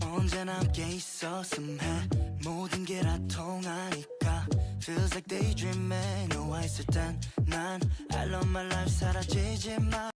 언제나 함께 있었음 해 모든 게 다 통하니까 Feels like daydreaming 너와 있을 땐 난 I love my life 사라지지 마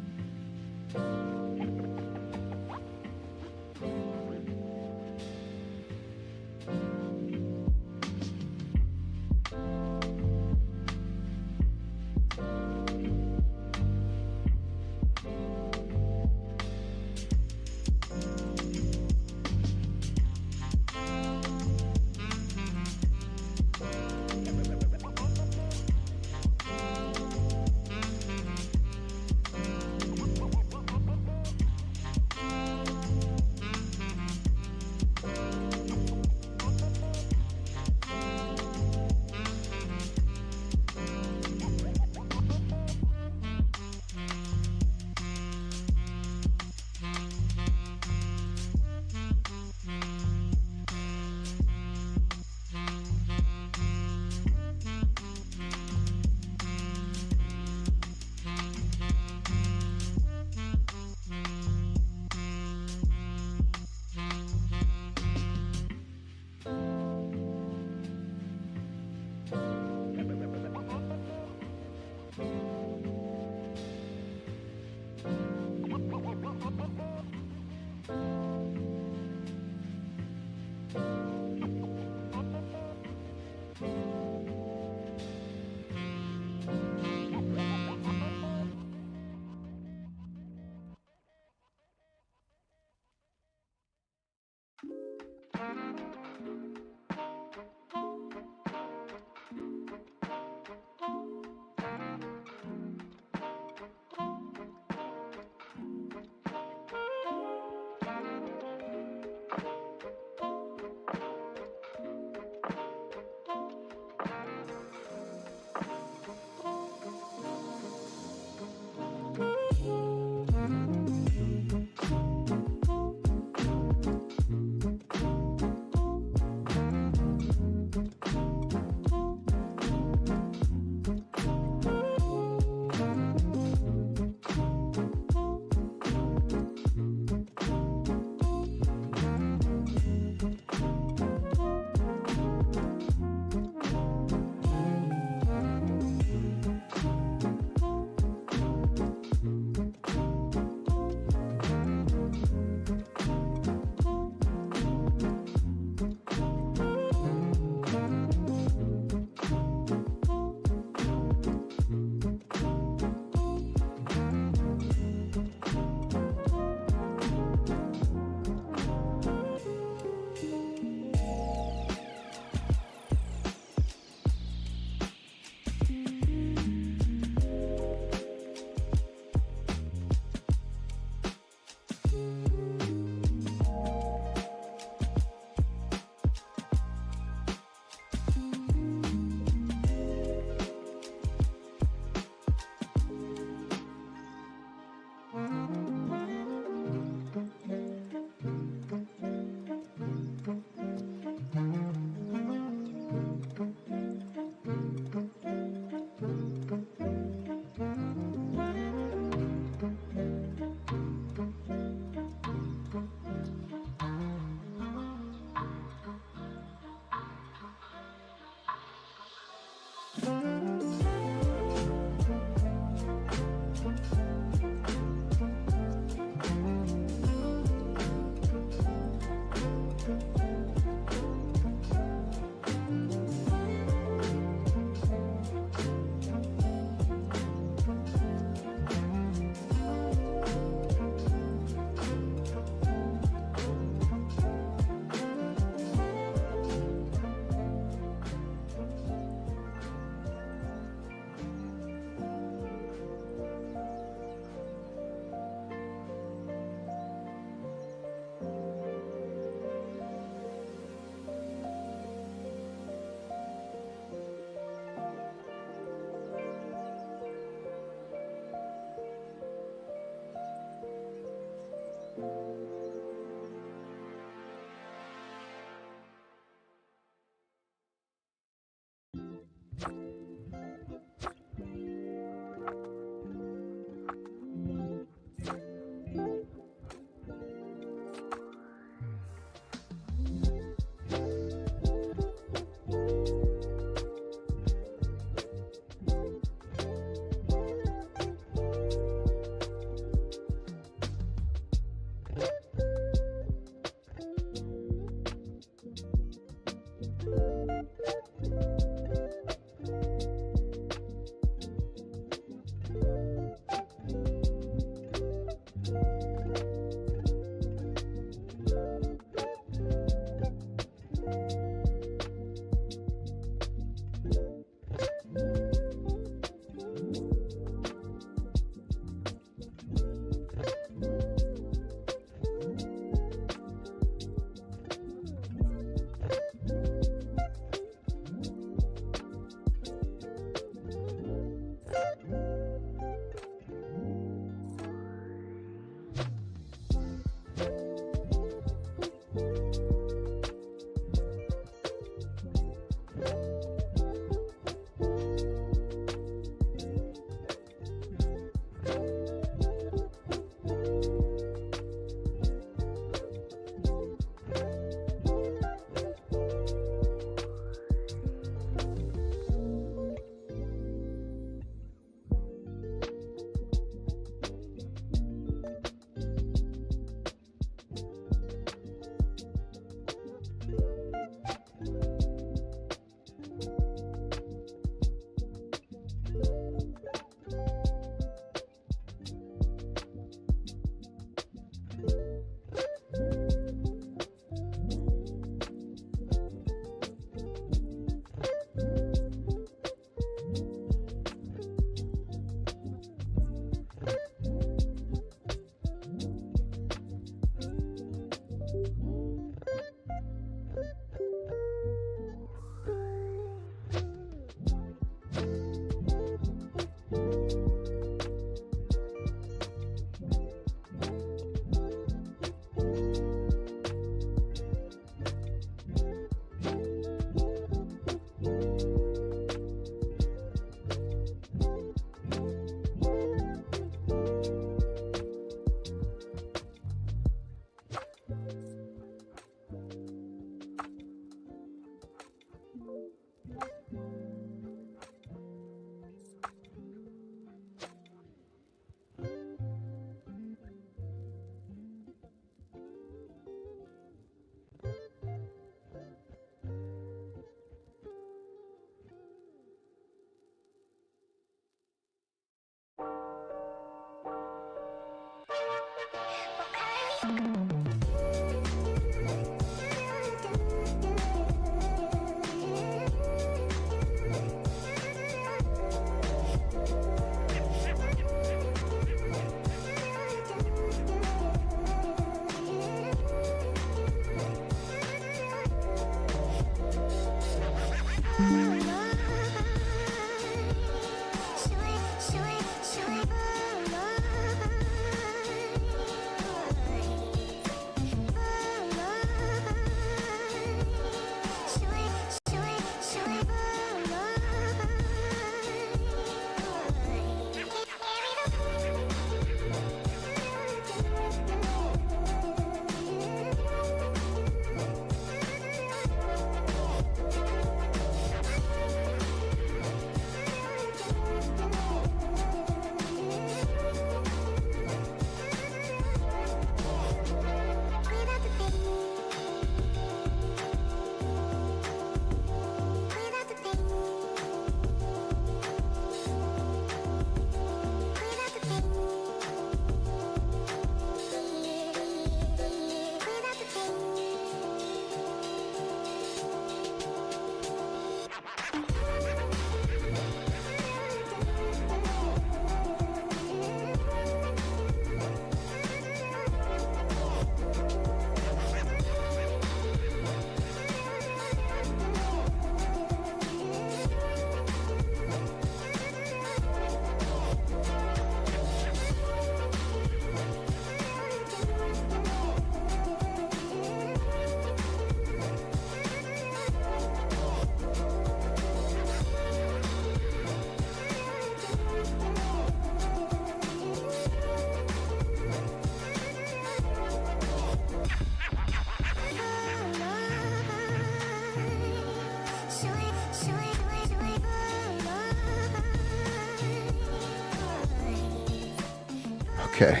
Okay.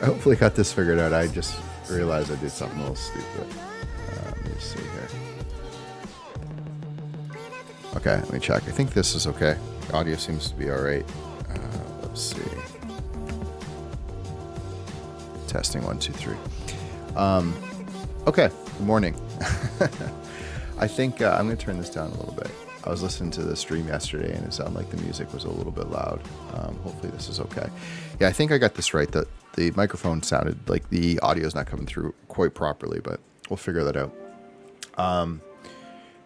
I hopefully got this figured out. I just realized I did something a little stupid. Let me see here. Okay, let me check. I think this is okay. Audio seems to be all right. Let's see. Testing 1, 2, 3. Okay, good morning. I think I'm going to turn this down a little bit. I was listening to the stream yesterday and it sounded like the music was a little bit loud. Hopefully this is okay. Yeah, I think I got this right. The microphone sounded like the audio is not coming through quite properly, but we'll figure that out.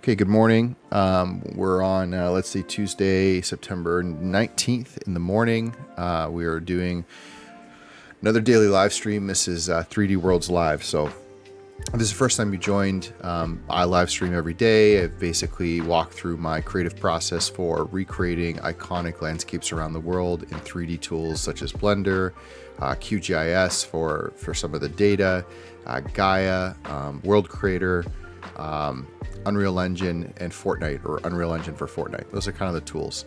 Okay, good morning. We're on, let's see, Tuesday, September 19th in the morning. We are doing another daily live stream. This is 3D Worlds Live. So if this is the first time you joined, I live stream every day. I basically walk through my creative process for recreating iconic landscapes around the world in 3D tools such as Blender, QGIS for some of the data, Gaia, World Creator, Unreal Engine, and Fortnite, or Unreal Engine for Fortnite. Those are kind of the tools.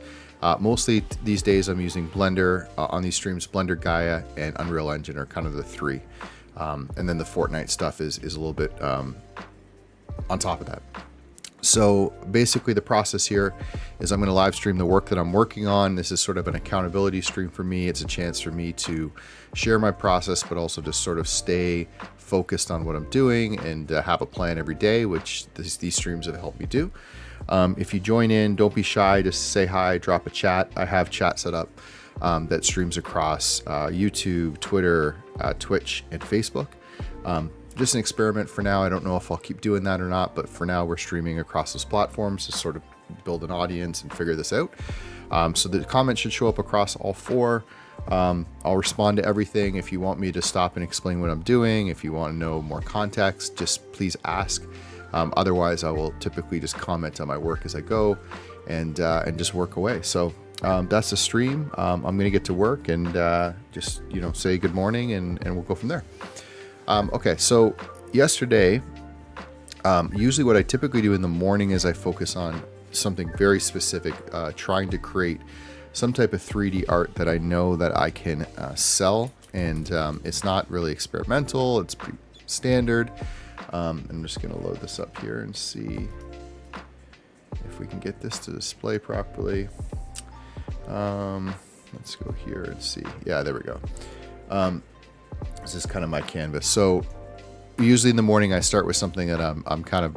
Mostly these days I'm using Blender on these streams. Blender, Gaia, and Unreal Engine are kind of the three. And then the Fortnite stuff is a little bit on top of that. So basically the process here is I'm going to live stream the work that I'm working on. This is sort of an accountability stream for me. It's a chance for me to share my process, but also just sort of stay focused on what I'm doing and have a plan every day, which these streams have helped me do. If you join in, don't be shy. Just say hi, drop a chat. I have chat set up that streams across YouTube, Twitter, Twitch, and Facebook. Just an experiment for now. I don't know if I'll keep doing that or not, but for now we're streaming across those platforms to sort of build an audience and figure this out. So the comments should show up across all four. I'll respond to everything. If you want me to stop and explain what I'm doing, if you want to know more context, just please ask. Otherwise, I will typically just comment on my work as I go and just work away. So that's the stream. I'm going to get to work and just, say good morning and we'll go from there. Okay, so yesterday, usually what I typically do in the morning is I focus on something very specific, trying to create some type of 3D art that I know that I can sell, and it's not really experimental, it's pretty standard. I'm just going to load this up here and see if we can get this to display properly. Let's go here and see. Yeah, there we go. This is kind of my canvas. So usually in the morning I start with something that I'm kind of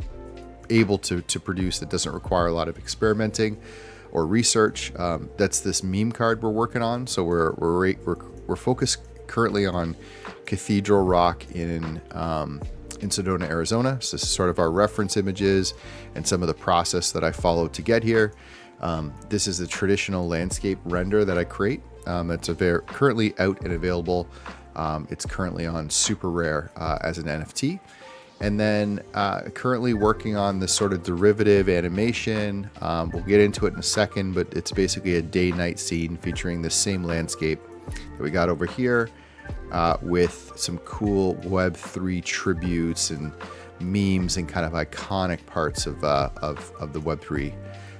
able to produce that doesn't require a lot of experimenting or research. That's this meme card we're working on. So we're focused currently on Cathedral Rock in Sedona, Arizona. So this is sort of our reference images and some of the process that I followed to get here. This is the traditional landscape render that I create. It's currently out and available. It's currently on Super Rare as an NFT. And then currently working on this sort of derivative animation. We'll get into it in a second, but it's basically a day-night scene featuring the same landscape that we got over here with some cool Web3 tributes and memes and kind of iconic parts of the Web3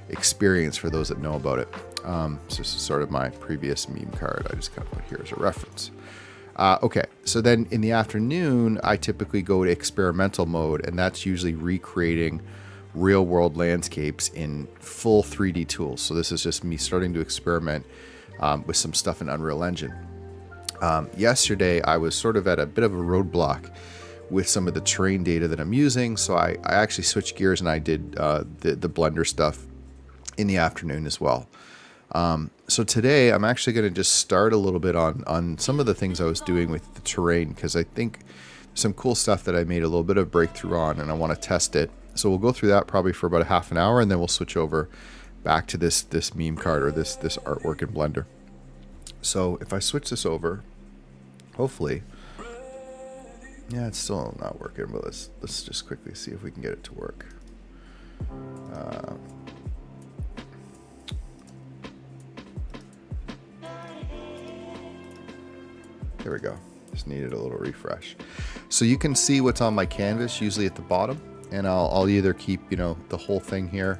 experience for those that know about it. So this is sort of my previous meme card. I just kind of put here as a reference. Okay, so then in the afternoon, I typically go to experimental mode, and that's usually recreating real-world landscapes in full 3D tools. So this is just me starting to experiment with some stuff in Unreal Engine. Yesterday, I was sort of at a bit of a roadblock with some of the terrain data that I'm using, so I actually switched gears and I did the Blender stuff in the afternoon as well. So today I'm actually going to just start a little bit on some of the things I was doing with the terrain, because I think some cool stuff that I made a little bit of breakthrough on and I want to test it. So we'll go through that probably for about a half an hour, and then we'll switch over back to this meme card or this artwork in Blender. So if I switch this over, hopefully, yeah, it's still not working, but let's just quickly see if we can get it to work. There we go. Just needed a little refresh. So you can see what's on my canvas usually at the bottom, and I'll either keep, the whole thing here,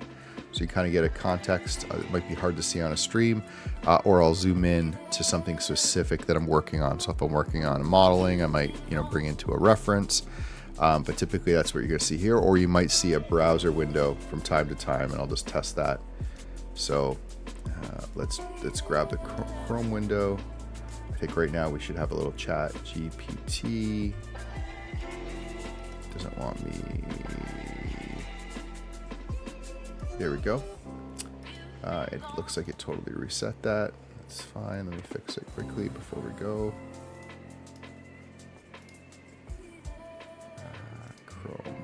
so you kind of get a context. It might be hard to see on a stream, or I'll zoom in to something specific that I'm working on. So if I'm working on modeling, I might, bring into a reference. But typically that's what you're going to see here, or you might see a browser window from time to time, and I'll just test that. So let's grab the Chrome window. I think right now we should have a little chat. GPT doesn't want me. There we go. It looks like it totally reset that. That's fine. Let me fix it quickly before we go. Chrome.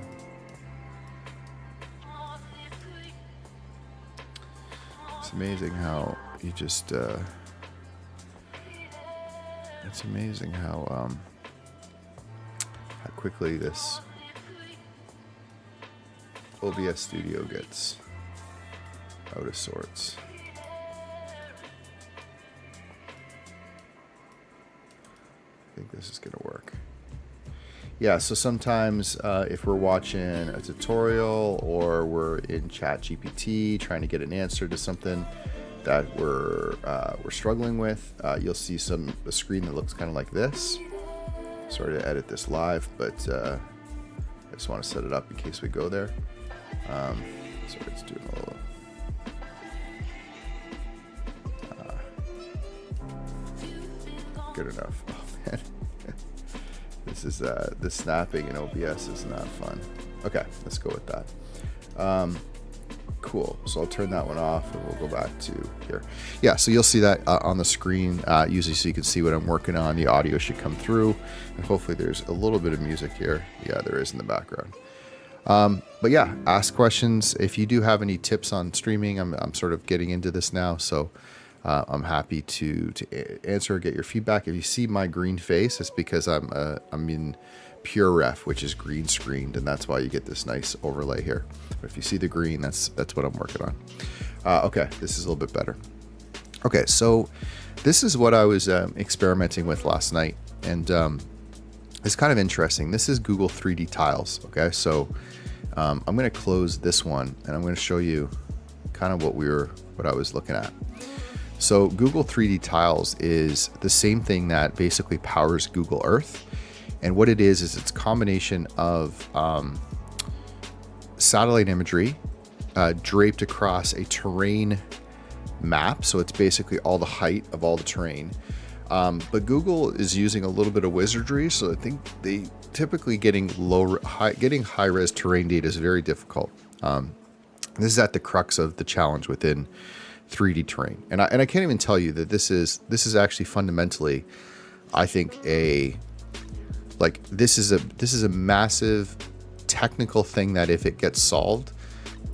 It's amazing how you just. It's amazing how quickly this OBS Studio gets out of sorts. I think this is going to work. Yeah, so sometimes if we're watching a tutorial or we're in ChatGPT trying to get an answer to something that we're struggling with, you'll see a screen that looks kind of like this. Sorry to edit this live, but I just want to set it up in case we go there. So it's doing a little. Good enough. Oh man, this is the snapping in OBS is not fun. Okay, let's go with that. Cool. So I'll turn that one off and we'll go back to here. Yeah, so you'll see that on the screen, usually, so you can see what I'm working on. The audio should come through, and hopefully there's a little bit of music here. Yeah, there is in the background. But yeah, ask questions. If you do have any tips on streaming, I'm sort of getting into this now, so I'm happy to answer or get your feedback. If you see my green face, it's because I'm in pure ref, which is green screened, and that's why you get this nice overlay here. But if you see the green, that's what I'm working on. Okay, this is a little bit better. Okay, so this is what I was experimenting with last night, and it's kind of interesting. This is Google 3D Tiles. Okay, so I'm going to close this one, and I'm going to show you kind of what I was looking at. So Google 3D Tiles is the same thing that basically powers Google Earth. And what it is it's a combination of satellite imagery draped across a terrain map. So it's basically all the height of all the terrain. But Google is using a little bit of wizardry. So I think they typically getting high-res terrain data is very difficult. This is at the crux of the challenge within 3D terrain. And I can't even tell you that this is actually fundamentally, I think, this is a massive technical thing that if it gets solved,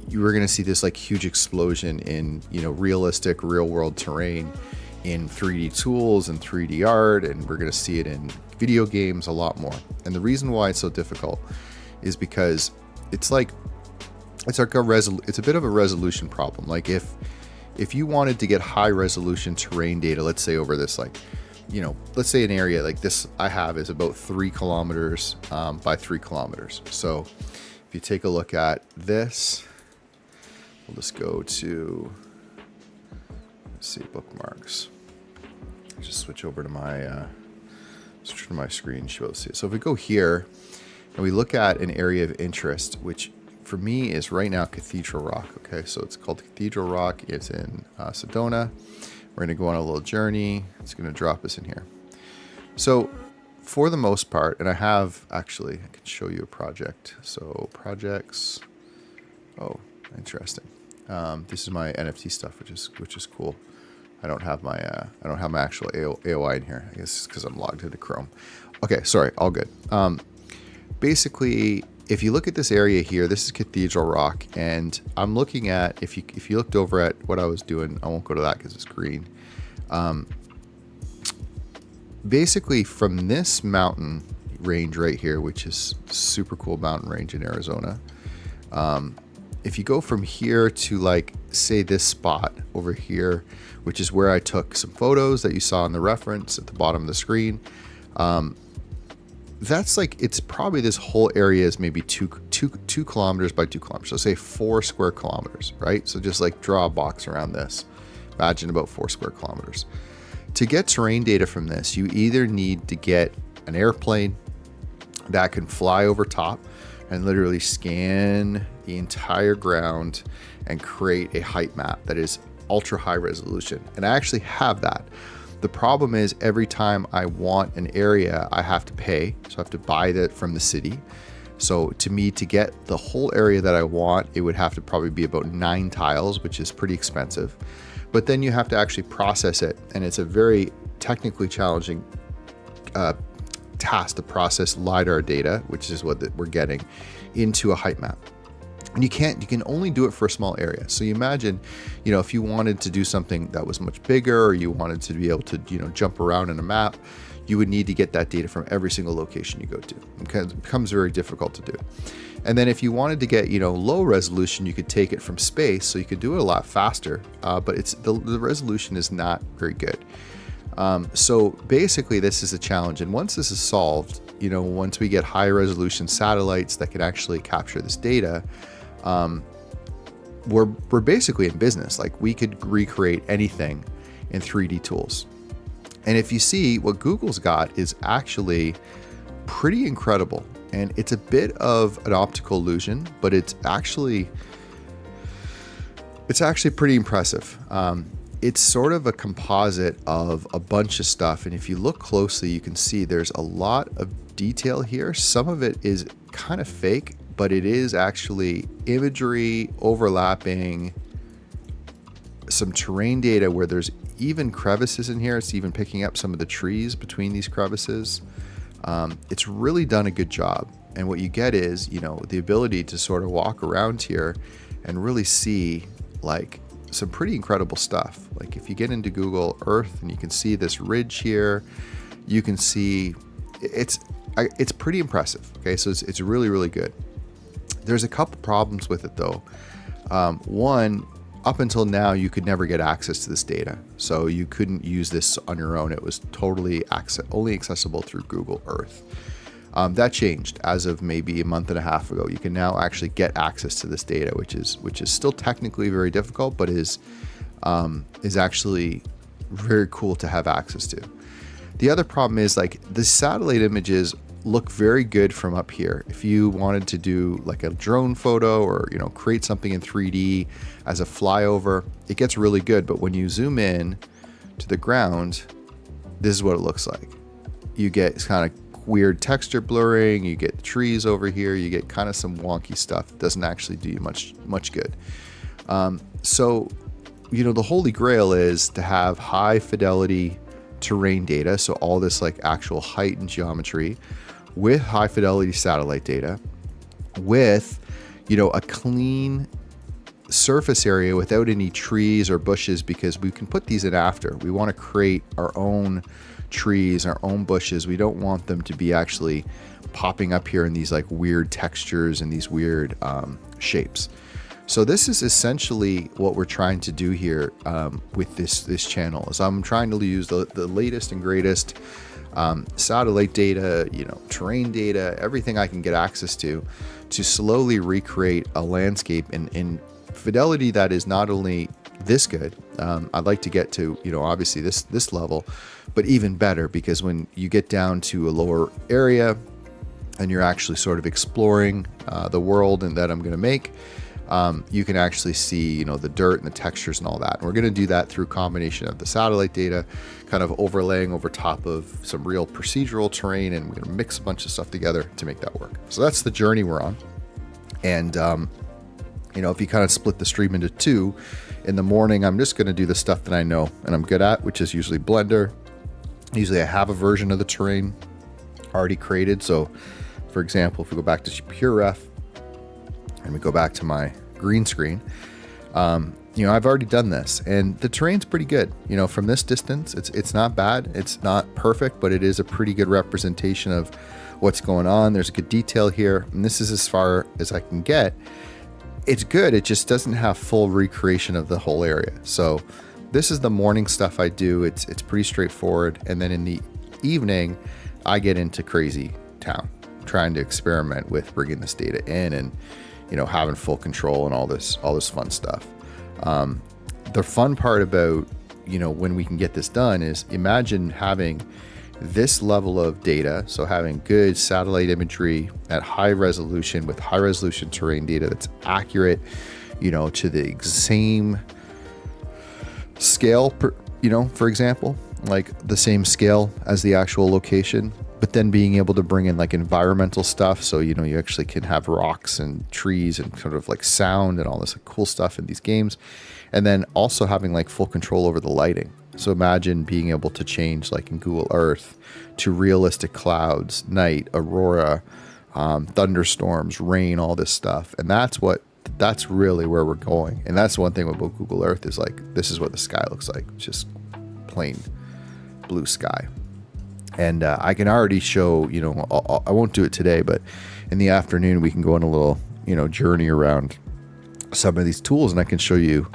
you are going to see this like huge explosion in, realistic real world terrain in 3D tools and 3D art, and we're going to see it in video games a lot more. And the reason why it's so difficult is because it's a bit of a resolution problem. Like if you wanted to get high resolution terrain data, let's say over this let's say an area like this I have is about 3 kilometers by 3 kilometers. So if you take a look at this, we'll just go to, let's see, bookmarks. Just switch over to my screen, so you'll see it. So if we go here and we look at an area of interest, which for me is right now Cathedral Rock. Okay, so it's called Cathedral Rock. It's in Sedona. We're going to go on a little journey. It's going to drop us in here. So for the most part, and I can show you a project. So projects. Oh, interesting. This is my NFT stuff, which is cool. I don't have my actual AOI in here. I guess it's because I'm logged into Chrome. Okay, sorry, all good. Basically, if you look at this area here, this is Cathedral Rock, and I'm looking at, if you looked over at what I was doing, I won't go to that because it's green. Basically, from this mountain range right here, which is super cool mountain range in Arizona, if you go from here to say this spot over here, which is where I took some photos that you saw in the reference at the bottom of the screen, that's it's probably, this whole area is maybe 2 two kilometers by 2 kilometers. So say 4 square kilometers, right? So just like draw a box around this. Imagine about 4 square kilometers. To get terrain data from this, you either need to get an airplane that can fly over top and literally scan the entire ground and create a height map that is ultra high resolution. And I actually have that. The problem is every time I want an area, I have to pay. So I have to buy that from the city. So to me, to get the whole area that I want, it would have to probably be about 9 tiles, which is pretty expensive. But then you have to actually process it. And it's a very technically challenging task to process LiDAR data, which is what we're getting, into a height map. And you can only do it for a small area. So you imagine, if you wanted to do something that was much bigger, or you wanted to be able to, jump around in a map, you would need to get that data from every single location you go to. It becomes very difficult to do. And then if you wanted to get, low resolution, you could take it from space, so you could do it a lot faster, but the resolution is not very good. So basically this is a challenge. And once this is solved, once we get high resolution satellites that can actually capture this data, we're basically in business. Like, we could recreate anything in 3D tools. And if you see, what Google's got is actually pretty incredible. And it's a bit of an optical illusion, but it's actually pretty impressive. It's sort of a composite of a bunch of stuff. And if you look closely, you can see there's a lot of detail here. Some of it is kind of fake, but it is actually imagery overlapping some terrain data where there's even crevices in here. It's even picking up some of the trees between these crevices. It's really done a good job. And what you get is, the ability to sort of walk around here and really see like some pretty incredible stuff. Like, if you get into Google Earth and you can see this ridge here, you can see it's pretty impressive. Okay, so it's really, really good. There's a couple problems with it though. One, up until now, you could never get access to this data. So you couldn't use this on your own. It was totally only accessible through Google Earth. That changed as of maybe a month and a half ago. You can now actually get access to this data, which is still technically very difficult, but is actually very cool to have access to. The other problem is, like, the satellite images look very good from up here. If you wanted to do like a drone photo, or create something in 3D as a flyover, it gets really good. But when you zoom in to the ground, this is what it looks like. You get kind of weird texture blurring, you get trees over here, you get kind of some wonky stuff. It doesn't actually do you much good. So the holy grail is to have high fidelity terrain data, so all this like actual height and geometry, with high fidelity satellite data, with a clean surface area without any trees or bushes, because we can put these in after. We want to create our own trees, our own bushes. We don't want them to be actually popping up here in these like weird textures and these weird shapes. So this is essentially what we're trying to do here with this channel. Is I'm trying to use the latest and greatest satellite data, terrain data, everything I can get access to slowly recreate a landscape in fidelity that is not only this good. I'd like to get to, obviously this level, but even better, because when you get down to a lower area and you're actually sort of exploring the world and that I'm going to make, you can actually see, the dirt and the textures and all that. And we're going to do that through a combination of the satellite data, kind of overlaying over top of some real procedural terrain, and we're going to mix a bunch of stuff together to make that work. So that's the journey we're on. And, if you kind of split the stream into two, in the morning, I'm just going to do the stuff that I know and I'm good at, which is usually Blender. Usually I have a version of the terrain already created. So for example, if we go back to PureRef and we go back to my green screen, I've already done this and the terrain's pretty good. From this distance, it's not bad. It's not perfect, but it is a pretty good representation of what's going on. There's a good detail here. And this is as far as I can get. It's good. It just doesn't have full recreation of the whole area. So this is the morning stuff I do. It's pretty straightforward. And then in the evening, I get into crazy town. trying to experiment with bringing this data in and, you know, having full control and all this fun stuff. The fun part about, you know, when we can get this done is imagine having this level of data. So having good satellite imagery at high resolution with high resolution terrain data that's accurate, you know, to the same scale, you know, for example, like the same scale as the actual location, but then being able to bring in like environmental stuff. So, you know, you actually can have rocks and trees and sort of like sound and all this cool stuff in these games. And then also having like full control over the lighting. So imagine being able to change like in Google Earth to realistic clouds, night, aurora, thunderstorms, rain, all this stuff. And that's really where we're going. And that's one thing about Google Earth is like, this is what the sky looks like. It's just plain blue sky. And I can already show, you know, I won't do it today, but in the afternoon we can go on a little, you know, journey around some of these tools, and I can show you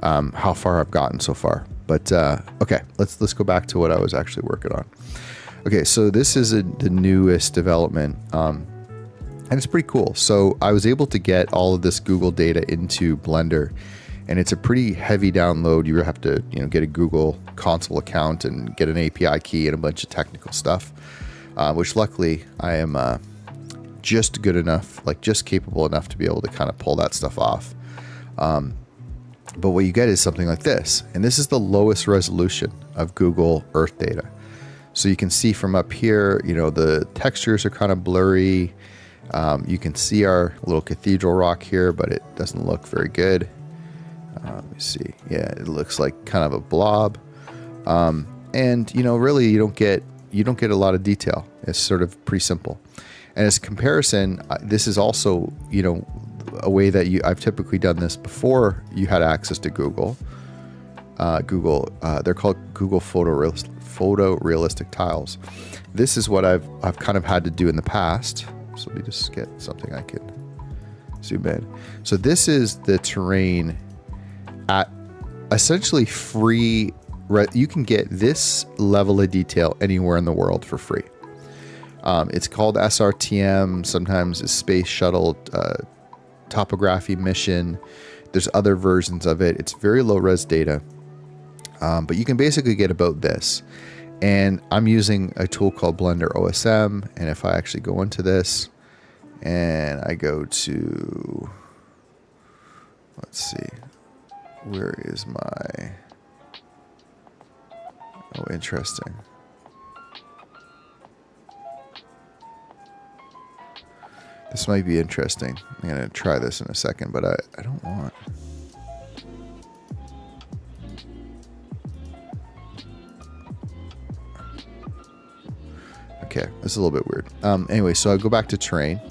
how far I've gotten so far. But okay, let's go back to what I was actually working on. Okay, so this is the newest development, and it's pretty cool. So I was able to get all of this Google data into Blender, and it's a pretty heavy download. You have to, you know, get a Google console account and get an API key and a bunch of technical stuff, which luckily I am just good enough, like just capable enough to be able to kind of pull that stuff off. But what you get is something like this, and this is the lowest resolution of Google Earth data. So you can see from up here, you know, the textures are kind of blurry. You can see our little cathedral rock here, but it doesn't look very good. Let me see. Yeah, it looks like kind of a blob. And you know, really, you don't get a lot of detail. It's sort of pretty simple. And as a comparison, this is also, you know, a way that I've typically done this before you had access to Google. They're called Google photorealistic tiles. This is what I've kind of had to do in the past. So let me just get something I can zoom in. So this is the terrain at essentially free. You can get this level of detail anywhere in the world for free. It's called SRTM. Sometimes it's Space Shuttle Topography Mission. There's other versions of it. It's very low res data, but you can basically get about this. And I'm using a tool called Blender OSM. And if I actually go into this and I go to, let's see, where is my, oh, interesting. This might be interesting. I'm going to try this in a second, but I don't want. Okay, that's a little bit weird. Anyway, so I go back to terrain.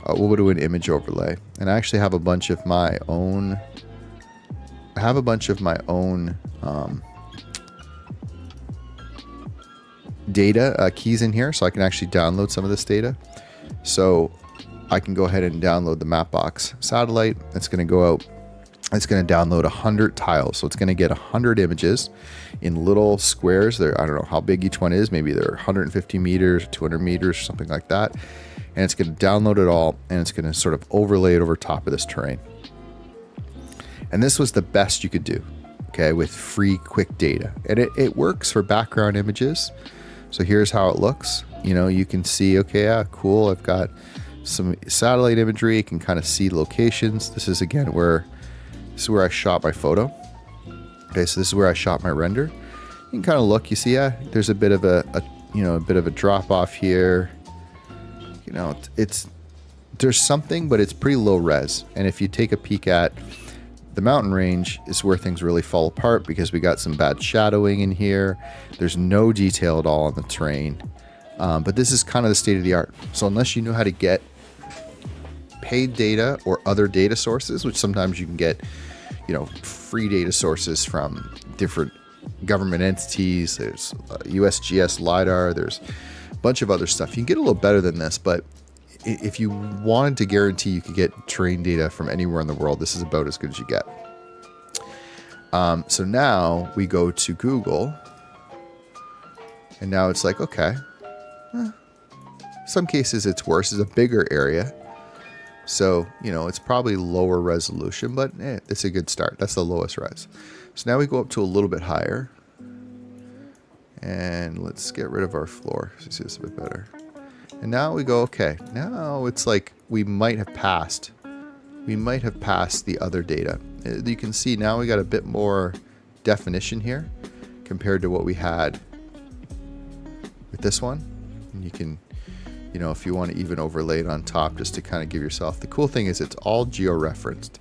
We'll go to an image overlay, and I actually have a bunch of my own. I have a bunch of my own data keys in here, so I can actually download some of this data. So I can go ahead and download the Mapbox satellite. It's going to go out. It's going to download 100 tiles. So it's going to get 100 images in little squares. There, I don't know how big each one is. Maybe they're 150 meters, 200 meters, something like that. And it's going to download it all, and it's going to sort of overlay it over top of this terrain. And this was the best you could do, okay, with free, quick data. And it works for background images. So here's how it looks. You know, you can see, okay, yeah, cool. I've got some satellite imagery. You can kind of see locations. This is again where I shot my photo. Okay, so this is where I shot my render. You can kind of look. You see, yeah, there's a bit of a bit of a drop off here. You know, there's something, but it's pretty low res. And if you take a peek at the mountain range, is where things really fall apart because we got some bad shadowing in here. There's no detail at all on the terrain. But this is kind of the state of the art. So unless you know how to get paid data or other data sources, which sometimes you can get, you know, free data sources from different government entities. There's USGS LiDAR. There's a bunch of other stuff. You can get a little better than this, but if you wanted to guarantee you could get terrain data from anywhere in the world, this is about as good as you get. So now we go to Google, and now it's like, okay, Some cases it's worse. It's a bigger area. So, you know, it's probably lower resolution, but it's a good start. That's the lowest res. So now we go up to a little bit higher. And let's get rid of our floor. So see this a bit better. And now we go, okay, now it's like we might have passed. We might have passed the other data. You can see now we got a bit more definition here compared to what we had with this one. And you can, you know, if you want to even overlay it on top just to kind of give yourself. The cool thing is it's all geo-referenced.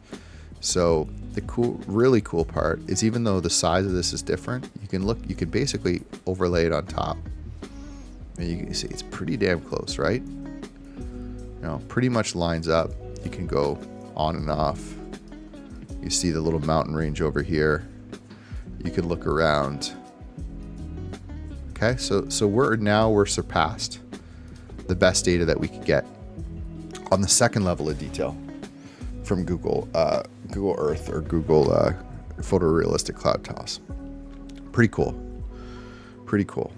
So the really cool part is even though the size of this is different, you can basically overlay it on top. And you can see it's pretty damn close, right? You know, pretty much lines up. You can go on and off. You see the little mountain range over here. You can look around. Okay, so we're surpassed the best data that we could get on the second level of detail from Google Earth or Google photorealistic cloud tiles. Pretty cool. Pretty cool.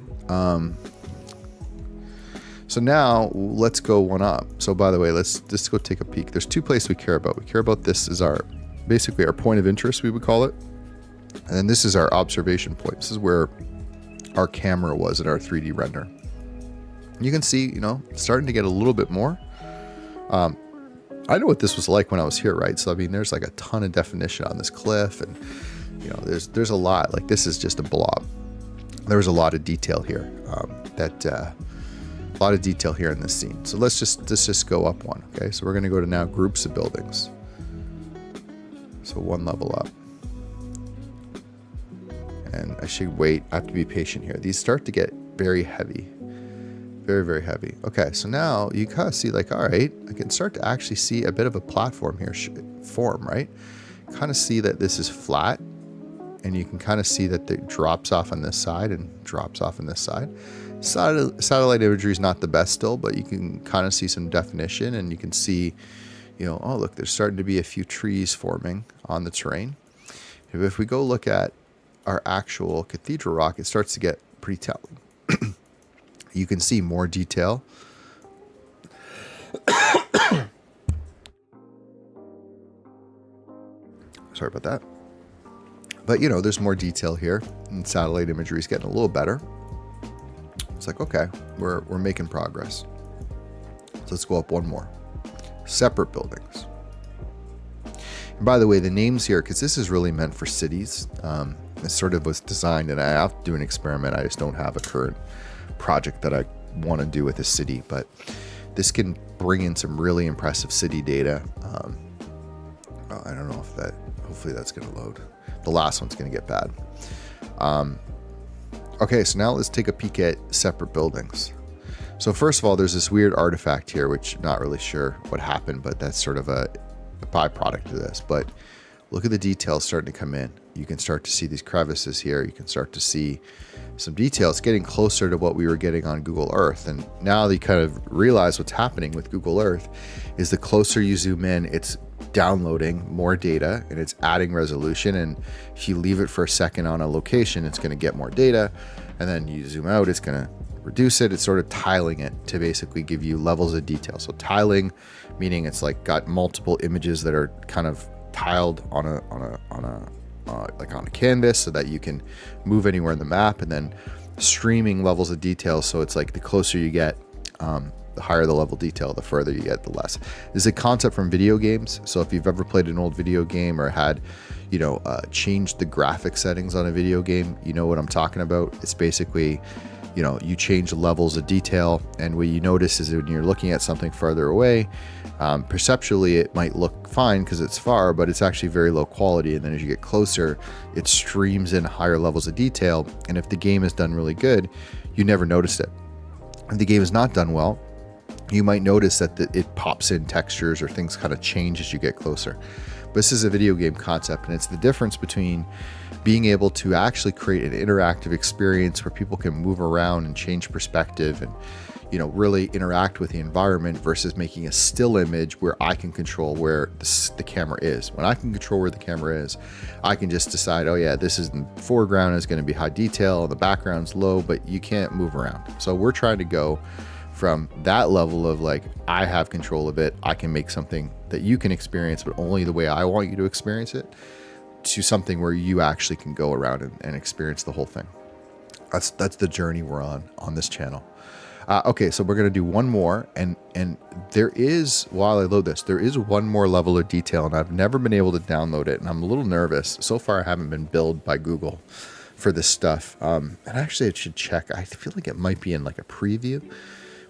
So now let's go one up. So by the way, let's just go take a peek. There's two places we care about. We care about this as basically our point of interest, we would call it. And then this is our observation point. This is where our camera was in our 3D render. You can see, you know, starting to get a little bit more. I know what this was like when I was here, right? So I mean, there's like a ton of definition on this cliff, and you know, there's a lot. Like this is just a blob. There was a lot of detail here. A lot of detail here in this scene. So let's just go up one. Okay, so we're going to go to now groups of buildings. So one level up. And I should wait. I have to be patient here. These start to get very heavy. Very, very heavy. Okay, so now you kind of see like, all right, I can start to actually see a bit of a platform here form, right? Kind of see that this is flat. And you can kind of see that it drops off on this side and drops off on this side. Satellite imagery is not the best still, but you can kind of see some definition, and you can see, you know, oh, look, there's starting to be a few trees forming on the terrain. If we go look at our actual cathedral rock, it starts to get pretty telling. You can see more detail. Sorry about that. But, you know, there's more detail here, and satellite imagery is getting a little better. It's like, okay, we're making progress. So let's go up one more. Separate buildings. And by the way, the names here, because this is really meant for cities, this sort of was designed, and I have to do an experiment. I just don't have a current project that I want to do with a city, but this can bring in some really impressive city data. I don't know if that, hopefully that's going to load. The last one's going to get bad. Okay, so now let's take a peek at separate buildings. So first of all, there's this weird artifact here, which I'm not really sure what happened, but that's sort of a byproduct of this. But look at the details starting to come in. You can start to see these crevices here. You can start to see some detail. It's getting closer to what we were getting on Google Earth. And now you kind of realize what's happening with Google Earth is the closer you zoom in, it's downloading more data and it's adding resolution. And if you leave it for a second on a location, it's going to get more data. And then you zoom out, it's going to reduce it. It's sort of tiling it to basically give you levels of detail. So tiling, meaning it's like got multiple images that are kind of tiled on a canvas so that you can move anywhere in the map, and then streaming levels of detail. So it's like the closer you get, the higher the level detail, the further you get, the less. This is a concept from video games. So if you've ever played an old video game or had, changed the graphic settings on a video game, you know what I'm talking about. It's basically, you change the levels of detail, and what you notice is when you're looking at something farther away, perceptually it might look fine because it's far, but it's actually very low quality. And then as you get closer, it streams in higher levels of detail. And if the game is done really good, you never notice it. If the game is not done well, you might notice that it pops in textures or things kind of change as you get closer. But this is a video game concept, and it's the difference between being able to actually create an interactive experience where people can move around and change perspective and, really interact with the environment versus making a still image where I can control where the camera is. When I can control where the camera is, I can just decide, oh yeah, this is in the foreground is going to be high detail, the background's low, but you can't move around. So we're trying to go from that level of like, I have control of it, I can make something that you can experience, but only the way I want you to experience it, to something where you actually can go around and experience the whole thing. That's the journey we're on this channel. Okay, so we're gonna do one more, and there is, while I load this, there is one more level of detail, and I've never been able to download it, and I'm a little nervous. So far, I haven't been billed by Google for this stuff. And actually, I should check. I feel like it might be in like a preview,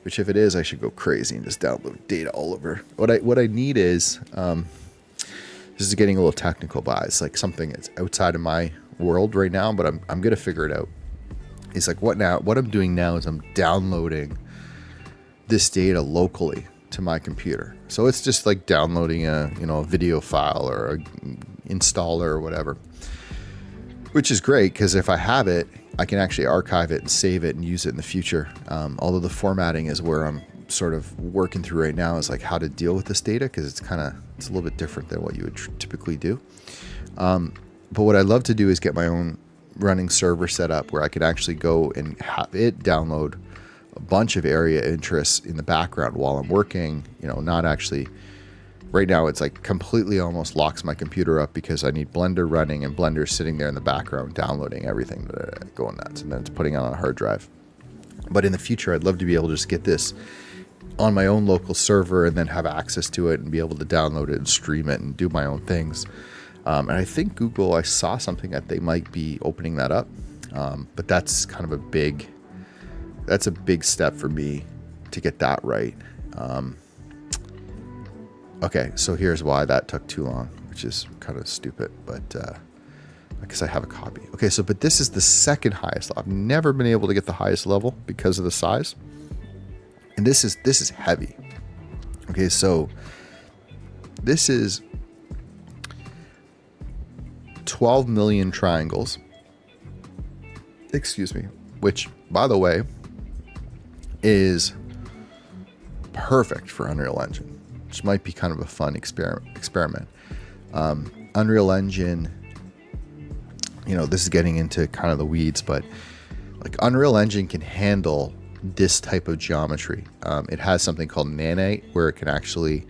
which if it is, I should go crazy and just download data all over. What I need is, this is getting a little technical, but it's like something that's outside of my world right now, but I'm gonna figure it out. It's like what I'm doing now is I'm downloading this data locally to my computer. So it's just like downloading a video file or a installer or whatever, which is great because if I have it, I can actually archive it and save it and use it in the future. Although the formatting is where I'm sort of working through right now, is like how to deal with this data, because it's a little bit different than what you would typically do. But what I'd love to do is get my own running server set up where I could actually go and have it download a bunch of area interests in the background while I'm working, not actually. Right now it's like completely almost locks my computer up because I need Blender running and Blender sitting there in the background downloading everything, going nuts, and then it's putting it on a hard drive. But in the future, I'd love to be able to just get this on my own local server and then have access to it and be able to download it and stream it and do my own things. And I think Google, I saw something that they might be opening that up. But that's kind of a big step for me to get that right. Okay, so here's why that took too long, which is kind of stupid, but because I have a copy. Okay, but this is the second highest level. I've never been able to get the highest level because of the size. And this is heavy. Okay, so this is 12 million triangles. Excuse me. Which, by the way, is perfect for Unreal Engine, which might be kind of a fun experiment. Unreal Engine, this is getting into kind of the weeds, but like Unreal Engine can handle this type of geometry. It has something called nanite, where it can actually,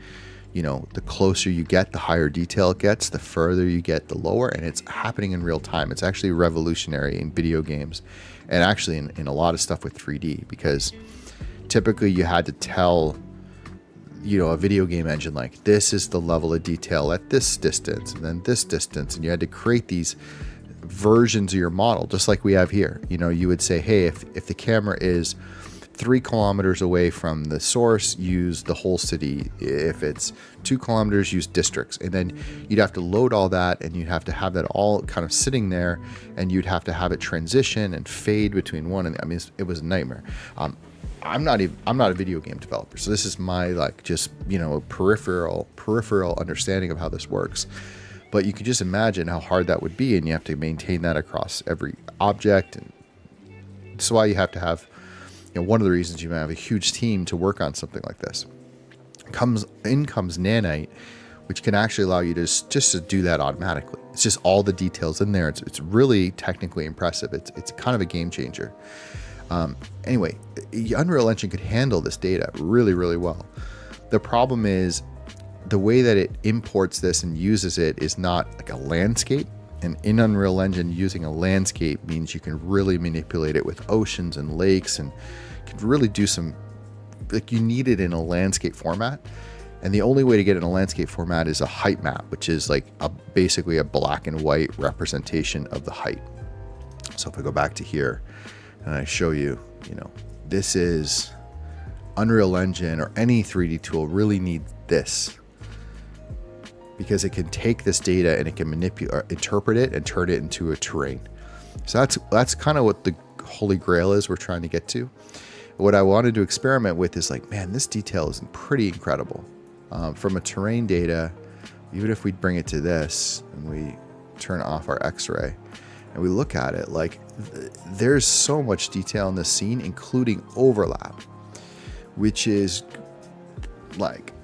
the closer you get, the higher detail it gets, the further you get, the lower, and it's happening in real time. It's actually revolutionary in video games and actually in a lot of stuff with 3D, because typically you had to tell, a video game engine, like, this is the level of detail at this distance and then this distance, and you had to create these versions of your model, just like we have here. You would say, hey, if the camera is 3 kilometers away from the source, use the whole city. If it's 2 kilometers, use districts. And then you'd have to load all that, and you'd have to have that all kind of sitting there, and you'd have to have it transition and fade between one. And I mean, it was a nightmare. I'm not a video game developer, so this is my peripheral understanding of how this works. But you can just imagine how hard that would be, and you have to maintain that across every object. And that's why you have to have, one of the reasons you have a huge team to work on something like this. In comes nanite, which can actually allow you to just to do that automatically. It's just all the details in there. It's really technically impressive. It's kind of a game changer. Anyway, Unreal Engine could handle this data really, really well. The problem is the way that it imports this and uses it is not like a landscape. And in Unreal Engine, using a landscape means you can really manipulate it with oceans and lakes, and can really do some, like, you need it in a landscape format. And the only way to get it in a landscape format is a height map, which is like basically a black and white representation of the height. So if I go back to here and I show you, this is Unreal Engine, or any 3D tool really needs this, because it can take this data and it can interpret it and turn it into a terrain. So that's kind of what the holy grail is we're trying to get to. What I wanted to experiment with is like, man, this detail is pretty incredible. From a terrain data, even if we bring it to this and we turn off our X-ray and we look at it, like, there's so much detail in this scene, including overlap, which is like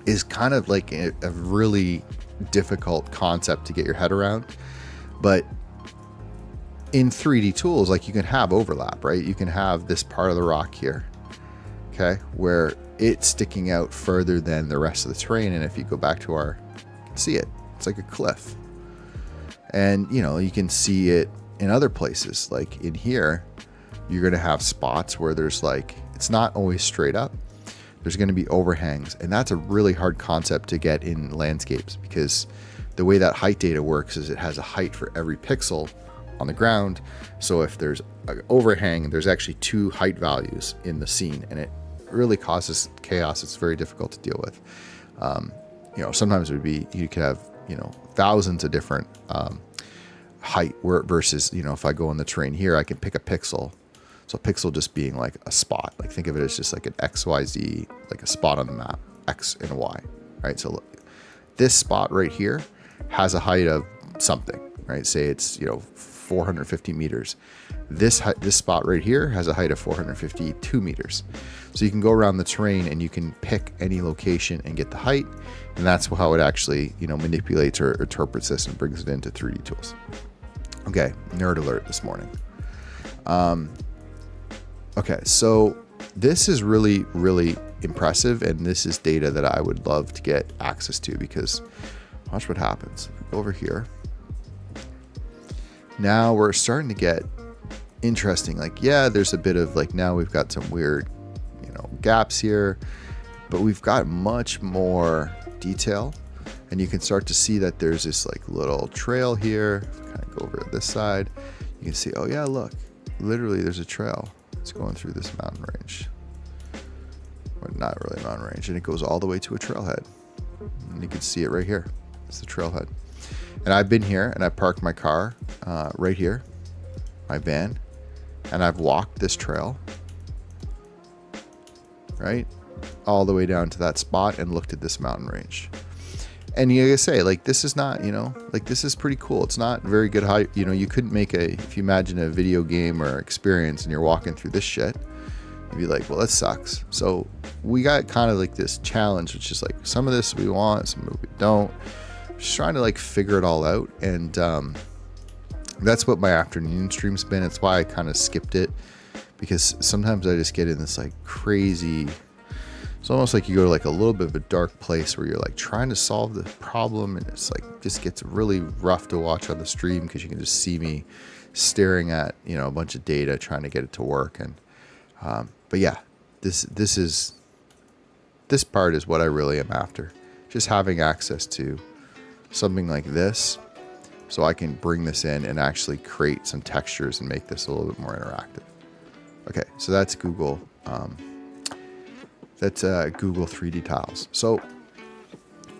is kind of like a really difficult concept to get your head around. But in 3D tools, like you can have overlap, right? You can have this part of the rock here, okay, where it's sticking out further than the rest of the terrain. And if you go back to our, see it, it's like a cliff. And, you know, you can see it in other places, like in here, you're going to have spots where there's like, it's not always straight up. There's going to be overhangs. And that's a really hard concept to get in landscapes, because the way that height data works is it has a height for every pixel on the ground. So if there's an overhang, there's actually 2 height values in the scene, and it really causes chaos. It's very difficult to deal with. You know, sometimes it would be, you could have, you know, thousands of different height versus, you know, if I go in the terrain here, I can pick a pixel. So pixel just being like a spot, like think of it as just like an XYZ, like a spot on the map, X and Y, right? So look, this spot right here has a height of something, right? Say it's, you know, 450 meters. This spot right here has a height of 452 meters. So you can go around the terrain and you can pick any location and get the height. And that's how it actually, you know, manipulates or interprets this and brings it into 3D tools. Okay, nerd alert this morning. Okay, so this is really, really impressive. And this is data that I would love to get access to, because watch what happens. Go over here. Now we're starting to get interesting. Like, yeah, there's a bit of like, now we've got some weird, you know, gaps here, but we've got much more detail, and you can start to see that there's this like little trail here. If I kind of go over to this side, you can see, oh yeah, look, literally there's a trail. It's going through this mountain range, or not really mountain range, and it goes all the way to a trailhead, and you can see it right here. It's the trailhead. And I've been here, and I parked my car right here, my van, and I've walked this trail, right, all the way down to that spot and looked at this mountain range. And you gotta say, like, this is not, you know, like, this is pretty cool. It's not very good height. You know, you couldn't make if you imagine a video game or experience and you're walking through this shit, you'd be like, well, that sucks. So we got kind of like this challenge, which is like, some of this we want, some of it we don't. Just trying to like figure it all out. And that's what my afternoon stream's been. It's why I kind of skipped it, because sometimes I just get in this like crazy, it's almost like you go to like a little bit of a dark place where you're like trying to solve the problem, and it's like just gets really rough to watch on the stream, because you can just see me staring at, you know, a bunch of data trying to get it to work. And but yeah, this part is what I really am after, just having access to something like this, so I can bring this in and actually create some textures and make this a little bit more interactive. Okay, so that's Google. That's Google 3D tiles. So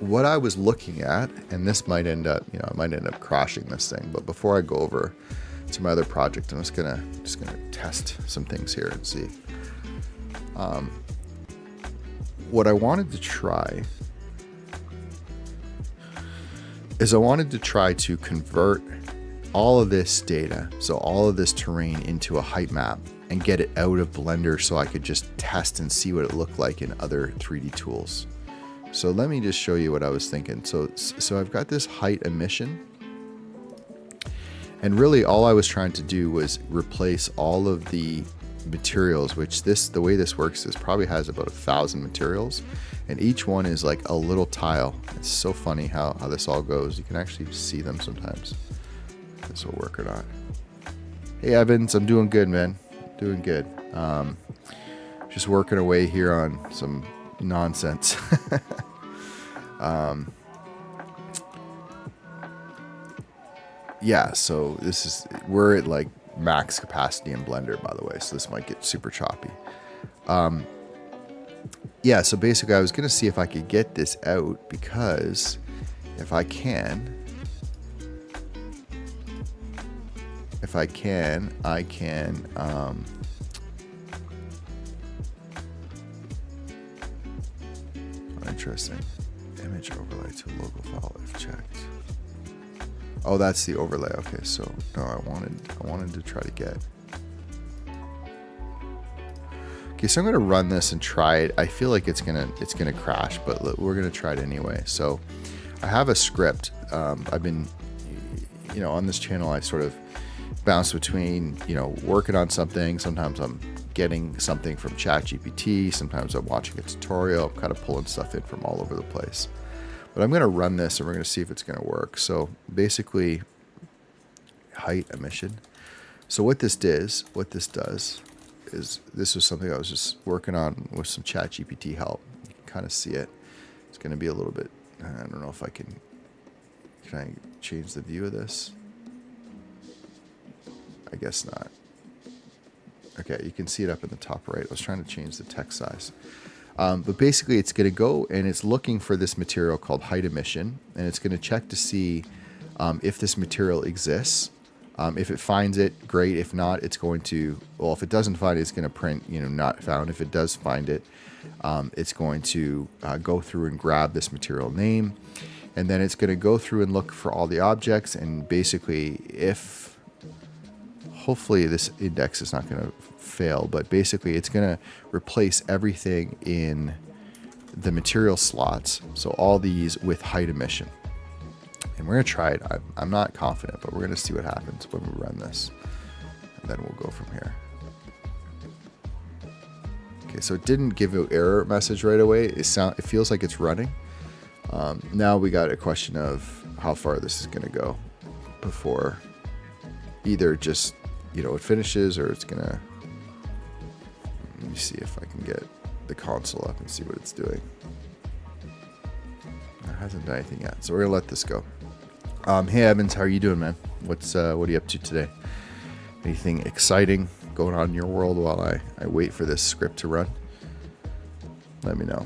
what I was looking at, and this might end up, you know, I might end up crashing this thing, but before I go over to my other project, I'm just gonna test some things here and see. What I wanted to try is I wanted to try to convert all of this data, so all of this terrain, into a height map and get it out of Blender so I could just test and see what it looked like in other 3D tools. So let me just show you what I was thinking. So I've got this height emission, and really all I was trying to do was replace all of the materials, which the way this works is probably has about 1,000 materials, and each one is like a little tile. It's so funny how this all goes. You can actually see them sometimes. If this will work or not. Hey Evans, I'm doing good, man. Doing good. Just working away here on some nonsense. Yeah, so we're at like max capacity in Blender, by the way, so this might get super choppy. Yeah, so basically I was gonna see if I could get this out, because if I can, I can interesting. Image overlay to local file if checked. Oh, that's the overlay. Okay, so no, I wanted to try to get. Okay, so I'm gonna run this and try it. I feel like it's gonna crash, but we're gonna try it anyway. So I have a script. I've been, you know, on this channel, I sort of bounce between, working on something. Sometimes I'm getting something from ChatGPT. Sometimes I'm watching a tutorial. I'm kind of pulling stuff in from all over the place. But I'm going to run this and we're going to see if it's going to work. So basically, height emission. So what this does is this was something I was just working on with some ChatGPT help. You can kind of see it. It's going to be a little bit, I don't know if I can I change the view of this? I guess not. Okay, you can see it up in the top right. I was trying to change the text size. But basically it's going to go and it's looking for this material called height emission, and it's going to check to see if this material exists. If it finds it, great. If not, it's going to, well, if it doesn't find it, it's going to print, not found. If it does find it, it's going to go through and grab this material name, and then it's going to go through and look for all the objects, and basically hopefully this index is not going to fail, but basically it's going to replace everything in the material slots. So all these with height emission. And we're going to try it. I'm not confident, but we're going to see what happens when we run this. And then we'll go from here. Okay, so it didn't give an error message right away. It feels like it's running. Now we got a question of how far this is going to go before either just, it finishes, or it's going to... Let me see if I can get the console up and see what it's doing. It hasn't done anything yet, so we're going to let this go. Hey Evans, how are you doing, man? What are you up to today? Anything exciting going on in your world while I wait for this script to run? Let me know.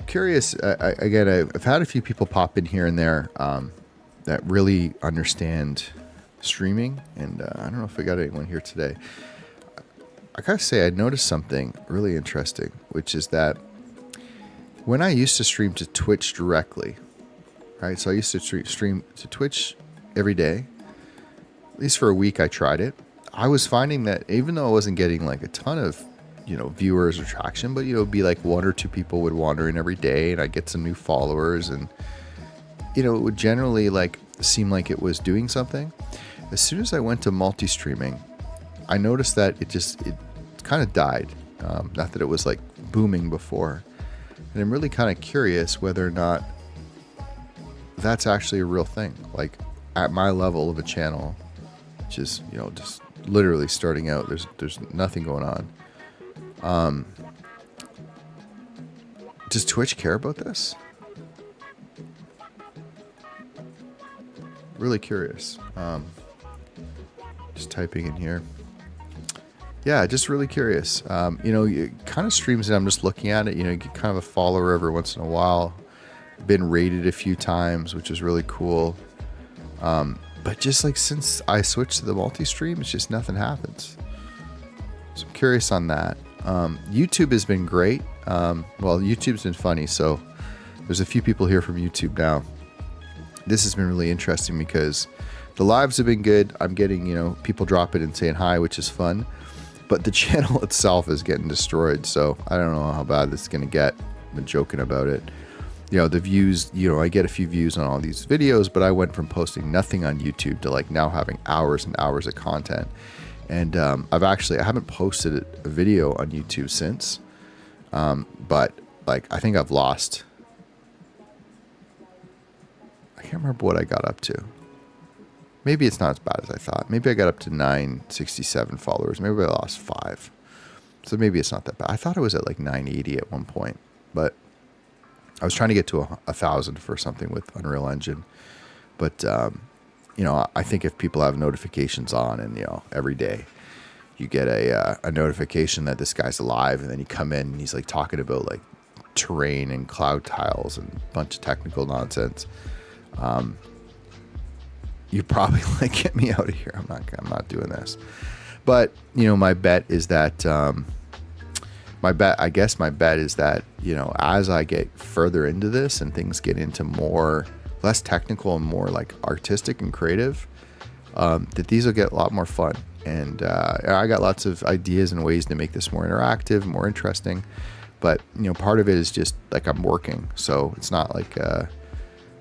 Curious, I've had a few people pop in here and there that really understand streaming, and I don't know if we got anyone here today. I gotta say, I noticed something really interesting, which is that when I used to stream to Twitch directly, right? So I used to stream to Twitch every day. At least for a week I tried it. I was finding that even though I wasn't getting like a ton of, viewers or traction, but, it'd be like one or two people would wander in every day and I'd get some new followers, and, it would generally like seem like it was doing something. As soon as I went to multi-streaming, I noticed that it kind of died. Not that it was like booming before. And I'm really kind of curious whether or not that's actually a real thing. Like at my level of a channel, which is, just literally starting out, there's nothing going on. Does Twitch care about this? Really curious. Just typing in here. Yeah, just really curious. You kind of streams that I'm just looking at it. You get kind of a follower every once in a while. Been rated a few times, which is really cool. But just like since I switched to the multi-stream, it's just nothing happens. So I'm curious on that. YouTube has been great. YouTube's been funny. So there's a few people here from YouTube now. This has been really interesting because the lives have been good. I'm getting, people dropping and saying hi, which is fun. But the channel itself is getting destroyed. So I don't know how bad this is going to get. I've been joking about it. The views, I get a few views on all these videos, but I went from posting nothing on YouTube to like now having hours and hours of content. And I haven't posted a video on YouTube since. But like, I think I've lost, I can't remember what I got up to. Maybe it's not as bad as I thought. Maybe I got up to 967 followers. Maybe I lost 5. So maybe it's not that bad. I thought it was at like 980 at one point, but I was trying to get to 1,000 for something with Unreal Engine. But, I think if people have notifications on and, every day you get a notification that this guy's alive, and then you come in and he's like talking about like terrain and cloud tiles and a bunch of technical nonsense. You probably like, get me out of here. I'm not doing this. But, my bet is that, my bet is that, as I get further into this and things get into less technical and more like artistic and creative, that these will get a lot more fun. And, I got lots of ideas and ways to make this more interactive, more interesting. But, part of it is just like I'm working. So it's not like,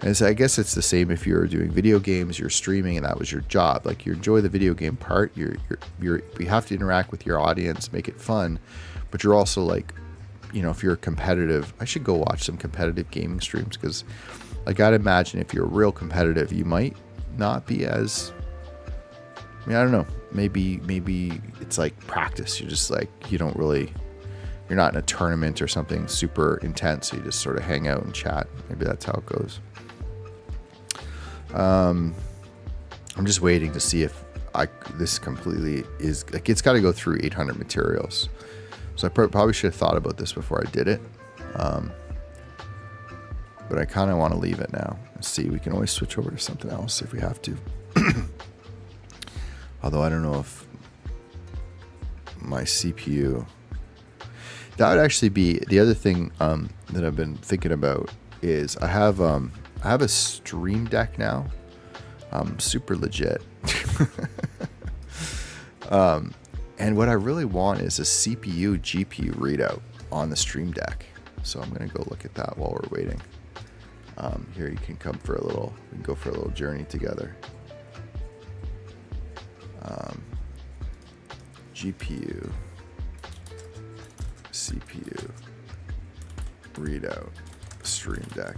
And I guess it's the same if you're doing video games, you're streaming, and that was your job. Like, you enjoy the video game part. You have to interact with your audience, make it fun, but you're also like, you know, if you're competitive, I should go watch some competitive gaming streams, because I gotta imagine if you're real competitive, you might not be as. I mean, I don't know. Maybe it's like practice. You're just like, you're not in a tournament or something super intense. So you just sort of hang out and chat. Maybe that's how it goes. I'm just waiting to see if this completely is like, it's got to go through 800 materials. So I probably should have thought about this before I did it. But I kind of want to leave it now. Let's see, we can always switch over to something else if we have to. Although I don't know if my CPU, that would actually be the other thing that I've been thinking about is I have a Stream Deck now. Super legit. And what I really want is a CPU GPU readout on the Stream Deck. So I'm gonna go look at that while we're waiting. Here, you can come for we can go for a little journey together. GPU, CPU, readout, Stream Deck.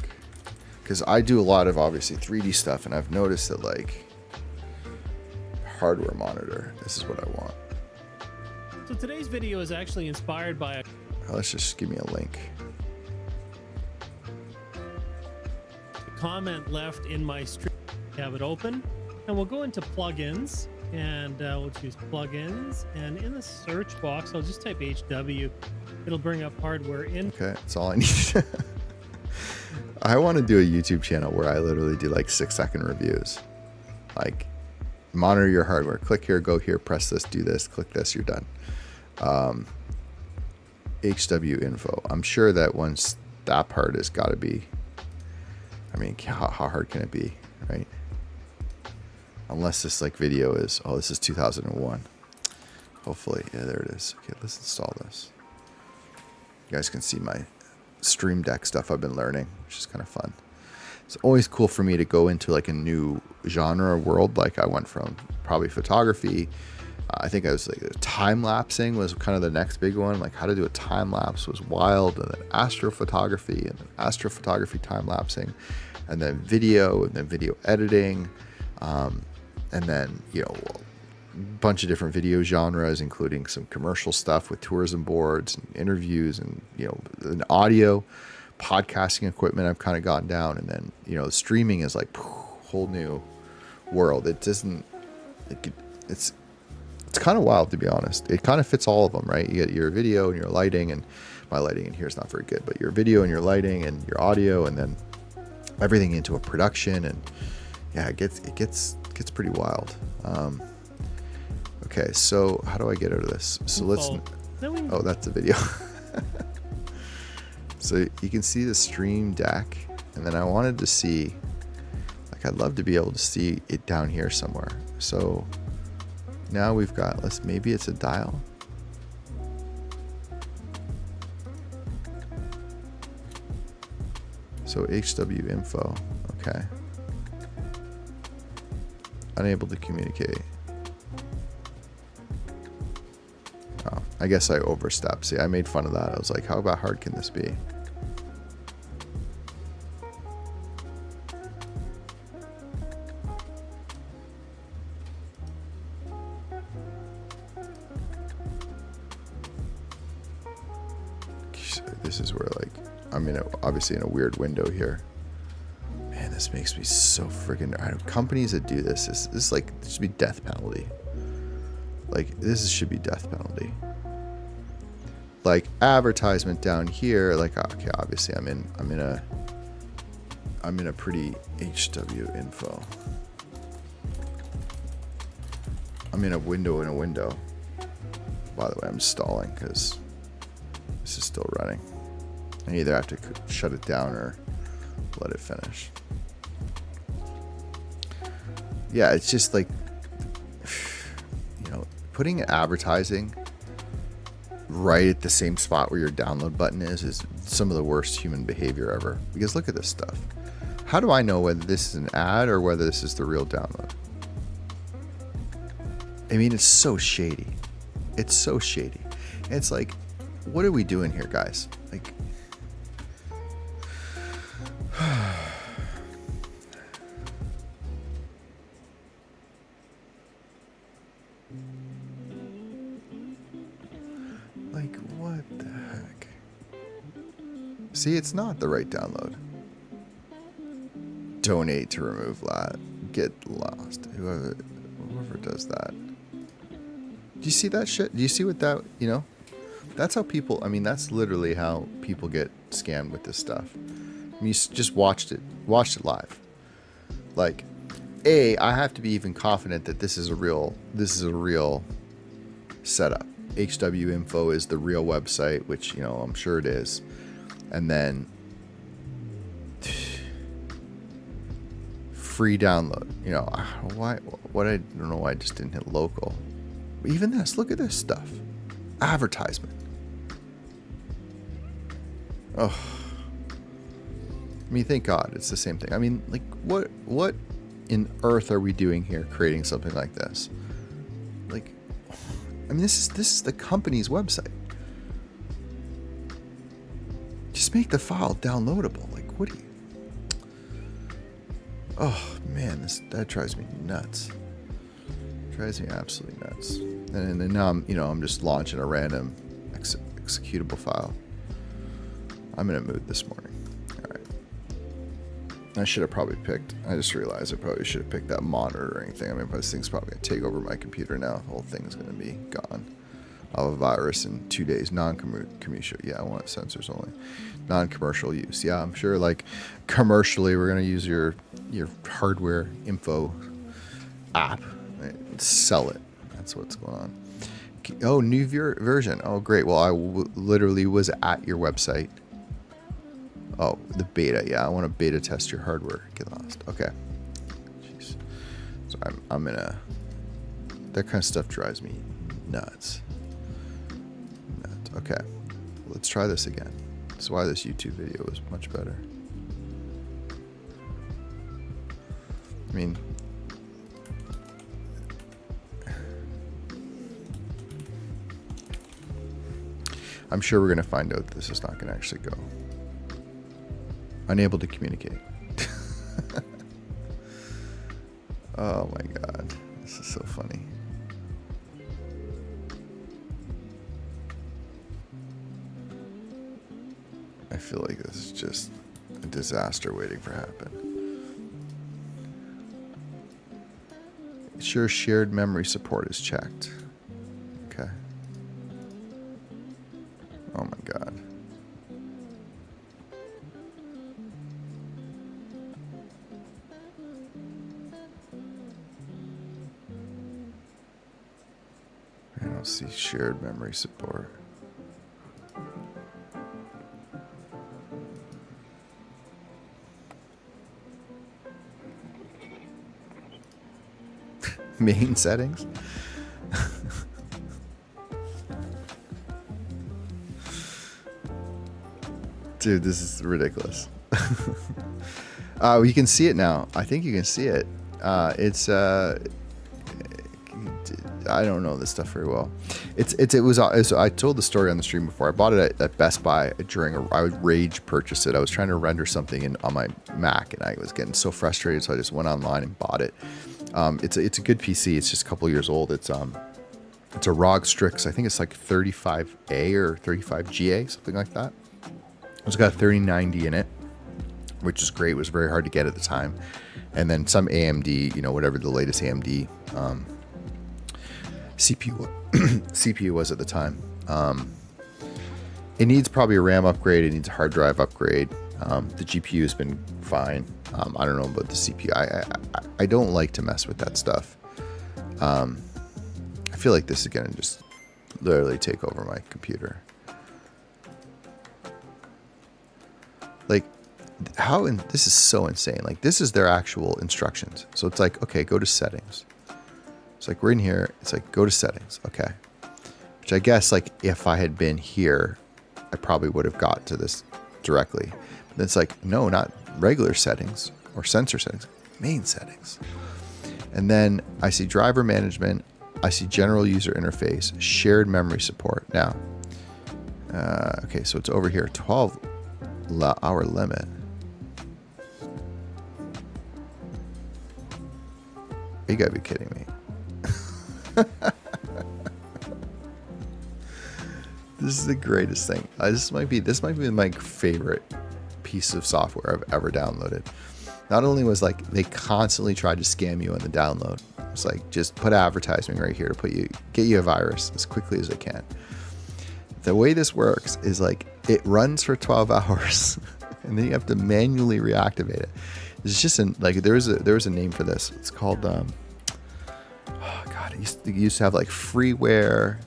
Because I do a lot of obviously 3D stuff, and I've noticed that like hardware monitor, this is what I want. So today's video is actually inspired by a Let's just give me a link. comment left in my stream. Have it open, and we'll go into plugins, and we'll choose plugins, and in the search box I'll just type HW. It'll bring up hardware in. Okay, that's all I need. I want to do a YouTube channel where I literally do like 6-second reviews. Like, monitor your hardware. Click here, go here, press this, do this, click this, you're done. HW info. I'm sure that once that part has got to be, I mean, how hard can it be, right? Unless this like video is, oh, this is 2001. Hopefully, yeah, there it is. Okay, let's install this. You guys can see my Stream Deck stuff I've been learning, which is kind of fun. It's always cool for me to go into like a new genre or world. Like I went from probably photography. I think I was like time lapsing was kind of the next big one. Like how to do a time lapse was wild, and then astrophotography, and then astrophotography time lapsing, and then video editing, and then, you know, a bunch of different video genres, including some commercial stuff with tourism boards and interviews, and, you know, an audio podcasting equipment I've kind of gotten down. And then, you know, streaming is like whole new world. It's kind of wild, to be honest. It kind of fits all of them, right? You get your video and your lighting, and my lighting in here is not very good, but your video and your lighting and your audio, and then everything into a production. And yeah, it gets pretty wild. Okay, so how do I get out of this? So let's, oh, that's the video. So you can see the Stream Deck, and then I wanted to see, like, I'd love to be able to see it down here somewhere. So now we've got, maybe it's a dial. So HW info, okay. Unable to communicate. Oh, I guess I overstepped. See, I made fun of that. I was like, how about hard can this be? This is where, like, I'm obviously in a weird window here. Man, this makes me so freaking. Companies that do this, this should be death penalty. Like, this should be death penalty. Like, advertisement down here. Like, okay, obviously I'm in a pretty HW info. I'm in a window in a window. By the way, I'm stalling because this is still running. I either have to shut it down or let it finish. Yeah, it's just like, you know, putting advertising right at the same spot where your download button is some of the worst human behavior ever. Because look at this stuff. How do I know whether this is an ad or whether this is the real download? I mean, it's so shady. It's so shady. It's like, what are we doing here, guys? Like, like, what the heck? See, it's not the right download. Donate to remove lat. Get lost. Whoever does that. Do you see that shit? Do you see what that, you know? That's how people, I mean, that's literally how people get scammed with this stuff. I mean, you just watched it live. Like, I have to be even confident that this is a real setup. HW Info is the real website, which, you know, I'm sure it is. And then free download. You know, I don't know why I just didn't hit local. But even this, look at this stuff. Advertisement. Oh. I mean, thank God it's the same thing. I mean, like, what in earth are we doing here creating something like this? Like, I mean, this is the company's website. Just make the file downloadable. Like, what do you... Oh, man, that drives me nuts. Drives me absolutely nuts. And then now I'm just launching a random executable file. I'm in a mood this morning. All right. I should have probably picked... I just realized I probably should have picked that monitoring thing. I mean, this thing's probably going to take over my computer now. The whole thing's going to be gone. I'll have a virus in 2 days. Non-commercial. Yeah, I want sensors only. Non-commercial use. Yeah, I'm sure, like, commercially, we're going to use your hardware info app. Sell it. That's what's going on. Oh, new version. Oh, great. Well, I literally was at your website. Oh, the beta. Yeah, I want to beta test your hardware. Get lost. Okay. Jeez. So I'm in a... That kind of stuff drives me nuts. Okay. Let's try this again. That's why this YouTube video was much better. I mean... I'm sure we're going to find out this is not going to actually go. Unable to communicate. Oh my God. This is so funny. I feel like this is just a disaster waiting for happen. Sure, shared memory support is checked. Okay. Oh my God. I don't see shared memory support. Main settings. Dude, this is ridiculous. You can see it now. I think you can see it. It's I don't know this stuff very well. I told the story on the stream before. I bought it at Best Buy I would rage purchase it. I was trying to render something on my Mac and I was getting so frustrated, so I just went online and bought it. It's a good PC. It's just a couple years old. It's a ROG Strix. I think it's like 35A or 35GA, something like that. It's got a 3090 in it, which is great. It was very hard to get at the time. And then some AMD, whatever the latest AMD CPU was at the time. It needs probably a RAM upgrade. It needs a hard drive upgrade. The GPU has been fine. I don't know about the CPU. I don't like to mess with that stuff. I feel like this is going to just literally take over my computer. Like, this is so insane. Like, this is their actual instructions. So it's like, okay, go to settings. It's like, we're in here. It's like, go to settings. Okay. Which I guess, like, if I had been here, I probably would have got to this directly. But it's like, no, not regular settings. or sensor settings, main settings. And then I see driver management. I see general user interface, shared memory support. Now, okay, so it's over here, 12-hour limit. You gotta be kidding me. This is the greatest thing. This might be my favorite piece of software I've ever downloaded. Not only was like they constantly tried to scam you on the download. It's like just put advertising right here to get you a virus as quickly as they can. The way this works is like it runs for 12 hours and then you have to manually reactivate it. It's just there was a name for this. It's called oh god, it used to have like freeware.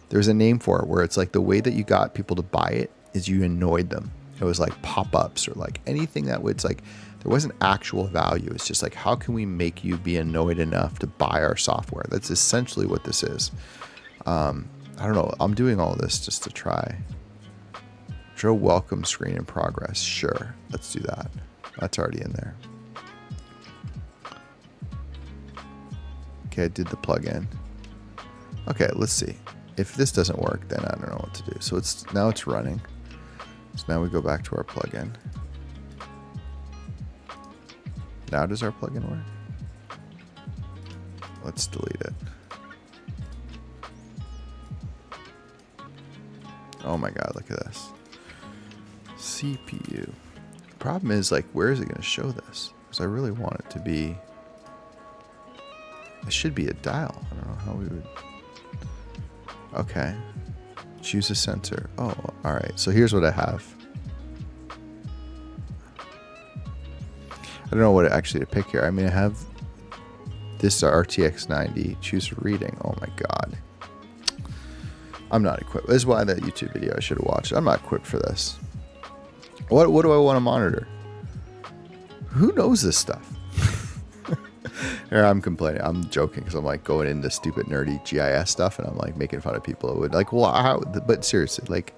There's a name for it where it's like the way that you got people to buy it is you annoyed them. It was like pop-ups or like anything that would, it's like there wasn't actual value. It's just like, how can we make you be annoyed enough to buy our software? That's essentially what this is. I don't know. I'm doing all this just to try. Show welcome screen in progress. Sure. Let's do that. That's already in there. Okay, I did the plugin. Okay, let's see. If this doesn't work, then I don't know what to do. So now it's running. So now we go back to our plugin. Now does our plugin work? Let's delete it. Oh my god, look at this. CPU. The problem is, like, where is it going to show this? Because I really want it to be... It should be a dial. I don't know how we would... Okay. Choose a sensor. Oh, alright. So here's what I have. I don't know what actually to pick here. I mean, I have this RTX 90. Choose a reading. Oh my god. I'm not equipped. This is why that YouTube video I should have watched. I'm not equipped for this. What do I want to monitor? Who knows this stuff? Here I'm complaining. I'm joking because I'm like going into stupid nerdy GIS stuff and I'm like making fun of people who would like, well, how? But seriously, like,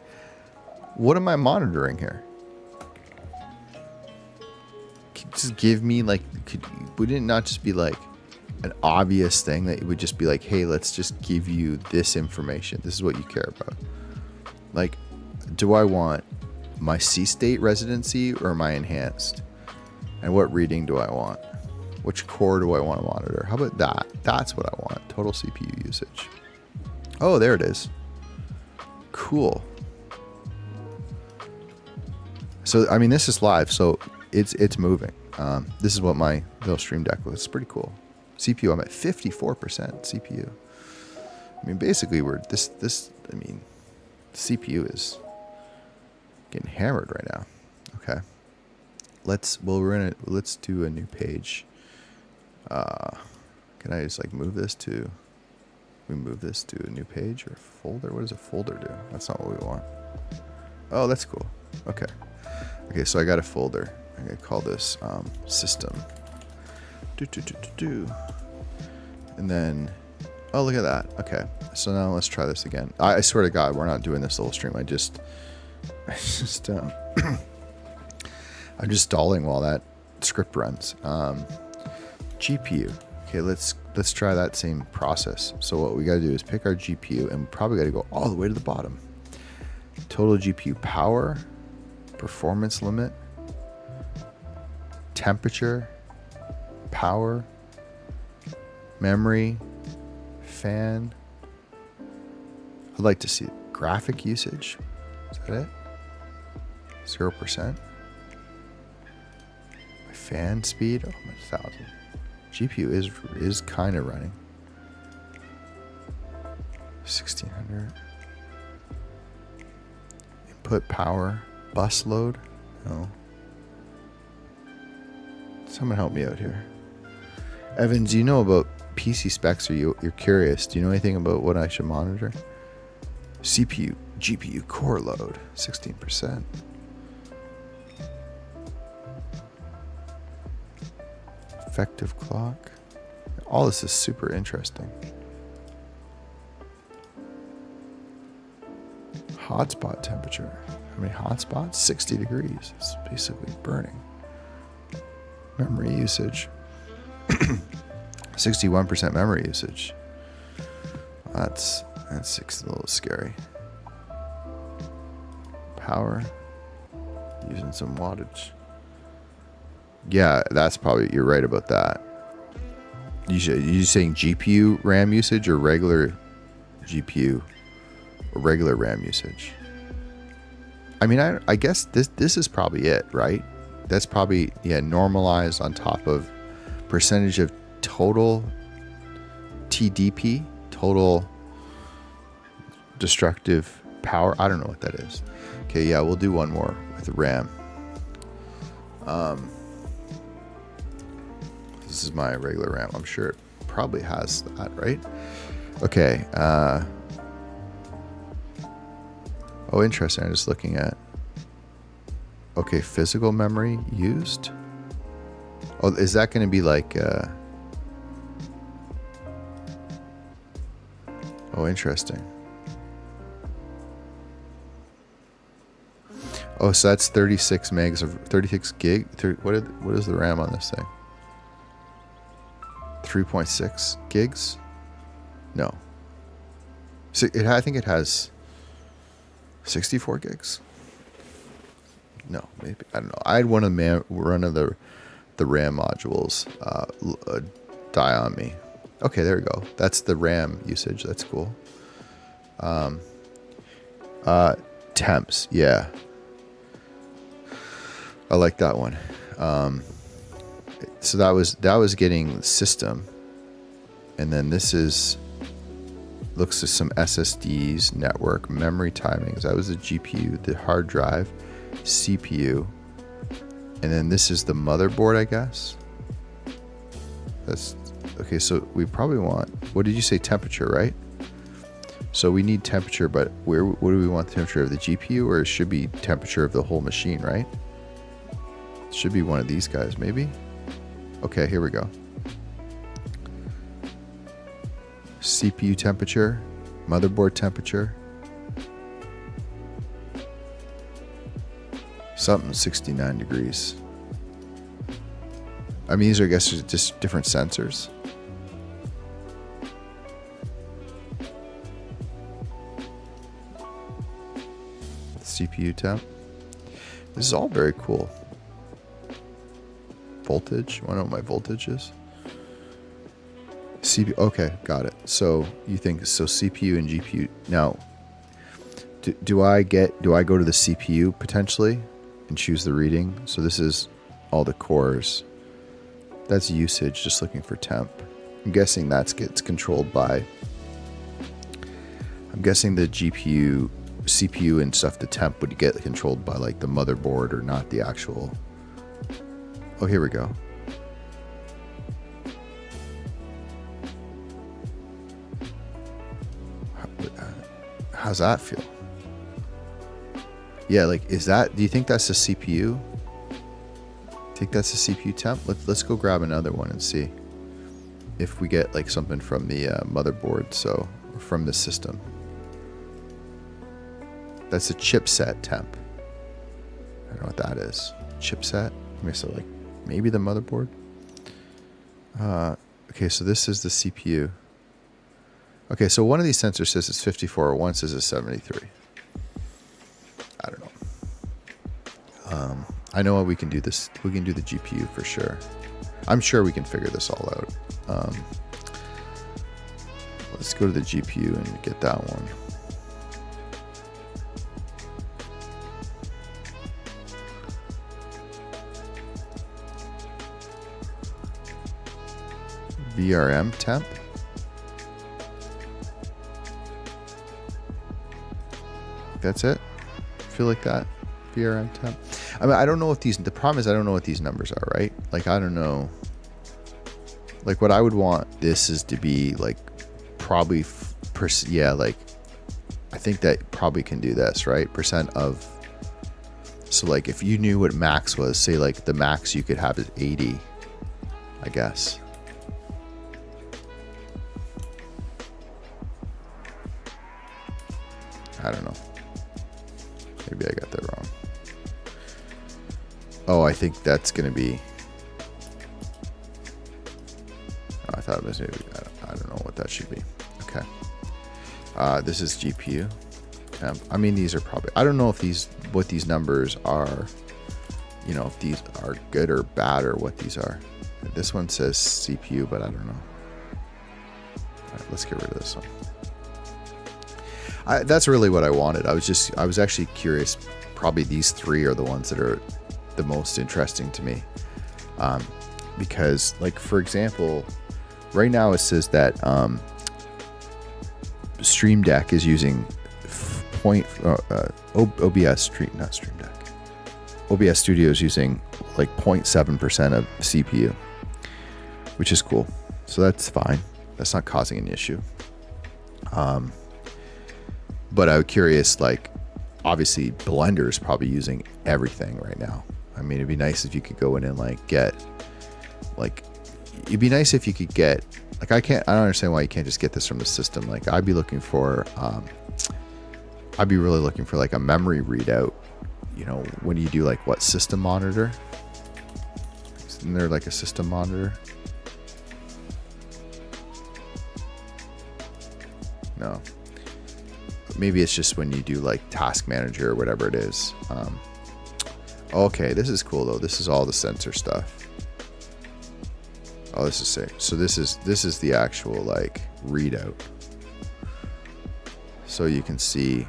what am I monitoring here? Just give me like, would it not just be like an obvious thing that it would just be like, hey, let's just give you this information. This is what you care about. Like, do I want my C-state residency or my enhanced? And what reading do I want? Which core do I want to monitor? How about that? That's what I want. Total CPU usage. Oh, there it is. Cool. So, I mean, this is live, so it's moving. This is what my little stream deck looks. It's pretty cool. CPU, I'm at 54% CPU. I mean, basically, I mean, the CPU is getting hammered right now. Okay. Let's do a new page. Can I just like move this to a new page or a folder? What does a folder do? That's not what we want. Oh, that's cool. Okay. Okay, so I got a folder. I'm gonna call this system. And then, oh, look at that. Okay, so now let's try this again. I swear to God, we're not doing this little stream. I'm just stalling while that script runs. GPU. Okay, let's try that same process. So what we got to do is pick our GPU, and we probably got to go all the way to the bottom. Total GPU power, performance limit, temperature, power, memory, fan. I'd like to see graphic usage. Is that it? 0%. My fan speed. Oh, I'm at 1,000. GPU is kind of running. 1600. Input power. Bus load. No. Someone help me out here. Evans, do you know about PC specs, or you're curious? Do you know anything about what I should monitor? CPU, GPU core load, 16%. Effective clock. All this is super interesting. Hotspot temperature. How many hotspots? 60 degrees. It's basically burning. Memory usage. 61% memory usage. That's a little scary. Power. Using some wattage. Yeah, that's probably, you're right about that. You saying GPU RAM usage or regular GPU or regular RAM usage? I mean, I guess this is probably it, right? That's probably, yeah, normalized on top of percentage of total TDP, total destructive power. I don't know what that is. Okay, yeah, we'll do one more with the RAM. This is my regular RAM. I'm sure it probably has that, right? Okay. Oh, interesting. I'm just looking at. Okay, physical memory used. Oh, is that going to be like? Oh, interesting. Oh, so that's 36 megs of 36 gig. What is the RAM on this thing? 3.6 gigs? No. So I think it has 64 gigs. No, maybe, I don't know. I had one of the RAM modules die on me. Okay, there we go. That's the RAM usage. That's cool. Temps, yeah. I like that one. So that was getting system, and then this looks at some SSDs, network, memory timings. That was the GPU, the hard drive, CPU, and then this is the motherboard, I guess. That's okay. So we probably want, what did you say, temperature, right? So we need temperature, but what do we want the temperature of the GPU, or it should be temperature of the whole machine, right? It should be one of these guys, maybe. Okay, here we go. CPU temperature, motherboard temperature. Something 69 degrees. I mean, these are, I guess, just different sensors. CPU temp. This is all very cool. Voltage. You want to know what my voltage is? CPU. Okay, got it. So you think so? CPU and GPU. Now, do I go to the CPU potentially and choose the reading? So this is all the cores. That's usage. Just looking for temp. I'm guessing that gets controlled by. I'm guessing the GPU, CPU, and stuff. The temp would get controlled by like the motherboard, or not the actual. Oh, here we go. How's that feel? Yeah, like, is that, do you think that's the CPU? Think that's the CPU temp? Let's go grab another one and see if we get like something from the motherboard, so from the system. That's a chipset temp. I don't know what that is. Chipset? So like maybe the motherboard. Okay, so this is the CPU. Okay, so one of these sensors says it's 54, one says it's 73. I don't know. I know we can do this. We can do the GPU for sure. I'm sure we can figure this all out. Let's go to the GPU and get that one. VRM temp. That's it. Feel like that. VRM temp. I mean, I don't know if the problem is I don't know what these numbers are, right? Like, I don't know. Like, what I would want this is to be like probably yeah, like I think that probably can do this, right? Percent of. So like if you knew what max was, say like the max you could have is 80, I guess. I don't know. Maybe I got that wrong. Oh, I think that's going to be thought it was maybe, I don't know what that should be. Okay. This is GPU. I mean, these are probably, I don't know if what these numbers are, you know, if these are good or bad or what these are. This one says CPU, but I don't know. All right, let's get rid of this one. That's really what I wanted. I was actually curious. Probably these three are the ones that are the most interesting to me. Because, like, for example, right now it says that Stream Deck is using OBS Studio is using like 0.7% of CPU, which is cool. So that's fine. That's not causing an issue. But I was curious, like, obviously Blender is probably using everything right now. I mean, it'd be nice if you could go in and like get, like, it'd be nice if you could get, like, I don't understand why you can't just get this from the system. Like, I'd be looking for, I'd be really looking for like a memory readout, you know, when you do like what, system monitor? Isn't there like a system monitor? No. Maybe it's just when you do like task manager or whatever it is. Okay, this is cool though. This is all the sensor stuff. Oh, this is safe. So this is the actual like readout. So you can see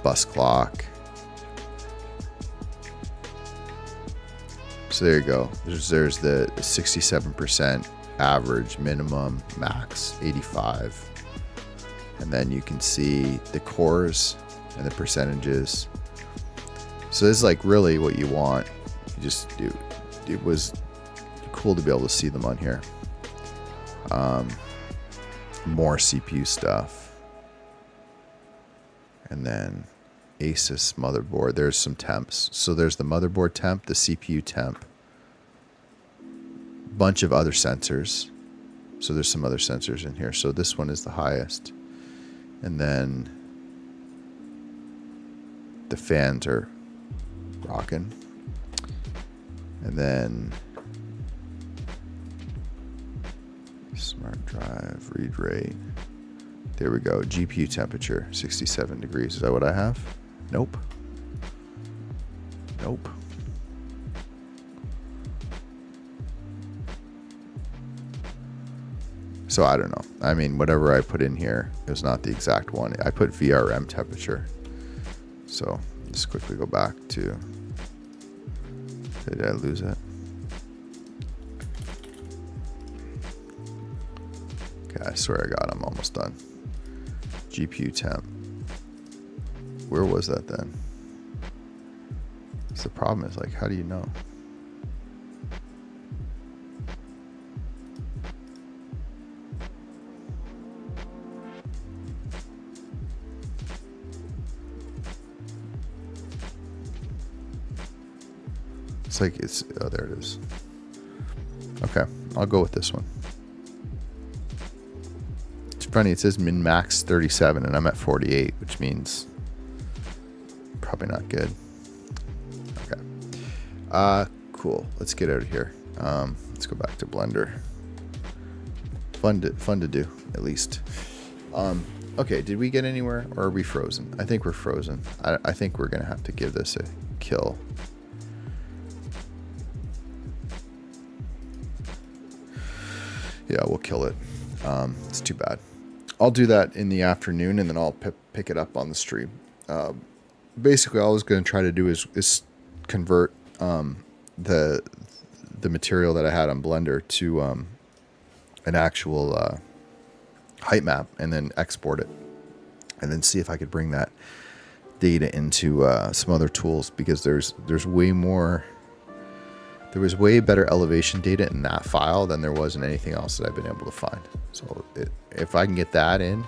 bus clock. So there you go. There's the 67% average, minimum, max 85. And then you can see the cores and the percentages. So this is like really what you want. You just do. It was cool to be able to see them on here. More CPU stuff. And then Asus motherboard. There's some temps. So there's the motherboard temp, the CPU temp, bunch of other sensors. So there's some other sensors in here. So this one is the highest. And then the fans are rocking. And then smart drive, read rate. There we go. GPU temperature, 67 degrees. Is that what I have? Nope. Nope. So I don't know. I mean, whatever I put in here, it was not the exact one. I put VRM temperature. So let's quickly go back to, did I lose it? Okay, I swear I got it. I'm almost done. GPU temp. Where was that then? So the problem is, like, how do you know? It's like it's, oh, there it is. Okay, I'll go with this one. It's funny, it says min max 37 and I'm at 48, which means probably not good. Okay. Cool. Let's get out of here. Let's go back to Blender. Fun to do, at least. Okay, did we get anywhere or are we frozen? I think we're frozen. I think we're gonna have to give this a kill. Yeah, we'll kill it. It's too bad. I'll do that in the afternoon and then I'll pick it up on the stream. Basically, all I was going to try to do is convert the material that I had on Blender to an actual height map and then export it and then see if I could bring that data into some other tools, because there's way more. There was way better elevation data in that file than there was in anything else that I've been able to find. So if I can get that in,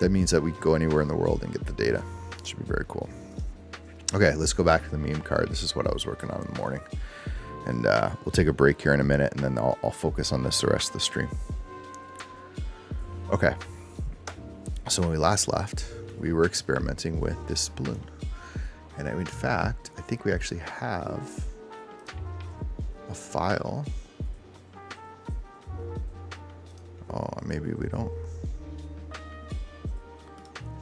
that means that we can go anywhere in the world and get the data. It should be very cool. Okay, let's go back to the meme card. This is what I was working on in the morning. And we'll take a break here in a minute, and then I'll focus on this the rest of the stream. Okay. So when we last left, we were experimenting with this balloon. And in fact, I think we actually have a file maybe we don't.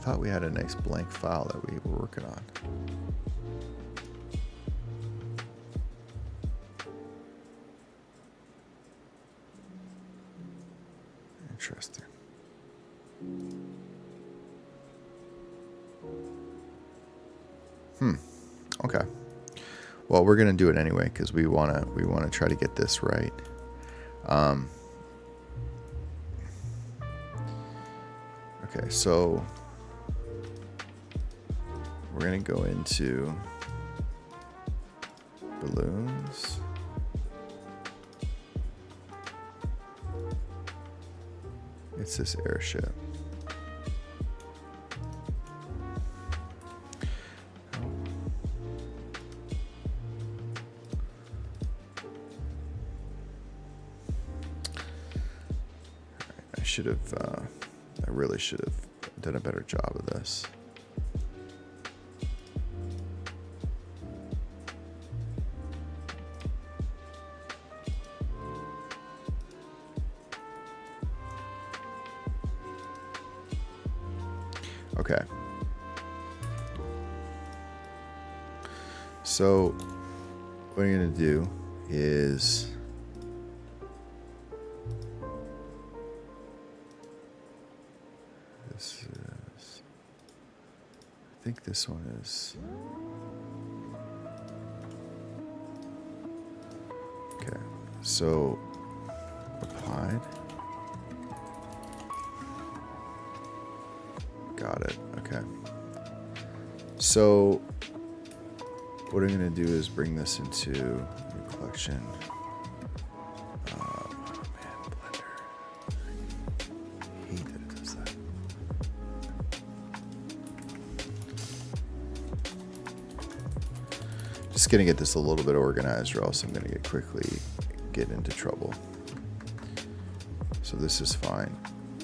Thought we had a nice blank file that we were working on. Interesting. Okay. Well, we're gonna do it anyway because we wanna try to get this right. Okay, so we're gonna go into balloons. It's this airship. I really should have done a better job of this. Okay. So what I'm going to do is I think this one is okay. So applied. Got it. Okay. So what I'm going to do is bring this into new collection. Man, Blender. I hate that it does that. Just going to get this a little bit organized, or else I'm going to get into trouble. So this is fine.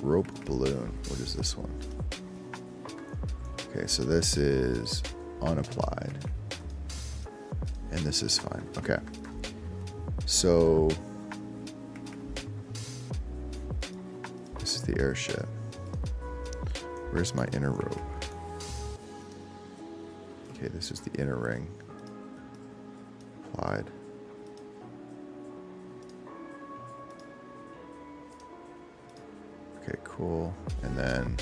Rope balloon. What is this one? Okay, so this is unapplied. And this is fine. Okay. So this is the airship. Where's my inner rope? Okay, this is the inner ring. Applied. Okay, cool. And then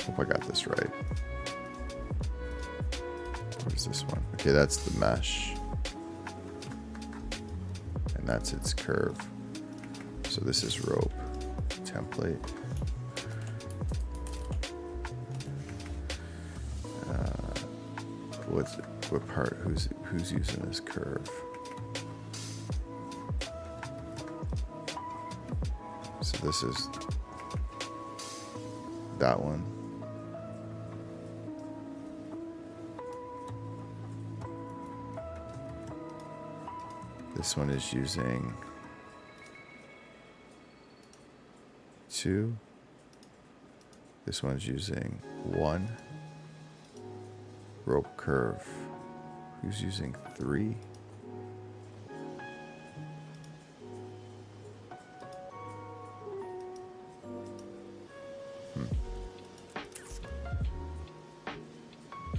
hope I got this right. Where's this one? Okay, that's the mesh. And that's its curve. So this is rope template. What part? Who's using this curve? So this is that one. This one is using 2. This one's using 1. Rope curve. Who's using 3?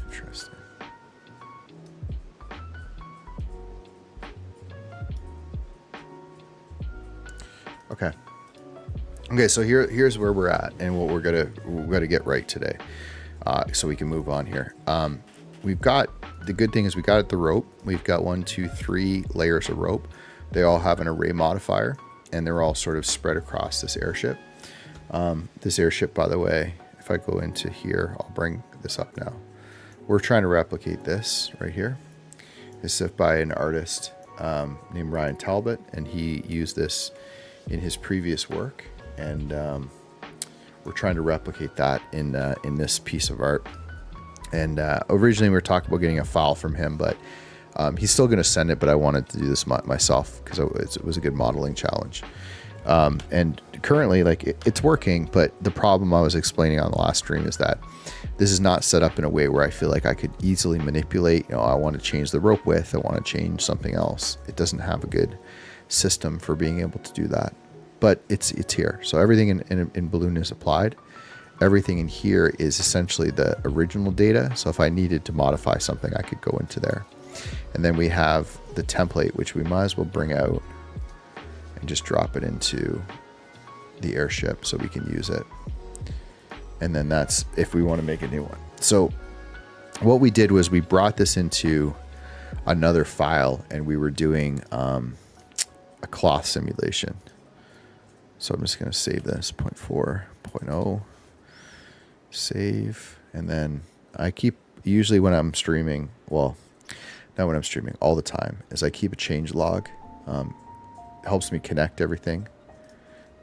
Interesting. Okay, so here's where we're at and what we're gonna get right today, so we can move on here. We've got, the good thing is we got the rope. We've got 1, 2, 3 layers of rope. They all have an array modifier, and they're all sort of spread across this airship. This airship, by the way, if I go into here, I'll bring this up now. We're trying to replicate this right here. This is by an artist named Ryan Talbot, and he used this in his previous work, and we're trying to replicate that in this piece of art. And originally we were talking about getting a file from him, but he's still going to send it, but I wanted to do this myself because it was a good modeling challenge. And currently, like it's working, but the problem I was explaining on the last stream is that this is not set up in a way where I feel like I could easily manipulate. I want to change the rope width. I want to change something else. It doesn't have a good system for being able to do that, but it's here. So everything in Balloon is applied. Everything in here is essentially the original data. So if I needed to modify something, I could go into there. And then we have the template, which we might as well bring out and just drop it into the airship so we can use it. And then that's if we want to make a new one. So what we did was we brought this into another file and we were doing a cloth simulation. So I'm just going to save this 0.4.0, save. And then I keep, usually when I'm streaming, well, not when I'm streaming, all the time, is I keep a change log. It helps me connect everything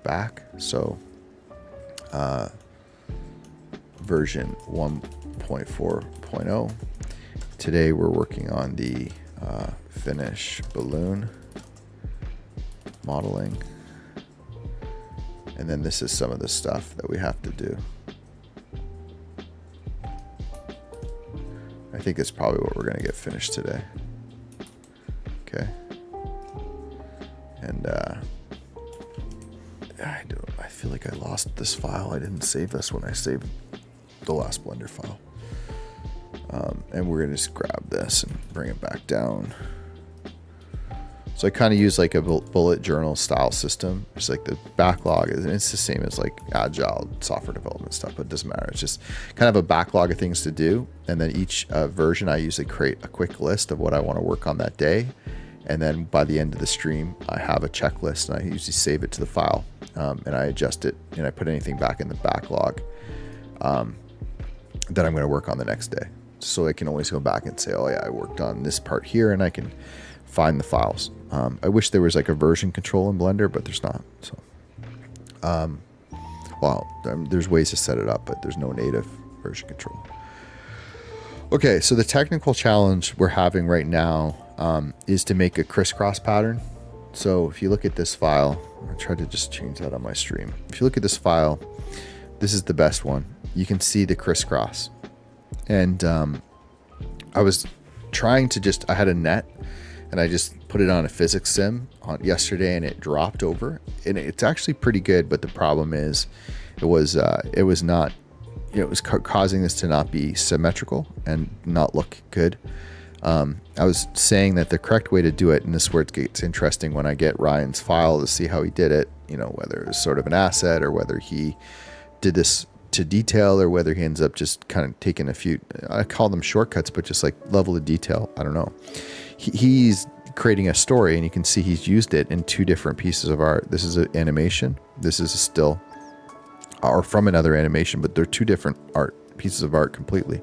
back. So version 1.4.0. Today we're working on the finish balloon modeling. And then this is some of the stuff that we have to do. I think it's probably what we're going to get finished today. Okay. And I feel like I lost this file. I didn't save this when I saved the last Blender file. And we're going to just grab this and bring it back down. So I kind of use like a bullet journal style system. It's like the backlog, and it's the same as like agile software development stuff, but it doesn't matter. It's just kind of a backlog of things to do. And then each version, I usually create a quick list of what I want to work on that day. And then by the end of the stream, I have a checklist and I usually save it to the file. And I adjust it and I put anything back in the backlog that I'm going to work on the next day. So I can always go back and say, oh yeah, I worked on this part here, and I can find the files. I wish there was like a version control in Blender, but there's not. So, there's ways to set it up, but there's no native version control. Okay, so the technical challenge we're having right now is to make a crisscross pattern. So if you look at this file, I tried to just change that on my stream. If you look at this file, this is the best one. You can see the crisscross. And I was trying to I had a net and I just put it on a physics sim yesterday and it dropped over. And it's actually pretty good, but the problem is it was not, it was causing this to not be symmetrical and not look good. I was saying that the correct way to do it, and this is where it gets interesting when I get Ryan's file to see how he did it, whether it was sort of an asset or whether he did this to detail or whether he ends up just kind of taking a few, I call them shortcuts, but just like level of detail. I don't know. He's creating a story and you can see he's used it in two different pieces of art. This is an animation. This is a still or from another animation, but they're two different pieces of art completely.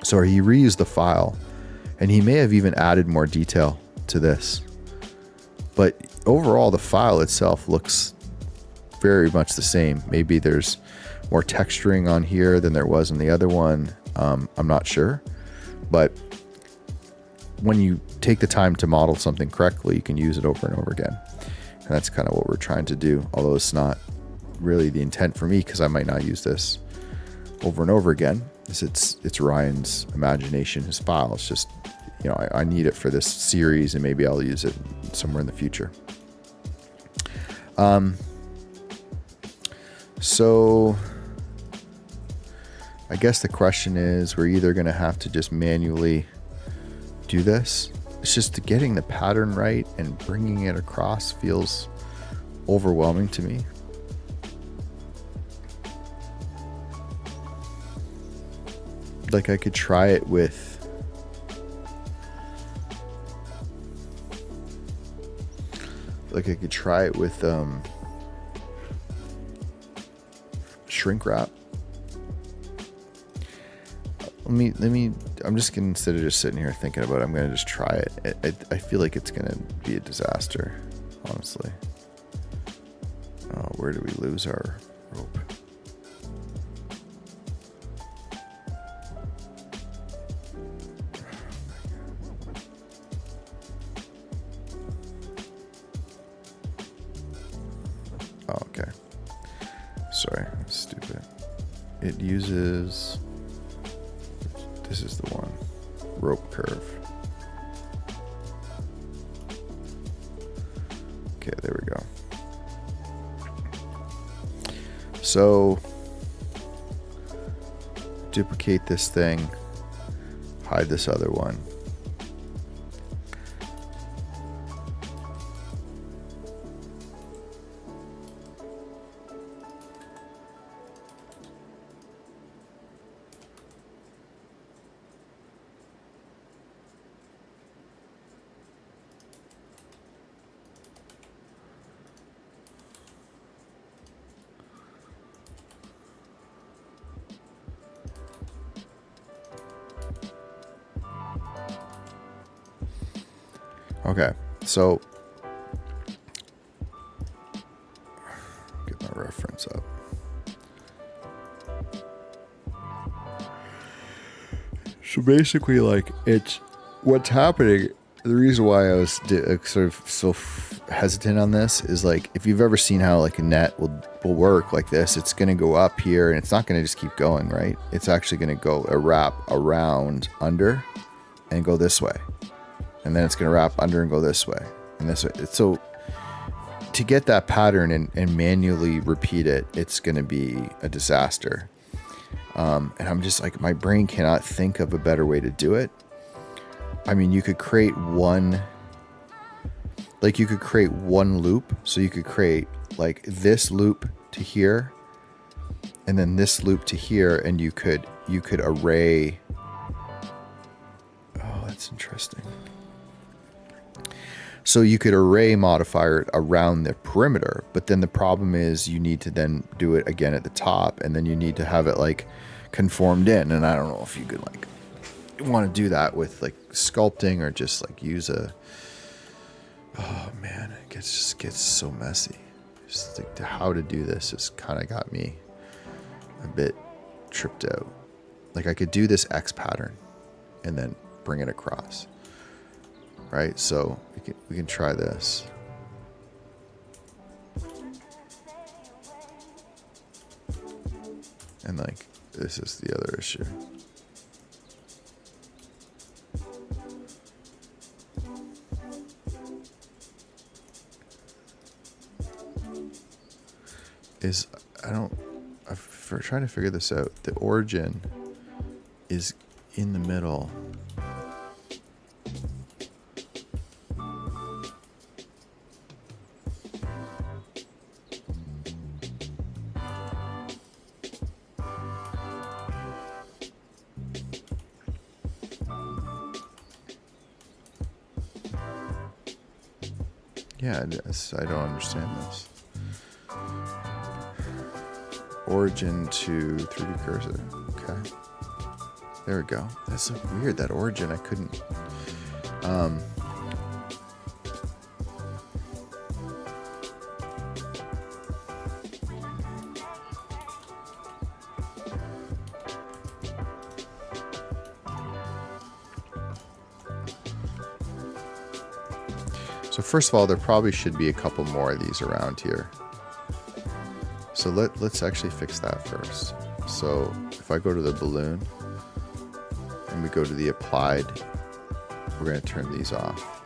So he reused the file and he may have even added more detail to this, but overall the file itself looks very much the same. Maybe there's more texturing on here than there was in the other one. I'm not sure, but when you take the time to model something correctly, you can use it over and over again. And that's kind of what we're trying to do. Although it's not really the intent for me, because I might not use this over and over again. It's Ryan's imagination, his file. It's just, I need it for this series and maybe I'll use it somewhere in the future. So I guess the question is, we're either going to have to just manually do this. It's just getting the pattern right and bringing it across feels overwhelming to me. Like I could try it with shrink wrap. Let me, I'm just gonna, instead of just sitting here thinking about it, I'm gonna just try it. I feel like it's gonna be a disaster, honestly. Oh, where do we lose our rope? sorry, that's stupid. It uses, this is the one, rope curve. Okay, there we go. So duplicate this thing, hide this other one. Okay, so get my reference up. So basically, like, it's what's happening. The reason why I was sort of so hesitant on this is, like, if you've ever seen how like a net will work like this, it's going to go up here and it's not going to just keep going, right? It's actually going to go a wrap around under and go this way. And then it's going to wrap under and go this way and this way. So to get that pattern and manually repeat it, it's going to be a disaster. And I'm just like, my brain cannot think of a better way to do it. I mean, you could create one loop. So you could create like this loop to here and then this loop to here. And you could array. Oh, that's interesting. So you could array modifier it around the perimeter, but then the problem is you need to then do it again at the top, and then you need to have it like conformed in. And I don't know if you could like want to do that with like sculpting or just like use a. Oh man, it just gets so messy. Just like how to do this has kind of got me a bit tripped out. Like I could do this X pattern, and then bring it across. Right, so we can try this. And like this is the other issue. For trying to figure this out, the origin is in the middle. Yeah, I don't understand this. Origin to 3D cursor. Okay. There we go. That's so weird, that origin. I couldn't. So first of all, there probably should be a couple more of these around here. So let's actually fix that first. So if I go to the balloon and we go to the applied, we're going to turn these off.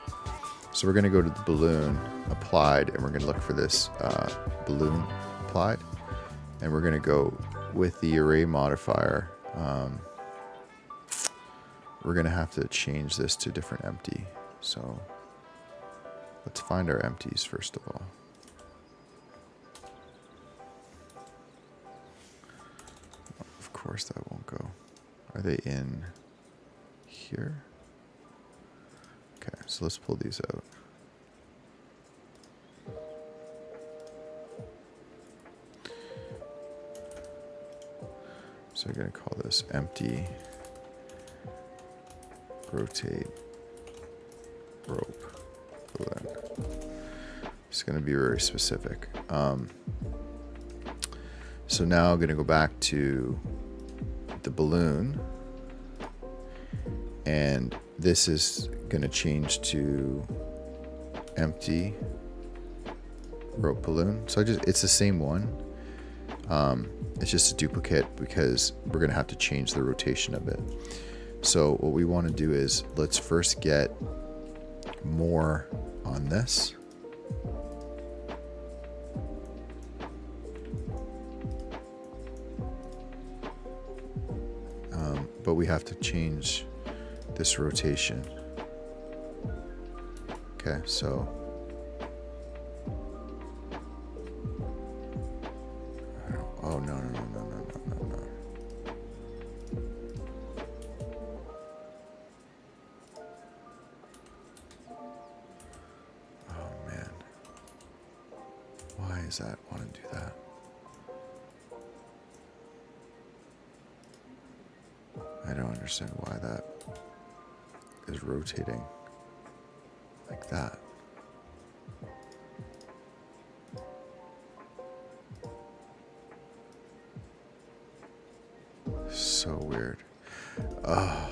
So we're going to go to the balloon applied, and we're going to look for this balloon applied, and we're going to go with the array modifier. We're going to have to change this to different empty. So let's find our empties first of all. Of course that won't go. Are they in here? Okay, so let's pull these out. So we're going to call this empty rotate rope balloon. It's going to be very specific. So now I'm going to go back to the balloon, and this is going to change to empty rope balloon. So it's the same one. It's just a duplicate because we're going to have to change the rotation of it. So what we want to do is let's first get more on this. But we have to change this rotation. Okay, so oh no. Oh man. Why is that want to do that? I don't understand why that is rotating like that. So weird. Oh.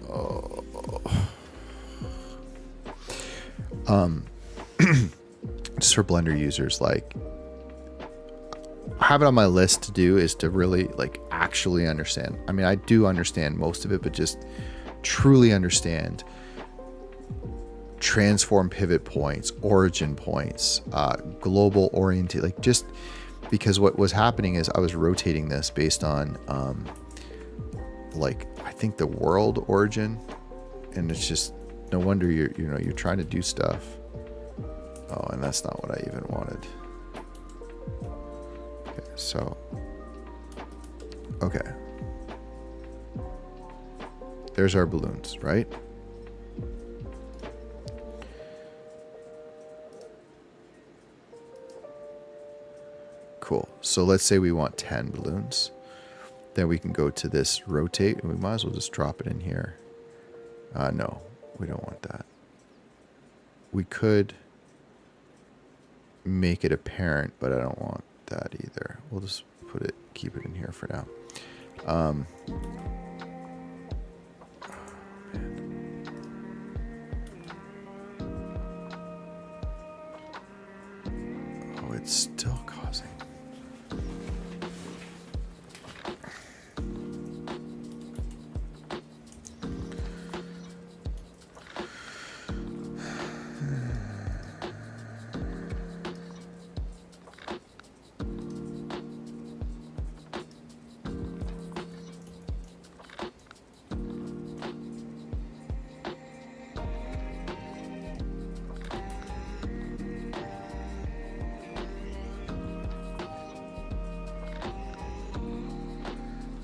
Oh. Just for Blender users, like, have it on my list to do is to really like actually understand. I mean, I do understand most of it, but just truly understand transform pivot points, origin points, global oriented, like, just because what was happening is I was rotating this based on like, I think the world origin, and it's just no wonder you're trying to do stuff. Oh, and that's not what I even wanted. Okay, so okay, there's our balloons, right? Cool. So let's say we want 10 balloons. Then we can go to this rotate, and we might as well just drop it in here. No, we don't want that. We could make it apparent, but I don't want that either. We'll just keep it in here for now. Oh, it's still causing.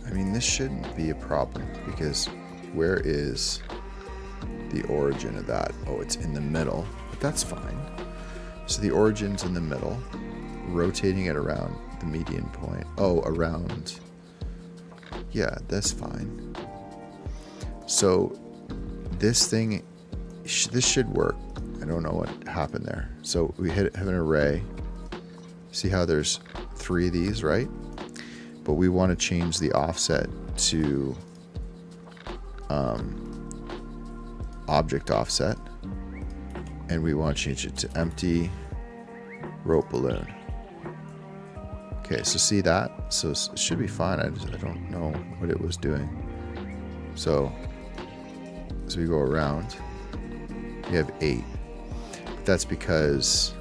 I mean, this shouldn't be a problem because where is the origin of that? Oh, it's in the middle, but that's fine. So the origin's in the middle, rotating it around the median point. Oh, around. Yeah, that's fine. So this thing, this should work. I don't know what happened there. So we have an array. See how there's 3 of these, right? But we want to change the offset to object offset, and we want to change it to empty rope balloon. Okay, so see that? So it should be fine. I don't know what it was doing. So as we go around, we have 8. But that's because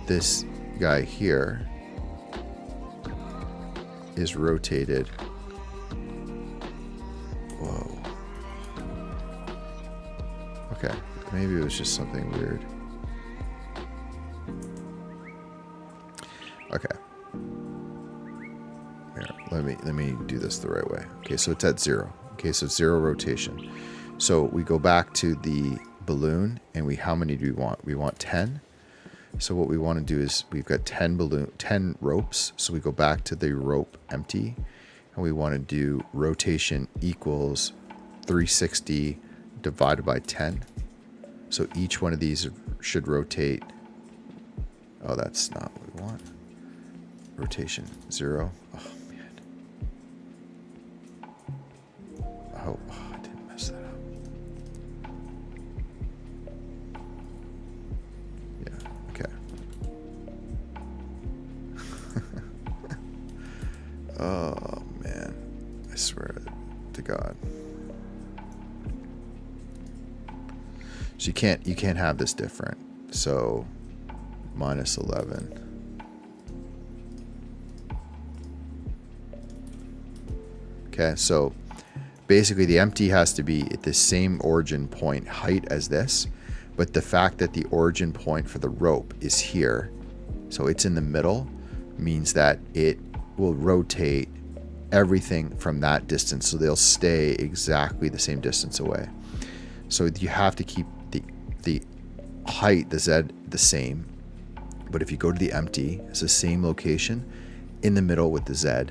this guy here is rotated. Whoa. Okay, maybe it was just something weird. Okay. Here, let me do this the right way. Okay, so it's at 0. Okay, so it's 0 rotation. So we go back to the balloon, and how many do we want? We want 10. So what we want to do is we've got 10 ropes. So we go back to the rope empty, and we want to do rotation equals 360 divided by 10. So each one of these should rotate. Oh, that's not what we want. Rotation 0. Oh man. Oh, I didn't mess that up. Yeah. So you can't have this different. So minus 11. Okay, so basically the empty has to be at the same origin point height as this, but the fact that the origin point for the rope is here, so it's in the middle, means that it will rotate everything from that distance, so they'll stay exactly the same distance away. So you have to keep the height, the Z, the same, but if you go to the empty, it's the same location in the middle with the Z,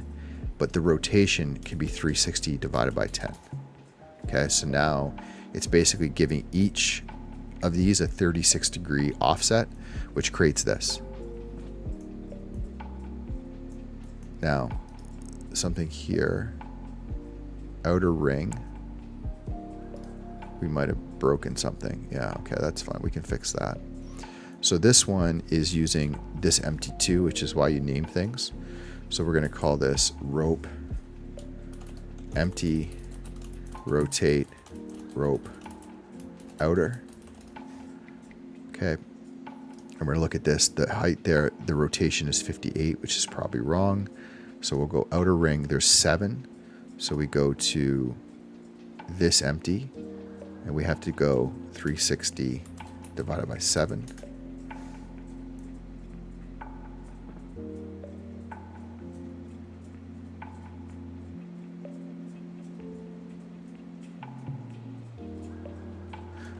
but the rotation can be 360 divided by 10. Okay, so now it's basically giving each of these a 36-degree offset, which creates this. Now, something here, outer ring, we might have broken something. Yeah, okay, that's fine. We can fix that. So this one is using this empty 2, which is why you name things. So we're going to call this rope empty rotate rope outer. Okay. And we're going to look at this. The height there, the rotation is 58, which is probably wrong. So we'll go outer ring. There's 7. So we go to this empty, and we have to go 360 divided by 7.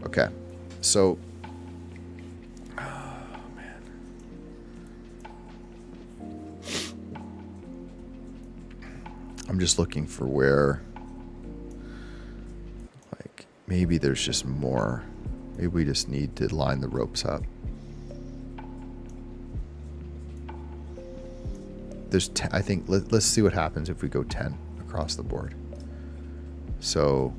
Okay, so, oh man, I'm just looking for where, like, maybe there's just more. Maybe we just need to line the ropes up. There's 10, I think, let's see what happens if we go 10 across the board. So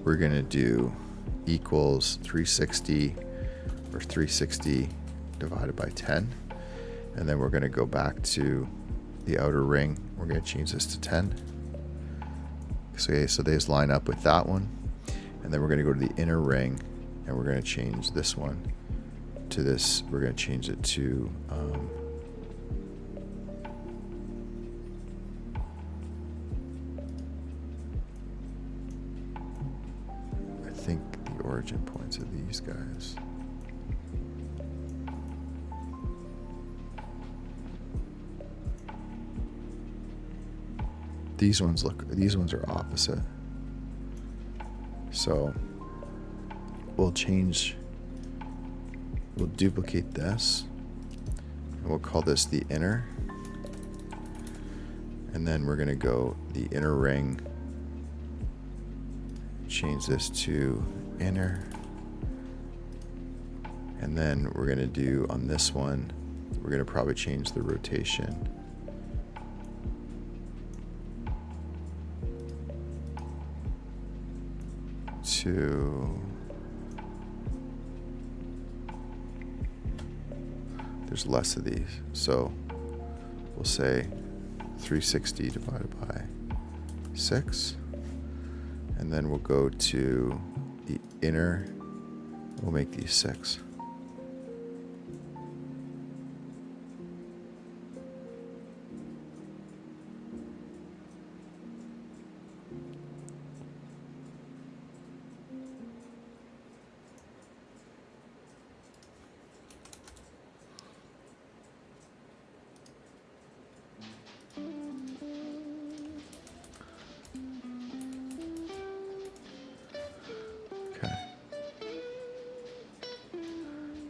we're going to do equals 360 or 360 divided by 10. And then we're going to go back to the outer ring. We're going to change this to 10. So, okay, so these line up with that one. And then we're going to go to the inner ring, and we're going to change this one to this. We're going to change it to I think the origin points of these guys. These ones are opposite. So we'll duplicate this, and we'll call this the inner. And then we're going to go the inner ring, change this to inner. And then we're going to do on this one, we're going to probably change the rotation to, there's less of these, so we'll say 360 divided by 6, and then we'll go to the inner, we'll make these 6.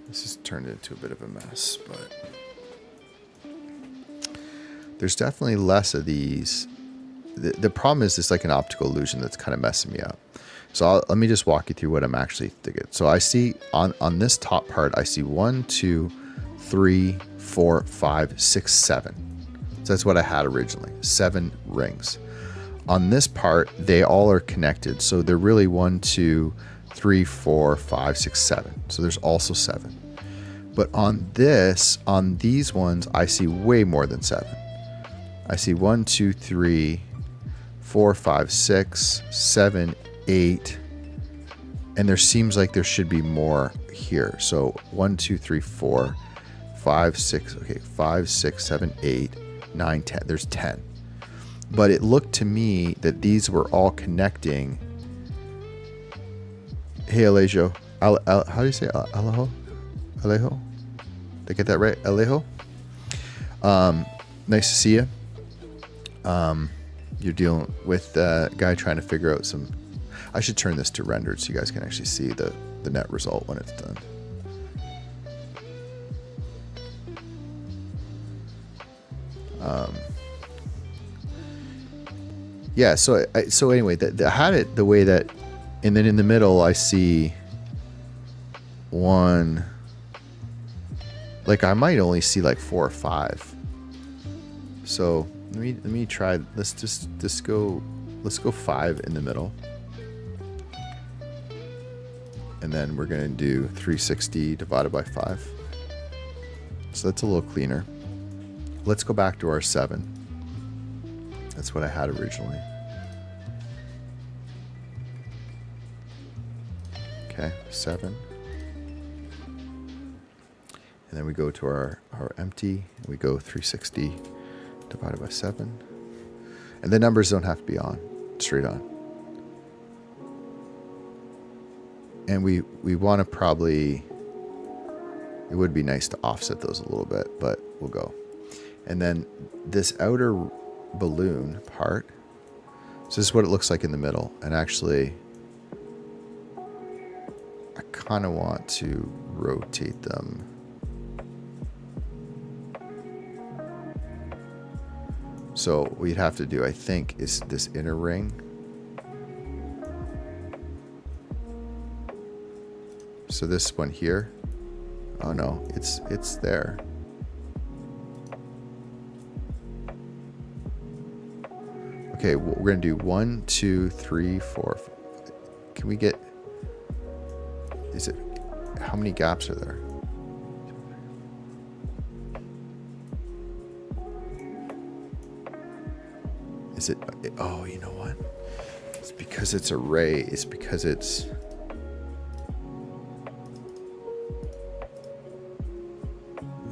This has turned into a bit of a mess, but there's definitely less of these. The problem is it's like an optical illusion that's kind of messing me up. So let me just walk you through what I'm actually thinking. So I see on this top part, I see 1, 2, 3, 4, 5, 6, 7. So that's what I had originally, 7 rings. On this part, they all are connected. So they're really 1, 2, 3, 4, 5, 6, 7. So there's also 7. But on these ones, I see way more than 7. I see 1, 2, 3, 4, 5, 6, 7, 8, And there seems like there should be more here. So 1, 2, 3, 4, 5, 6. Okay, 5, 6, 7, 8, 9, 10. There's 10. But it looked to me that these were all connecting. Hey, Alejo. How do you say Alejo? Alejo? Did I get that right? Alejo? Nice to see you. You're dealing with a guy trying to figure out some... I should turn this to rendered so you guys can actually see the net result when it's done. Yeah, so anyway, I had it the way that, and then in the middle I see one, like I might only see like 4 or 5. So let me try. Let's just go. Let's go 5 in the middle, and then we're gonna do 360 divided by 5. So that's a little cleaner. Let's go back to our 7. That's what I had originally. Okay, 7. And then we go to our empty, and we go 360 divided by 7. And the numbers don't have to be on, straight on. And we want to probably, it would be nice to offset those a little bit, but we'll go. And then this outer balloon part, so this is what it looks like in the middle. And actually, I kind of want to rotate them. So what we'd have to do, I think, is this inner ring. So this one here. Oh no, it's there. Okay, well, we're gonna do 1, 2, 3, 4. Can we get? Is it? How many gaps are there? Is it? Oh, you know what? It's because it's array. It's because it's.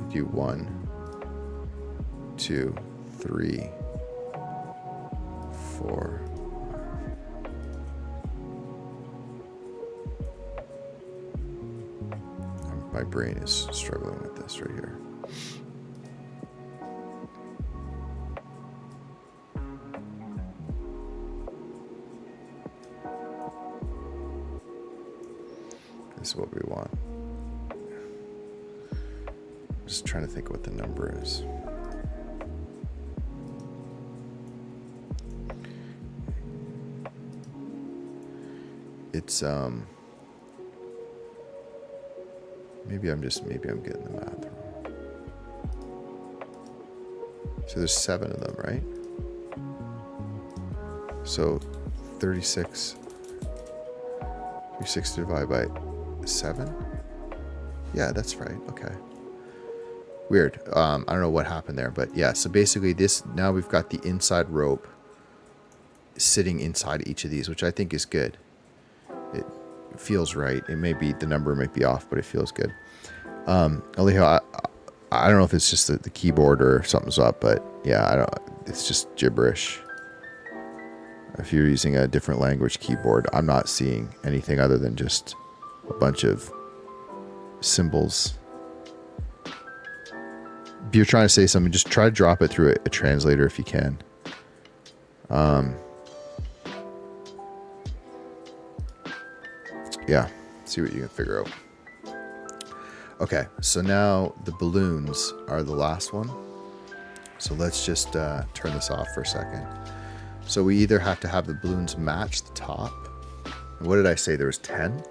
Do 1, 2, 3, 4. My brain is struggling with this right here. This is what we want. I'm just trying to think what the number is. It's maybe I'm getting the math wrong. So there's 7 of them, right? So 36 divided by 7. Yeah, that's right. Okay. Weird. I don't know what happened there, but yeah. So basically, this now we've got the inside rope sitting inside each of these, which I think is good. It feels right. It may be, the number might be off, but it feels good. Alejo, I don't know if it's just the keyboard or something's up, but yeah, it's just gibberish. If you're using a different language keyboard, I'm not seeing anything other than just a bunch of symbols. If you're trying to say something, just try to drop it through a translator if you can. Yeah, see what you can figure out. Okay, so now the balloons are the last one. So let's just turn this off for a second. So we either have to have the balloons match the top. What did I say? There was 10?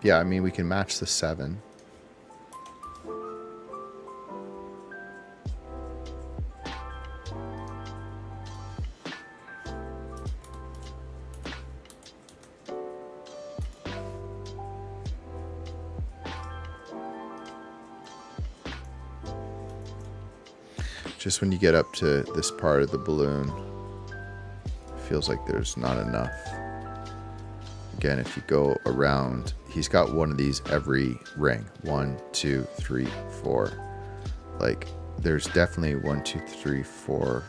Yeah, I mean, we can match the 7. Just when you get up to this part of the balloon, it feels like there's not enough. Again, if you go around, he's got one of these every ring. 1, 2, 3, 4. Like, there's definitely 1, 2, 3, 4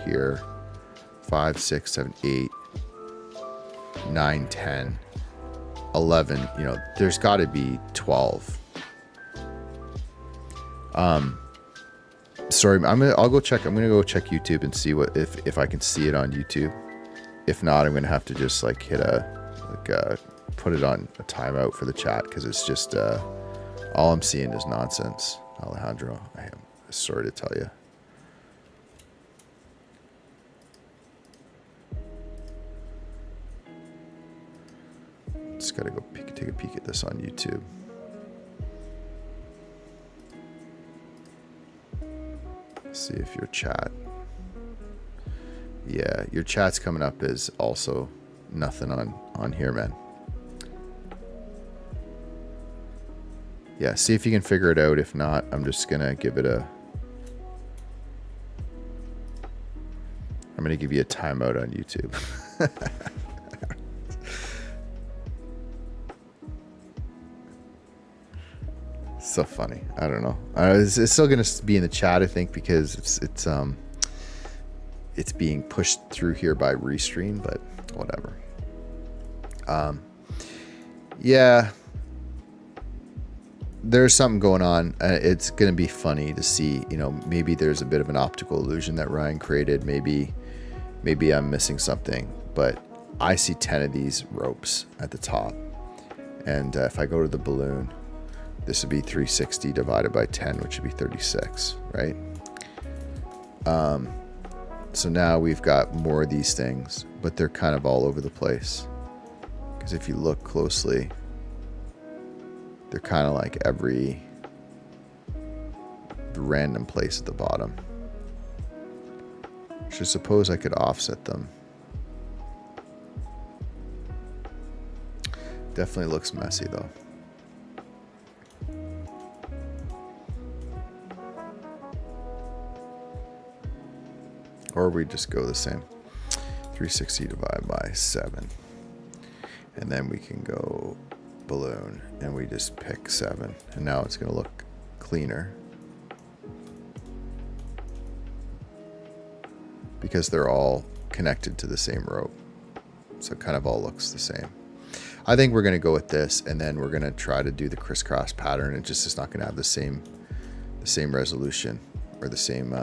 here. 5, 6, 7, 8, 9, 10, 11. You know, there's got to be 12. Sorry, I'll go check. I'm gonna go check YouTube and see what if I can see it on YouTube. If not, I'm gonna have to just like hit put it on a timeout for the chat, because it's just all I'm seeing is nonsense. Alejandro, I am sorry to tell you. Just gotta go take a peek at this on YouTube. See if your chat. Yeah, your chat's coming up is also nothing on here, man. Yeah, see if you can figure it out. If not, I'm just gonna give it a. I'm gonna give you a timeout on YouTube. So funny. I don't know. It's still gonna be in the chat, I think, because it's being pushed through here by Restream, but whatever. Yeah, there's something going on. It's gonna be funny to see. You know, maybe there's a bit of an optical illusion that Ryan created. Maybe I'm missing something, but I see 10 of these ropes at the top, and if I go to the balloon, this would be 360 divided by 10, which would be 36, right? So now we've got more of these things, but they're kind of all over the place. Because if you look closely, they're kind of like every random place at the bottom. So suppose I could offset them. Definitely looks messy though. Or we just go the same. 360 divided by 7. And then we can go balloon and we just pick 7. And now it's going to look cleaner. Because they're all connected to the same rope. So it kind of all looks the same. I think we're going to go with this, and then we're going to try to do the crisscross pattern. It's not going to have the same resolution or the same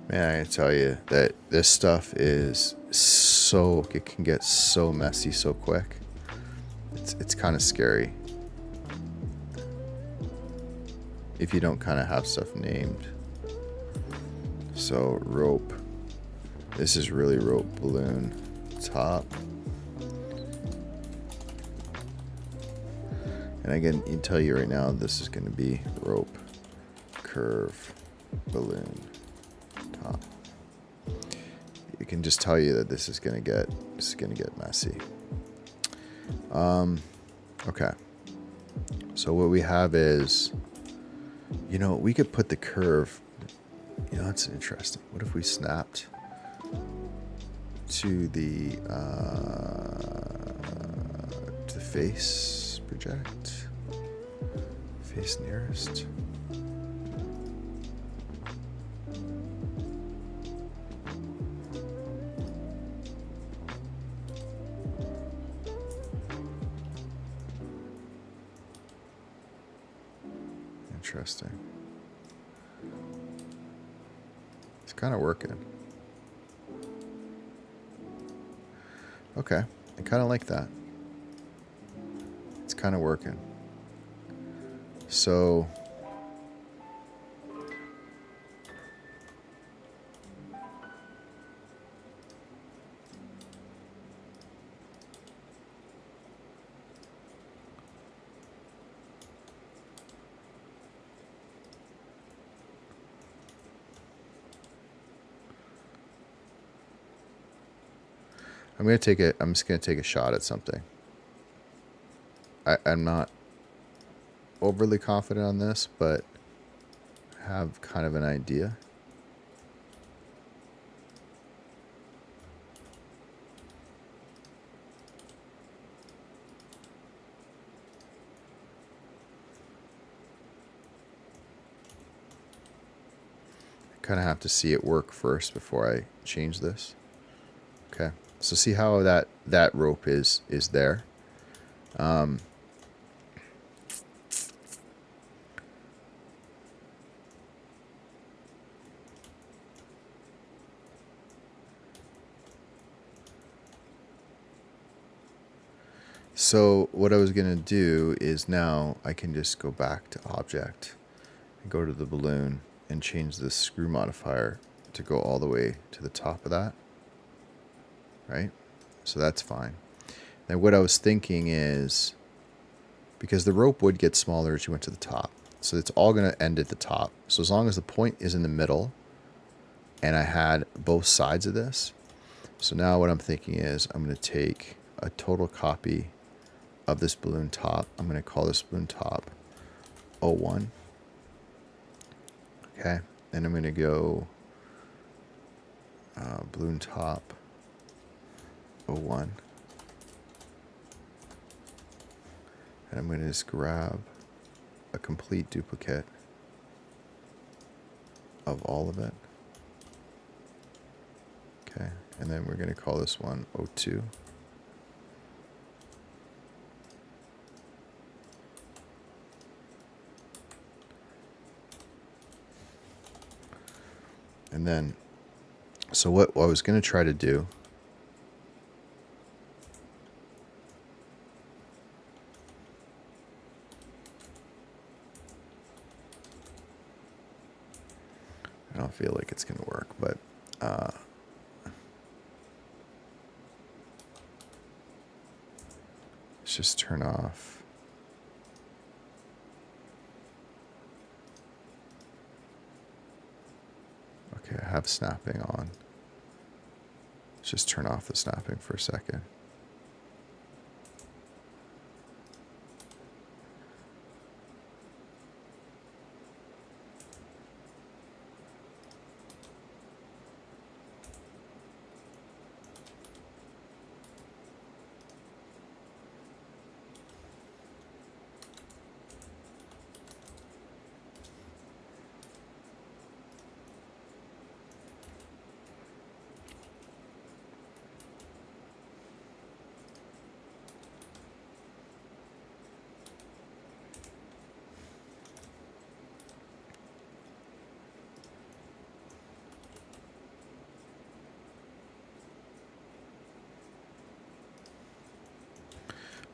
Man, I tell you that this stuff is it can get so messy so quick. It's kind of scary if you don't kind of have stuff named. So rope, this is really rope, balloon, top. And I can tell you right now, this is going to be rope, curve, balloon, top. It can just tell you that this is going to get messy. Okay. So what we have is, you know, we could put the curve. You know, that's interesting. What if we snapped to the face project, face nearest. Interesting. It's kind of working. Okay. I kind of like that. It's kind of working. So I'm just gonna take a shot at something. I'm not overly confident on this, but have kind of an idea. I kind of have to see it work first before I change this. Okay, so see how that rope is there. So what I was going to do is now I can just go back to object and go to the balloon and change the screw modifier to go all the way to the top of that. Right? So that's fine. Now what I was thinking is, because the rope would get smaller as you went to the top, so it's all going to end at the top. So as long as the point is in the middle and I had both sides of this, so now what I'm thinking is I'm going to take a total copy of this balloon top. I'm going to call this balloon top 01. Okay, and I'm going to go balloon top 01. And I'm going to just grab a complete duplicate of all of it. Okay, and then we're going to call this one 02. And then, so what I was going to try to do I don't feel like it's going to work, but let's just turn off. Okay, I have snapping on. Let's just turn off the snapping for a second.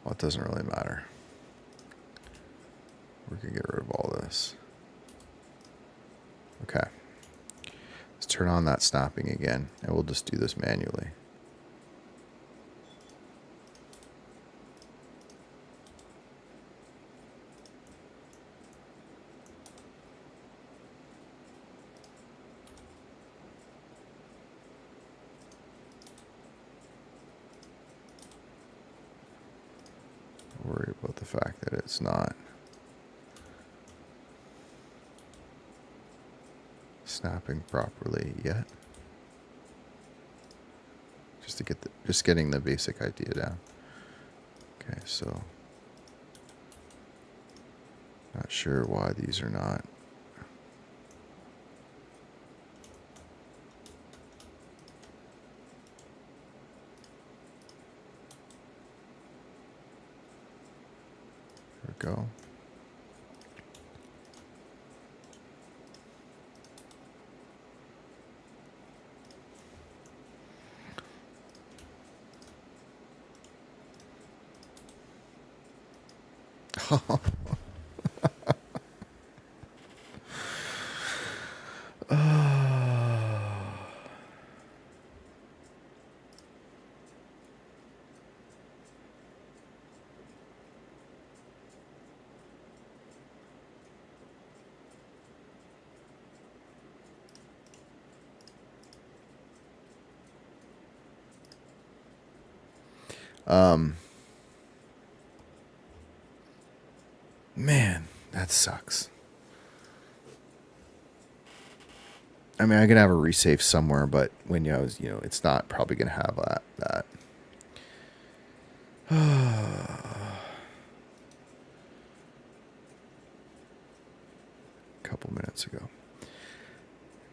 Well, it doesn't really matter. We can get rid of all this. Okay. Let's turn on that snapping again, and we'll just do this manually. Worry about the fact that it's not snapping properly yet. Just getting the basic idea down. Okay, so not sure why these are not. There we go. Man, that sucks. I mean, I can have a resave somewhere, but Windows, it's not probably gonna have that. A couple minutes ago.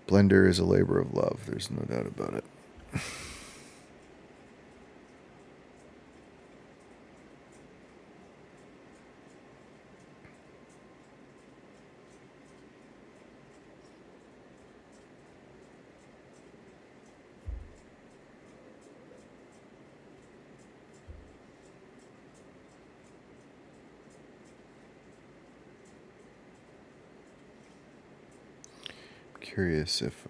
Blender is a labor of love. There's no doubt about it. Curious if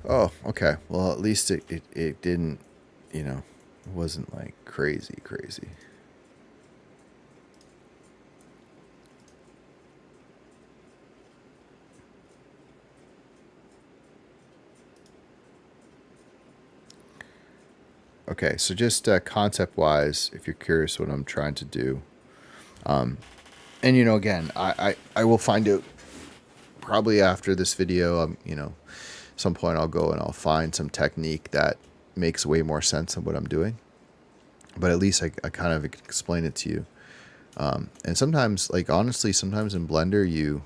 oh, okay. Well, at least it didn't, it wasn't like crazy. Okay, so just concept-wise, if you're curious what I'm trying to do, and again, I will find out probably after this video. Some point I'll go and I'll find some technique that makes way more sense of what I'm doing. But at least I kind of explain it to you. And sometimes, like honestly, sometimes in Blender, you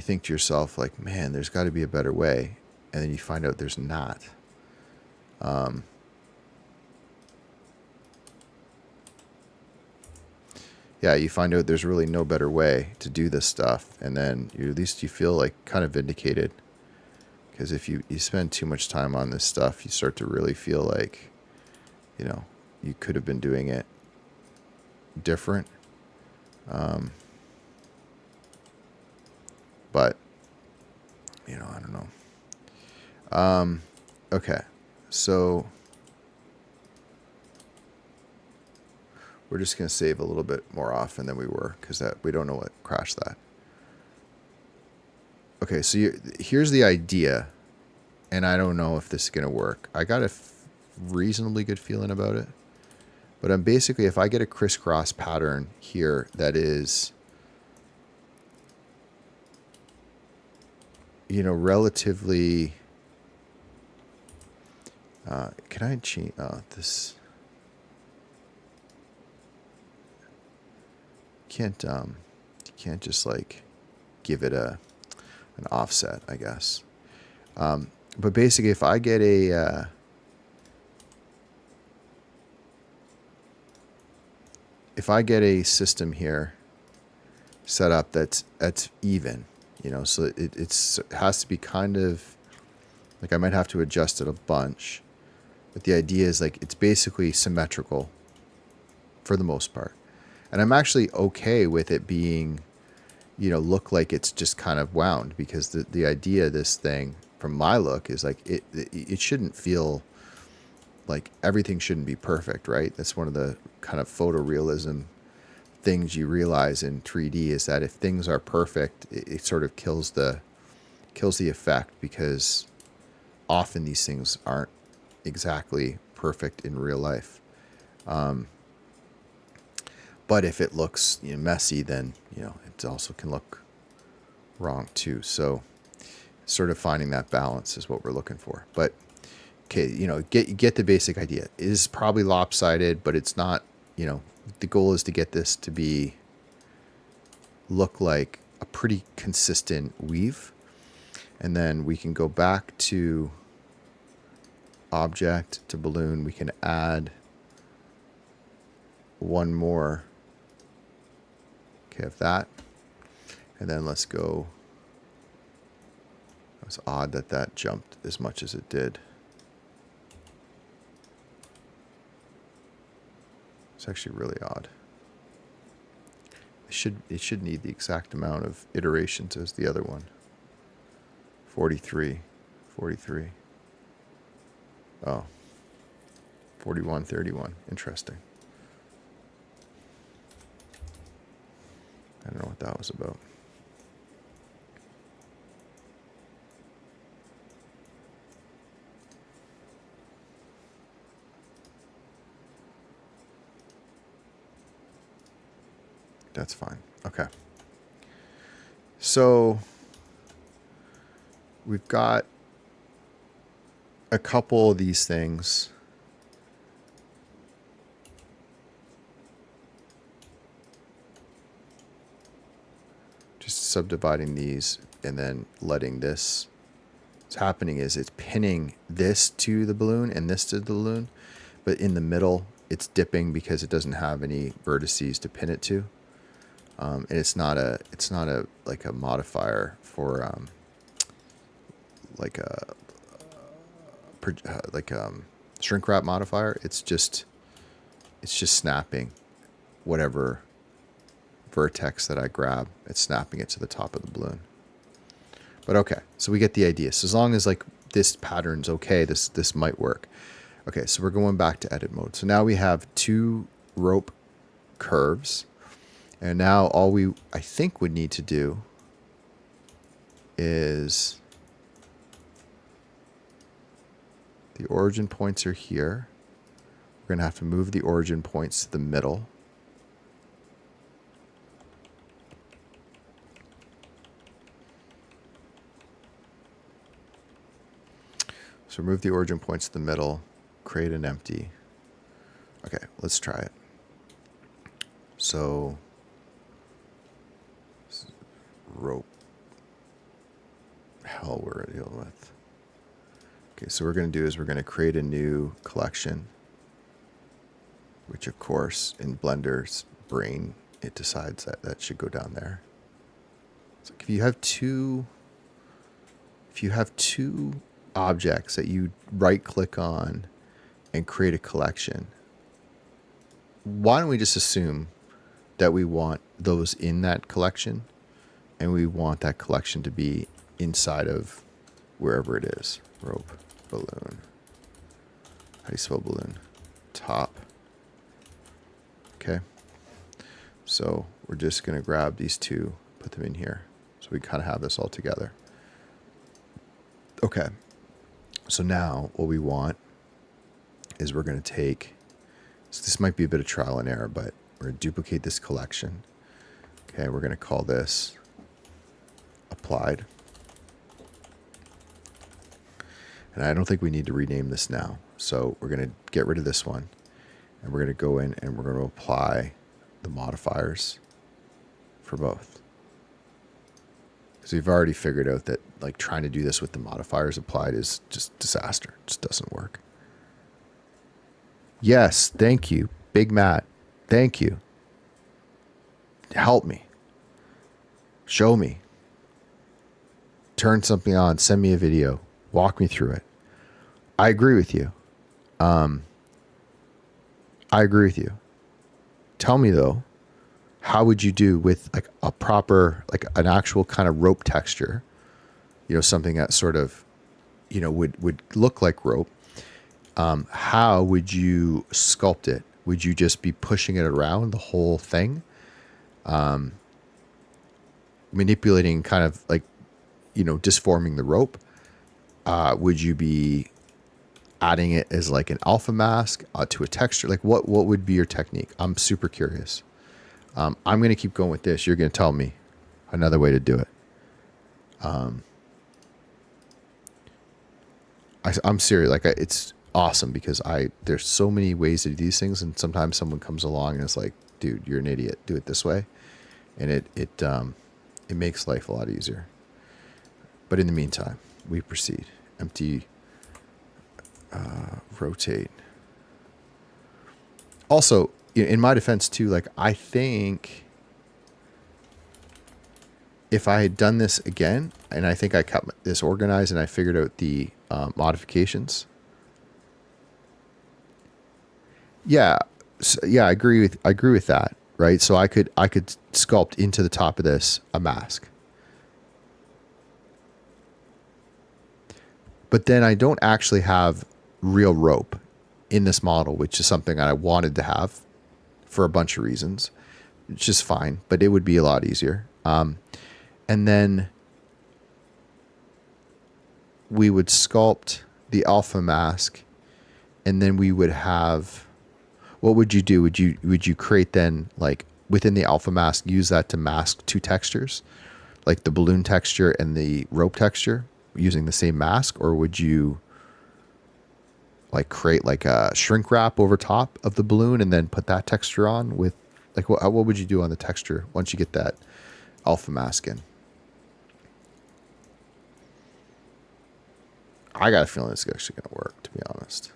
think to yourself like, man, there's got to be a better way, and then you find out there's not. Yeah, you find out there's really no better way to do this stuff, and then at least you feel like kind of vindicated. Because if you spend too much time on this stuff, you start to really feel like, you could have been doing it different. But, I don't know. Okay, so we're just going to save a little bit more often than we were, because we don't know what crashed that. Okay, so here's the idea, and I don't know if this is going to work. I got a reasonably good feeling about it, but I'm basically, if I get a crisscross pattern here that is, relatively, can I change this? You can't just like give it an offset, I guess. But basically, if I get a system here set up that's even, so it has to be kind of like, I might have to adjust it a bunch, but the idea is like it's basically symmetrical for the most part, and I'm actually okay with it being, look like it's just kind of wound, because the idea of this thing from my look is like it shouldn't feel like everything shouldn't be perfect, right? That's one of the kind of photorealism things you realize in 3D, is that if things are perfect, it sort of kills the effect, because often these things aren't exactly perfect in real life. But if it looks messy, then it also can look wrong too. So sort of finding that balance is what we're looking for. But okay, get the basic idea. It is probably lopsided, but it's not. The goal is to get this to look like a pretty consistent weave, and then we can go back to object, to balloon. We can add one more. Okay, of that, and then let's go. It's odd that that jumped as much as it did. It's actually really odd. It should need the exact amount of iterations as the other one. 43. 43. Oh. 41, 31. Interesting. I don't know what that was about. That's fine. Okay. So we've got a couple of these things. Just subdividing these and then letting this. What's happening is it's pinning this to the balloon and this to the balloon, but in the middle it's dipping because it doesn't have any vertices to pin it to. And it's not a like a modifier for shrink wrap modifier. It's just snapping whatever vertex that I grab. It's snapping it to the top of the balloon. But okay, so we get the idea. So as long as like this pattern's okay, this might work. Okay, so we're going back to edit mode. So now we have 2 rope curves. And now all we, I think, would need to do is the origin points are here. We're going to have to move the origin points to the middle. So move the origin points to the middle, create an empty. Okay, let's try it. So rope. Hell, we're dealing with. Okay, so what we're going to do is we're going to create a new collection, which of course in Blender's brain it decides that that should go down there. So if you have two objects that you right click on and create a collection, why don't we just assume that we want those in that collection? And we want that collection to be inside of wherever it is. Rope, balloon. How do you spell balloon? Top. Okay. So we're just going to grab these 2, put them in here. So we kind of have this all together. Okay. So now what we want is we're going to take, so this might be a bit of trial and error, but we're going to duplicate this collection. Okay, we're going to call this applied. And I don't think we need to rename this now. So we're going to get rid of this one. And we're going to go in and we're going to apply the modifiers for both. Because we've already figured out that like trying to do this with the modifiers applied is just disaster. It just doesn't work. Yes, thank you. Big Matt, thank you. Help me. Show me. Turn something on. Send me a video. Walk me through it. I agree with you. I agree with you. Tell me though, how would you do with like a proper, like an actual kind of rope texture? You know, something that sort of, you know, would look like rope. How would you sculpt it? Would you just be pushing it around the whole thing? Manipulating kind of like, you know, disforming the rope? Would you be adding it as like an alpha mask to a texture? Like what would be your technique? I'm super curious. I'm going to keep going with this. You're going to tell me another way to do it. I'm serious. Like it's awesome because there's so many ways to do these things. And sometimes someone comes along and it's like, dude, you're an idiot. Do it this way. And it makes life a lot easier. But in the meantime, we proceed. Empty, rotate. Also, in my defense too, like I think if I had done this again, and I think I kept this organized and I figured out the modifications. Yeah, yeah, I agree with that, right? So I could sculpt into the top of this a mask, but then I don't actually have real rope in this model, which is something that I wanted to have for a bunch of reasons, which is fine, but it would be a lot easier. And then we would sculpt the alpha mask, and then we would have, what would you do? Would you create then, like within the alpha mask, use that to mask two textures, like the balloon texture and the rope texture, using the same mask? Or would you like create like a shrink wrap over top of the balloon and then put that texture on with, like, what would you do on the texture once you get that alpha mask in? I got a feeling it's actually going to work, to be honest.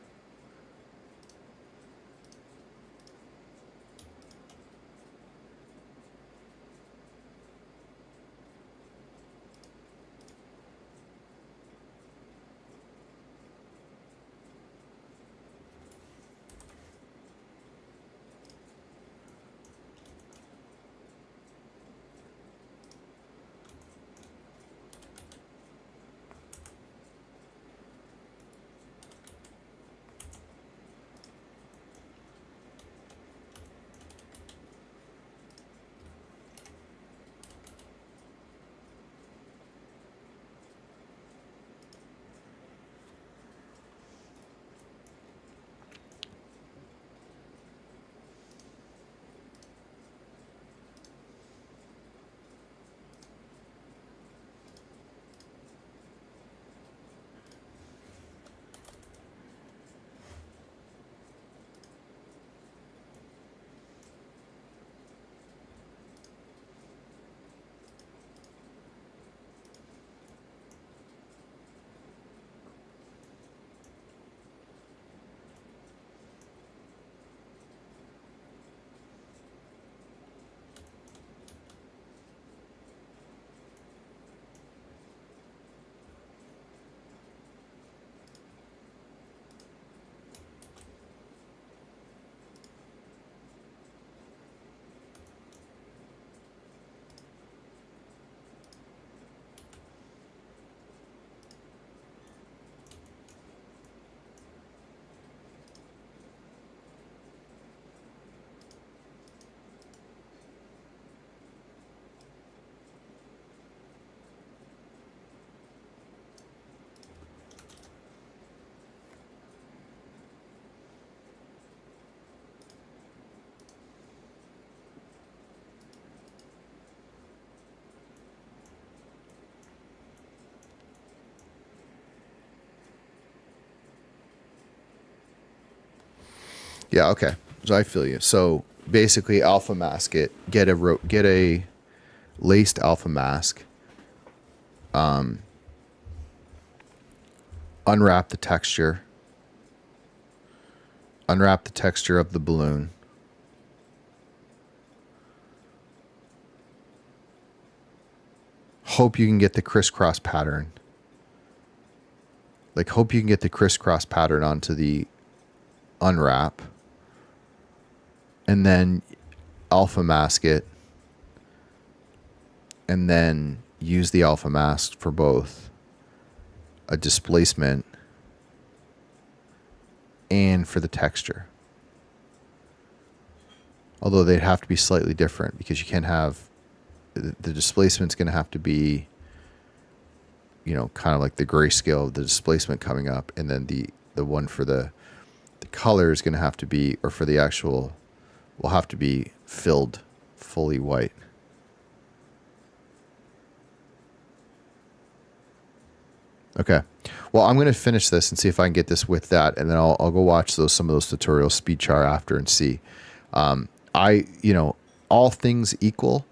Yeah, okay. So I feel you. So basically, alpha mask it. Get a laced alpha mask. Unwrap the texture. Unwrap the texture of the balloon. Hope you can get the crisscross pattern. Like, hope you can get the crisscross pattern onto the unwrap. And then alpha mask it. And then use the alpha mask for both a displacement and for the texture. Although they'd have to be slightly different, because you can't have, the displacement's going to have to be, you know, kind of like the grayscale of the displacement coming up, and then the one for the color is going to have to be, or for the actual, will have to be filled fully white. Okay. Well, I'm going to finish this and see if I can get this with that, and then I'll go watch some of those tutorials, speed char after, and see. All things equal,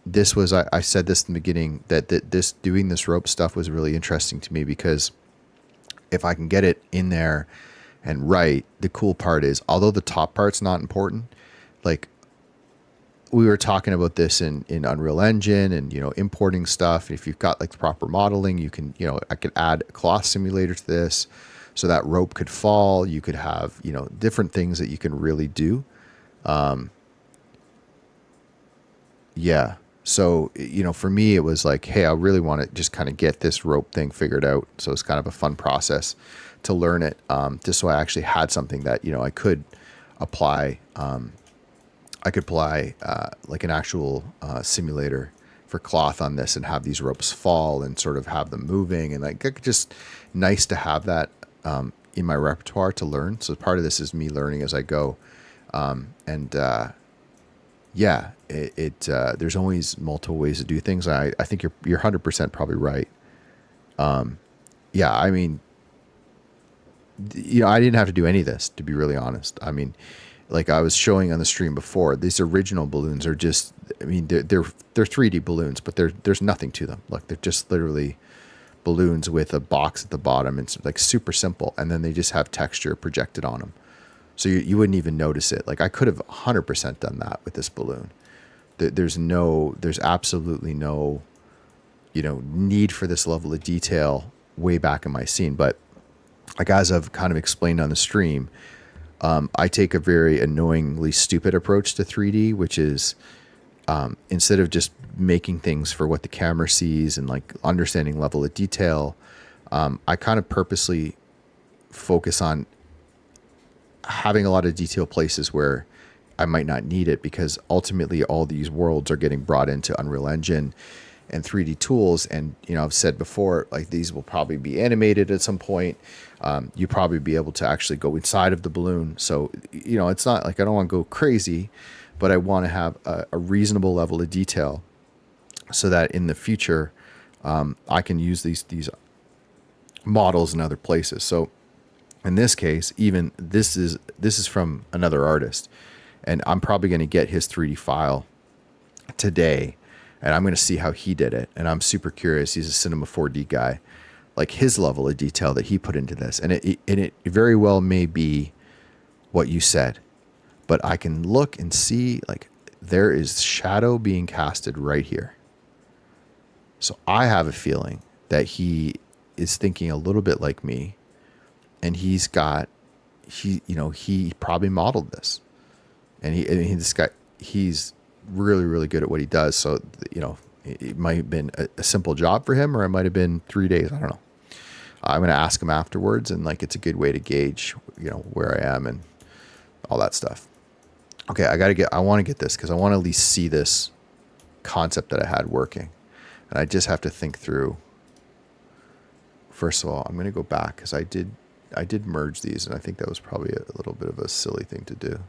this was, I said this in the beginning, that this doing this rope stuff was really interesting to me, because if I can get it in there and right, the cool part is, although the top part's not important, like we were talking about this in Unreal Engine and, importing stuff. If you've got like the proper modeling, you can, I could add a cloth simulator to this so that rope could fall. You could have, different things that you can really do. Yeah. So, for me, it was like, hey, I really want to just kind of get this rope thing figured out. So it's kind of a fun process to learn it. Just so I actually had something that, I could apply. I could apply like an actual simulator for cloth on this and have these ropes fall and sort of have them moving. And like, just nice to have that in my repertoire to learn. So part of this is me learning as I go. Yeah, there's always multiple ways to do things. I think you're 100% probably right. Yeah, I mean, I didn't have to do any of this, to be really honest. I mean, like I was showing on the stream before, these original balloons are just, I mean, they're 3D balloons, but there's nothing to them. Like they're just literally balloons with a box at the bottom. It's like super simple. And then they just have texture projected on them. So you wouldn't even notice it. Like I could have 100% done that with this balloon. There's absolutely no, need for this level of detail way back in my scene. But like, as I've kind of explained on the stream, I take a very annoyingly stupid approach to 3D, which is instead of just making things for what the camera sees and like understanding level of detail, I kind of purposely focus on having a lot of detail places where I might not need it, because ultimately all these worlds are getting brought into Unreal Engine and 3D tools. And, I've said before, like these will probably be animated at some point. You probably be able to actually go inside of the balloon. So, it's not like I don't want to go crazy, but I want to have a reasonable level of detail so that in the future, I can use these models in other places. So in this case, even this is from another artist, and I'm probably going to get his 3D file today, and I'm going to see how he did it. And I'm super curious. He's a Cinema 4D guy, like his level of detail that he put into this. And it very well may be what you said, but I can look and see like there is shadow being casted right here. So I have a feeling that he is thinking a little bit like me, and he probably modeled this, and this guy, he's really, really good at what he does. So, it might have been a simple job for him, or it might have been 3 days. I don't know. I'm going to ask him afterwards, and like, it's a good way to gauge, where I am and all that stuff. Okay. I want to get this, cause I want to at least see this concept that I had working, and I just have to think through. First of all, I'm going to go back, cause I did merge these, and I think that was probably a little bit of a silly thing to do.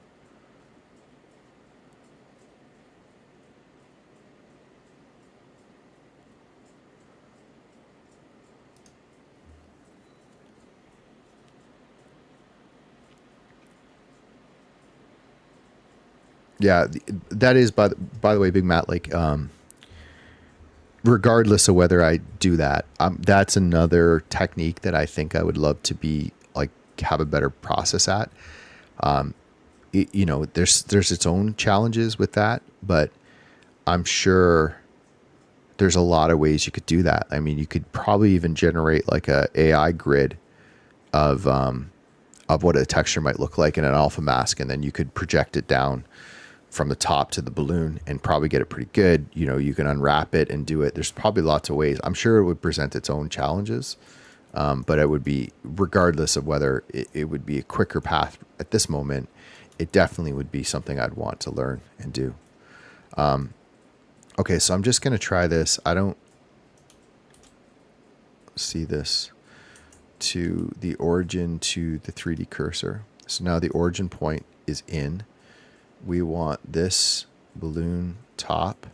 Yeah, that is, by the way, Big Matt, like, regardless of whether I do that, that's another technique that I think I would love to be like, have a better process at. There's its own challenges with that, but I'm sure there's a lot of ways you could do that. I mean, you could probably even generate like a AI grid of what a texture might look like in an alpha mask, and then you could project it down from the top to the balloon and probably get it pretty good. You can unwrap it and do it. There's probably lots of ways. I'm sure it would present its own challenges, but it would be, regardless of whether it would be a quicker path at this moment, it definitely would be something I'd want to learn and do. Okay, so I'm just going to try this. I don't see this to the origin to the 3D cursor. So now the origin point is in. We want this balloon top.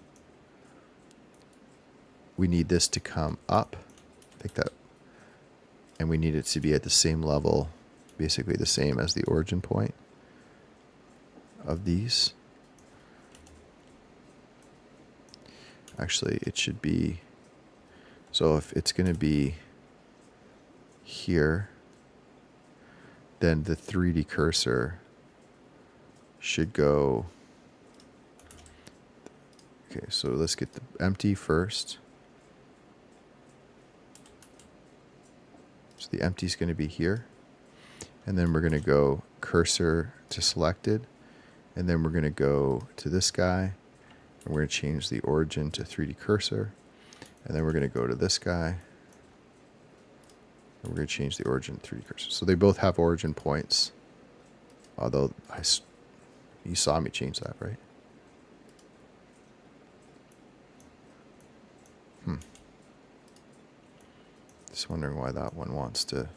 We need this to come up. I think that, and we need it to be at the same level, basically the same as the origin point of these. Actually, it should be, so if it's going to be here, then the 3D cursor should go Okay, so let's get the empty first. So the empty is going to be here. And then we're going to go cursor to selected. And then we're going to go to this guy. And we're going to change the origin to 3D cursor. And then we're going to go to this guy. And we're going to change the origin to 3D cursor. So they both have origin points. Although you saw me change that, right? Just wondering why that one wants to.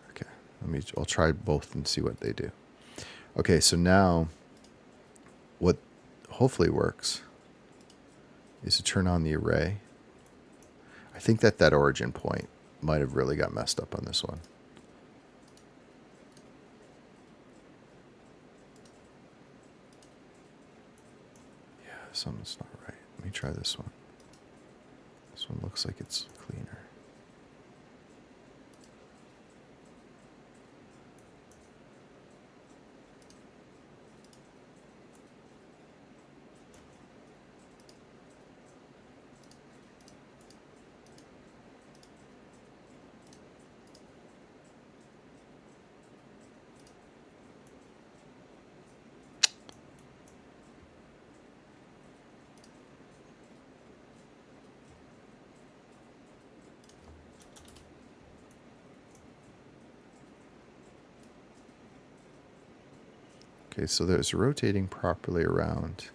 Okay, I'll try both and see what they do. Okay, so now what hopefully works is to turn on the array. I think that origin point might have really got messed up on this one. Yeah, something's not right. Let me try this one. This one looks like it's cleaner. Okay, so there's rotating properly around.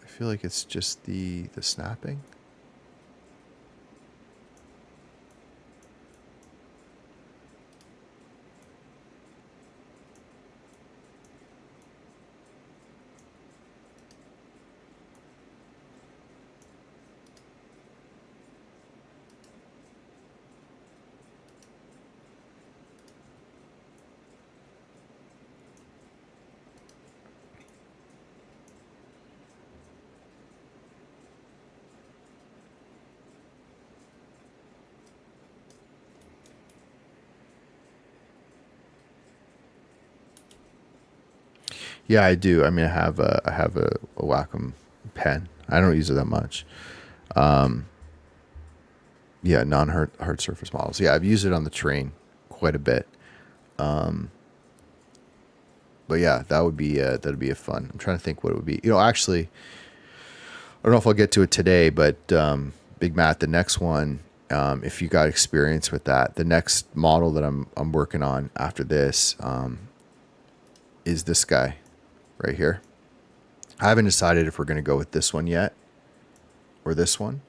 I feel like it's just the snapping. Yeah, I do. I mean, I have a Wacom pen. I don't use it that much. Yeah, non-hard surface models. Yeah, I've used it on the train quite a bit. But yeah, that'd be a fun. I'm trying to think what it would be. Actually, I don't know if I'll get to it today, but Big Matt, the next one, if you got experience with that, the next model that I'm working on after this is this guy right here. I haven't decided if we're going to go with this one yet or this one,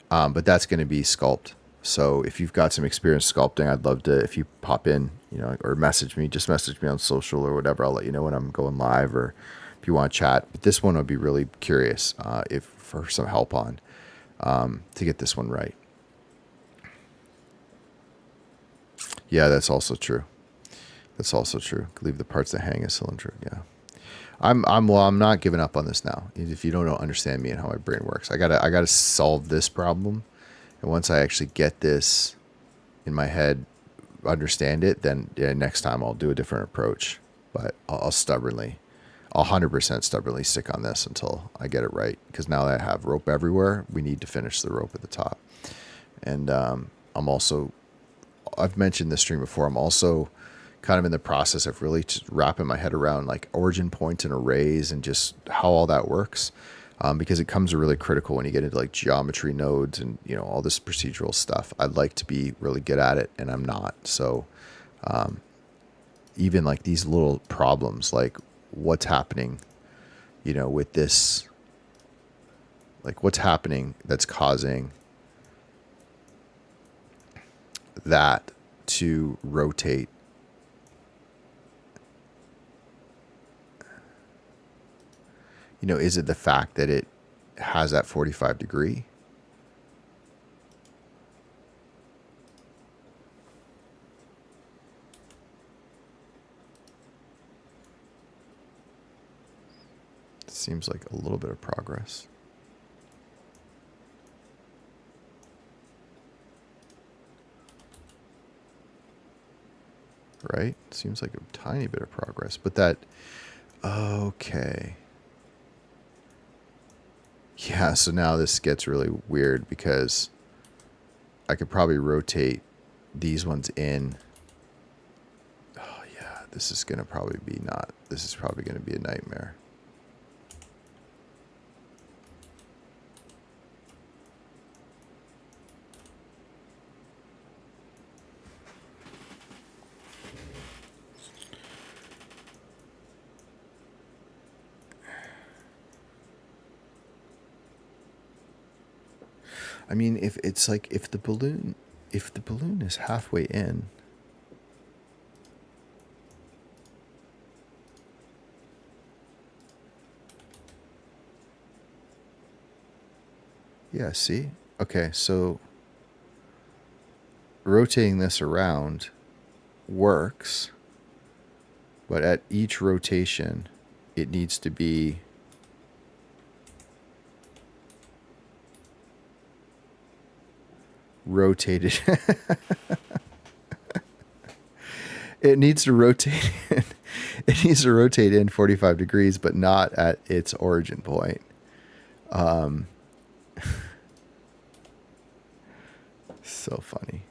but that's going to be sculpt. So if you've got some experience sculpting, I'd love to, if you pop in, or message me on social or whatever. I'll let you know when I'm going live, or if you want to chat. But this one I'd be really curious if for some help on to get this one right. Yeah, that's also true. Leave the parts that hang as cylindrical. Yeah. I'm not giving up on this now. If you don't understand me and how my brain works, I gotta solve this problem. And once I actually get this in my head, understand it, then next time I'll do a different approach. But I'll 100% stubbornly stick on this until I get it right. Because now that I have rope everywhere, we need to finish the rope at the top. And I've mentioned this stream before, I'm also kind of in the process of really just wrapping my head around like origin points and arrays and just how all that works. Because it comes really critical when you get into like geometry nodes and, all this procedural stuff. I'd like to be really good at it, and I'm not. So even like these little problems, like what's happening, with this, like what's happening that's causing that to rotate. Is it the fact that it has that 45 degree? Seems like a little bit of progress. Right? Seems like a tiny bit of progress, but that, okay. Yeah, so now this gets really weird because I could probably rotate these ones in. Oh yeah, this is going to probably be not, this is probably going to be a nightmare. I mean, if it's like, if the balloon is halfway in, yeah, see? Okay, so rotating this around works, but at each rotation, it needs to be rotated. It needs to rotate in, it needs to rotate in 45 degrees, but not at its origin point. So funny.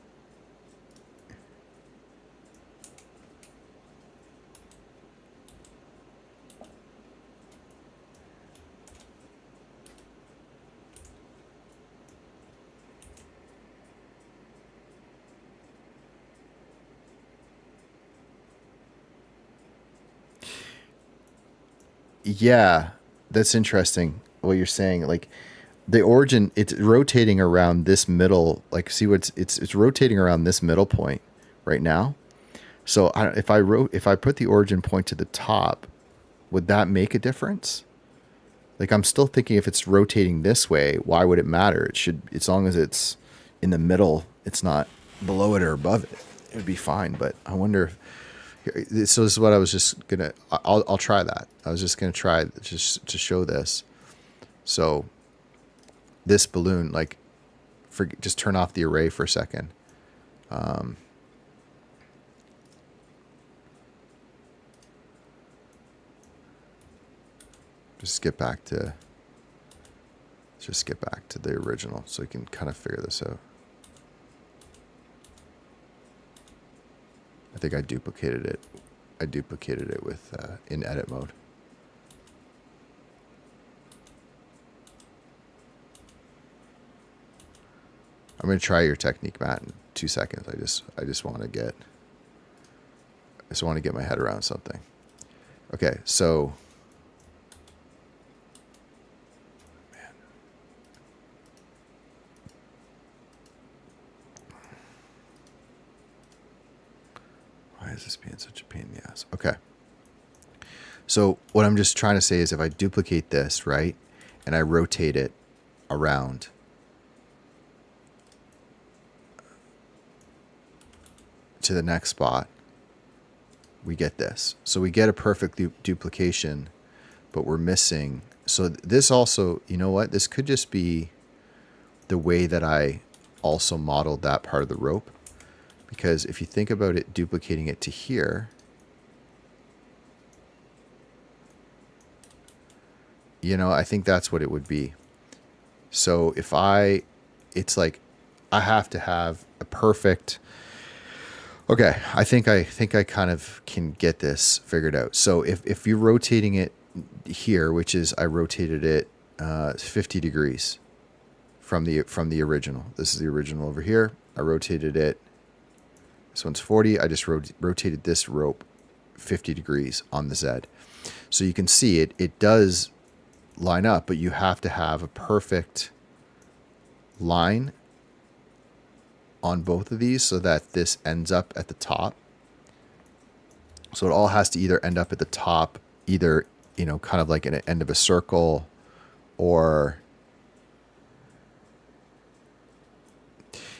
Yeah, that's interesting what you're saying. Like the origin, it's rotating around this middle. Like, see what's it's rotating around this middle point right now. So if I put the origin point to the top, would that make a difference? Like, I'm still thinking if it's rotating this way, why would it matter? It should, as long as it's in the middle, it's not below it or above it. It would be fine. But I wonder if, so this is what I was just gonna. I'll try that. I was just gonna try just to show this. So this balloon, like, just turn off the array for a second. Just get back to the original so we can kind of figure this out. I think I duplicated it. I duplicated it with in edit mode. I'm going to try your technique, Matt, in 2 seconds. I just want to get my head around something. Okay, so why is this being such a pain in the ass? Okay. So what I'm just trying to say is if I duplicate this, right, and I rotate it around, to the next spot, we get this. So we get a perfect duplication, but we're missing. So this also, you know what? This could just be the way that I also modeled that part of the rope. Because if you think about it, duplicating it to here, you know, I think that's what it would be. So if it's like, I have to have a perfect, okay, I think I kind of can get this figured out. So if you're rotating it here, which is, I rotated it 50 degrees from the original. This is the original over here. I rotated it. This one's 40. I just rotated this rope 50 degrees on the Z. So you can see it does line up, but you have to have a perfect line on both of these so that this ends up at the top. So it all has to either end up at the top, either, you know, kind of like an end of a circle, or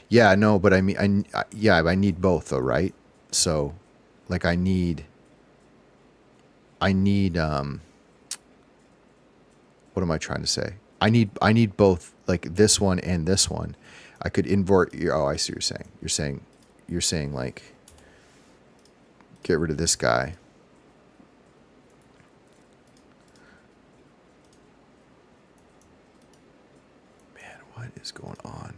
yeah, no, but I mean, I need both though, right? So like I need what am I trying to say? I need both, like this one and this one. I could invert. Oh, I see what you're saying. You're saying like get rid of this guy. Man, what is going on?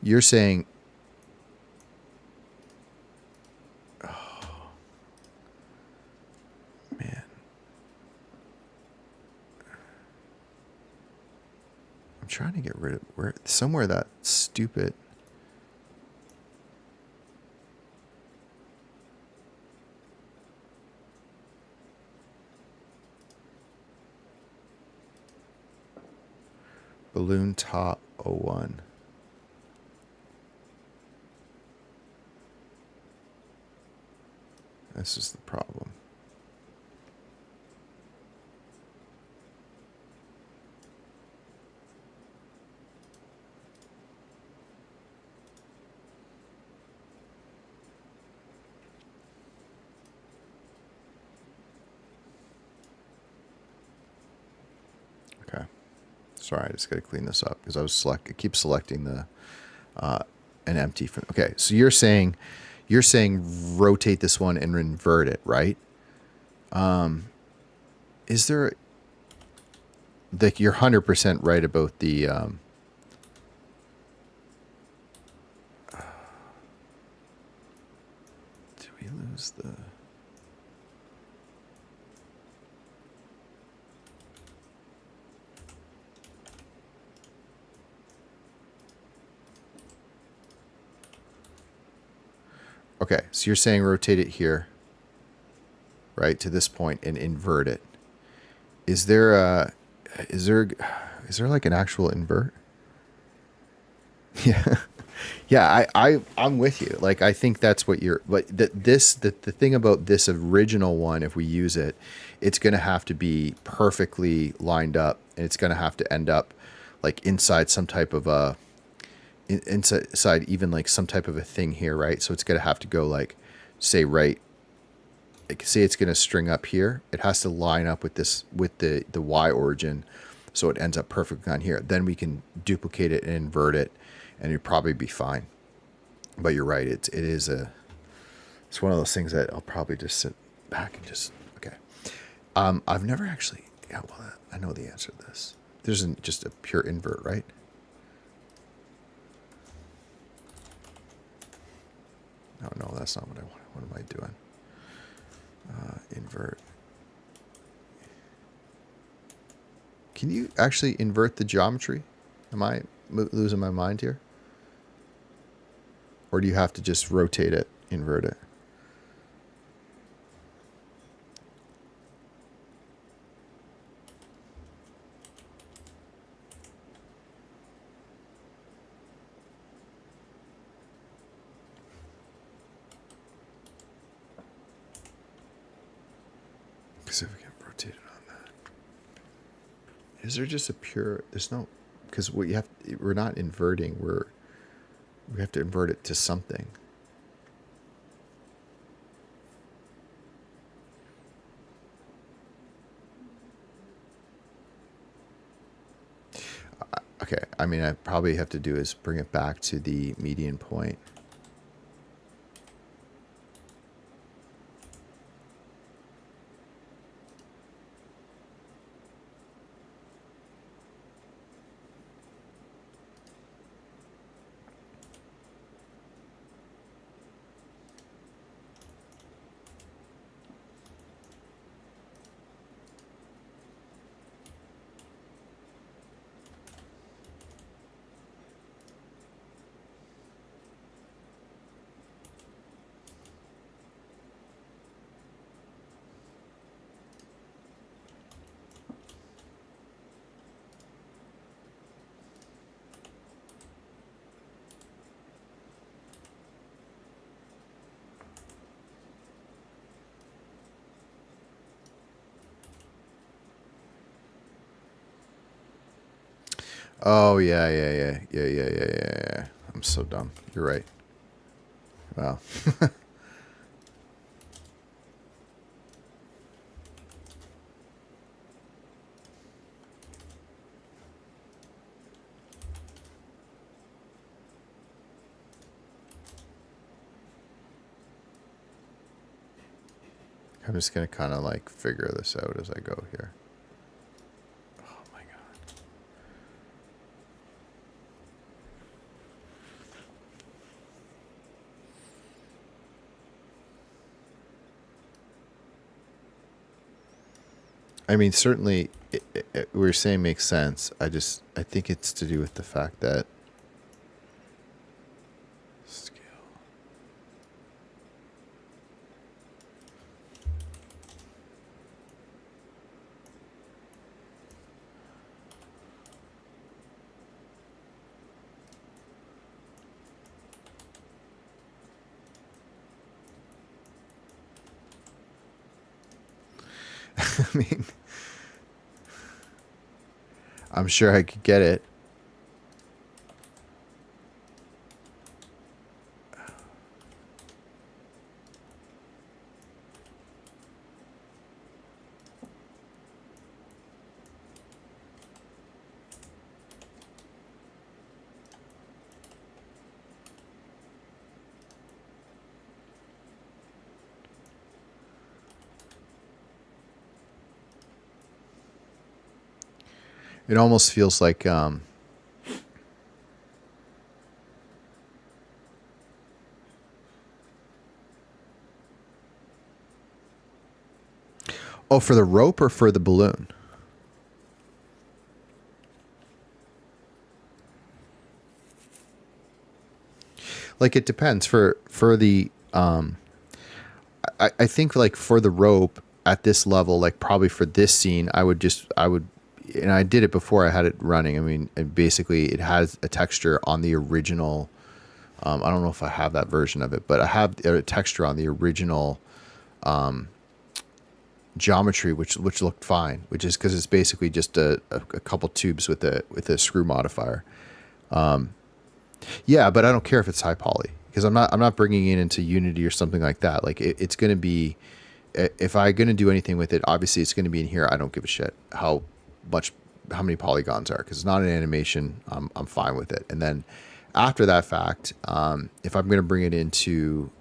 You're saying, oh, man. I'm trying to get rid of somewhere that stupid. Balloon top 01. This is the problem. Okay. Sorry, I just got to clean this up because I keep selecting the an empty. Okay, so you're saying rotate this one and invert it, right? Is there like you're 100% right about the did we lose the Okay, so you're saying rotate it here, right, to this point and invert it. Is there like an actual invert? Yeah. Yeah, I'm with you. Like I think that's what you're but the thing about this original one, if we use it, it's gonna have to be perfectly lined up and it's gonna have to end up like inside some type of a inside even like some type of a thing here, right? So it's gonna have to go like say right like say it's gonna string up here. It has to line up with this with the Y origin so it ends up perfectly on here. Then we can duplicate it and invert it and it'd probably be fine. But you're right, it's one of those things that I'll probably just sit back and just okay. I've never actually I know the answer to this. There isn't just a pure invert, right? No, that's not what I want. What am I doing? Invert. Can you actually invert the geometry? Am I losing my mind here? Or do you have to just rotate it, invert it? Because if we can rotate it on that. Is there just a pure, there's no, because we're not inverting, we have to invert it to something. Okay, I mean, I probably have to do is bring it back to the median point. Oh, yeah. I'm so dumb. You're right. Wow. I'm just going to kind of like figure this out as I go here. Oh my God. I mean, certainly what you're saying makes sense. I think it's to do with the fact that scale. I mean, I'm sure I could get it. It almost feels like oh, for the rope or for the balloon? Like it depends. For the I think like for the rope at this level, like probably for this scene, I would and I did it before I had it running. I mean, basically it has a texture on the original. I don't know if I have that version of it, but I have a texture on the original geometry, which looked fine, which is because it's basically just a couple tubes with a screw modifier. Yeah, but I don't care if it's high poly because I'm not bringing it into Unity or something like that. Like it's going to be, if I'm going to do anything with it, obviously it's going to be in here. I don't give a shit how many polygons are, because it's not an animation. I'm fine with it. And then after that fact, if I'm going to bring it into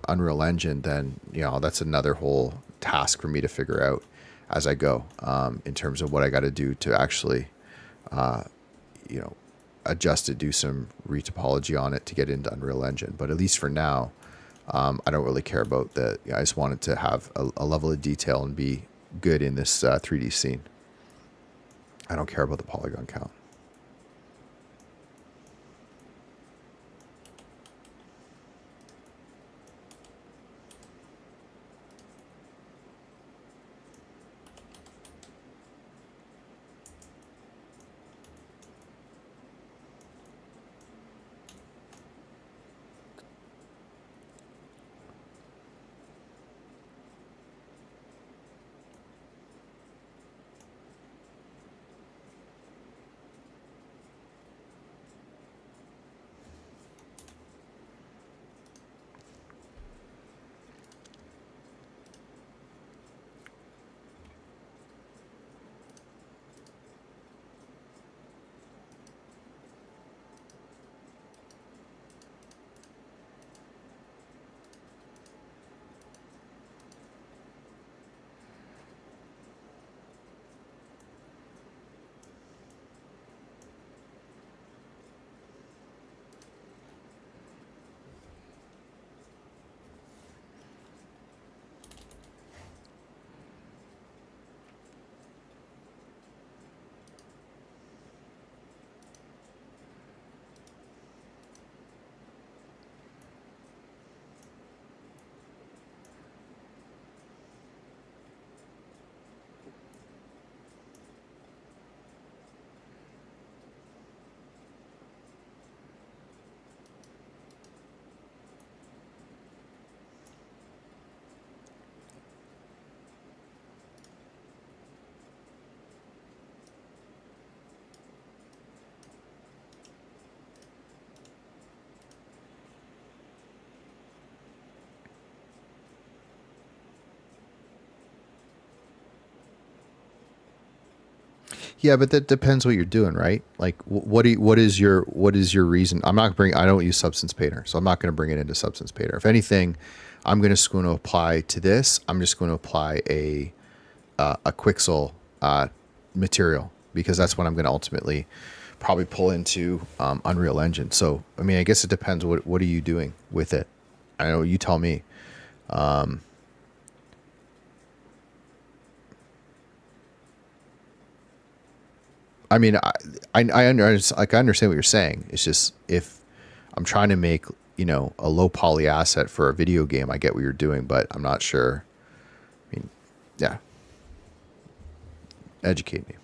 Unreal Engine, then that's another whole task for me to figure out as I go, in terms of what I got to do to actually adjust it, do some retopology on it to get into Unreal Engine. But at least for now, I don't really care about that. I just wanted to have a level of detail and be good in this 3D scene. I don't care about the polygon count. Yeah, but that depends what you're doing, right? Like, what is your reason? I don't use Substance Painter, so I'm not going to bring it into Substance Painter. If anything, I'm just going to apply to this. I'm just going to apply a Quixel material, because that's what I'm going to ultimately probably pull into Unreal Engine. So, I mean, I guess it depends. What are you doing with it? I know, you tell me. I mean, I understand what you're saying. It's just, if I'm trying to make, a low poly asset for a video game, I get what you're doing, but I'm not sure. I mean, yeah. Educate me.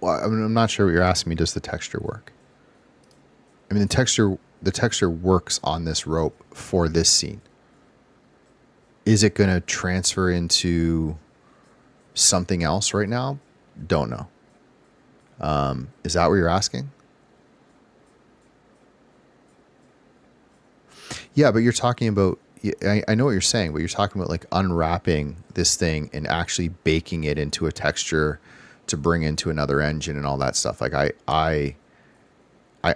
Well, I mean, I'm not sure what you're asking me. Does the texture work? I mean, the texture works on this rope for this scene. Is it going to transfer into something else right now? Don't know. Is that what you're asking? Yeah, but you're talking about, I know what you're saying, but you're talking about like unwrapping this thing and actually baking it into a texture to bring into another engine and all that stuff. Like I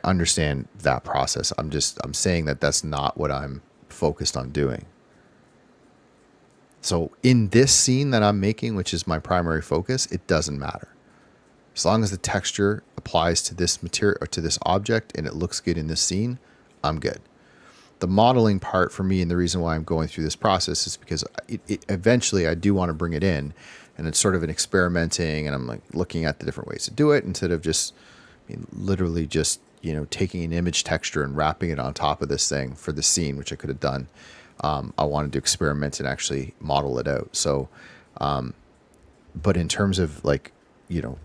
understand that process. I'm saying that that's not what I'm focused on doing. So in this scene that I'm making, which is my primary focus, it doesn't matter. As long as the texture applies to this material or to this object and it looks good in this scene, I'm good. The modeling part for me, and the reason why I'm going through this process, is because eventually I do want to bring it in, and it's sort of an experimenting, and I'm like looking at the different ways to do it instead of just, literally just, taking an image texture and wrapping it on top of this thing for the scene, which I could have done. I wanted to experiment and actually model it out. So, but in terms of like,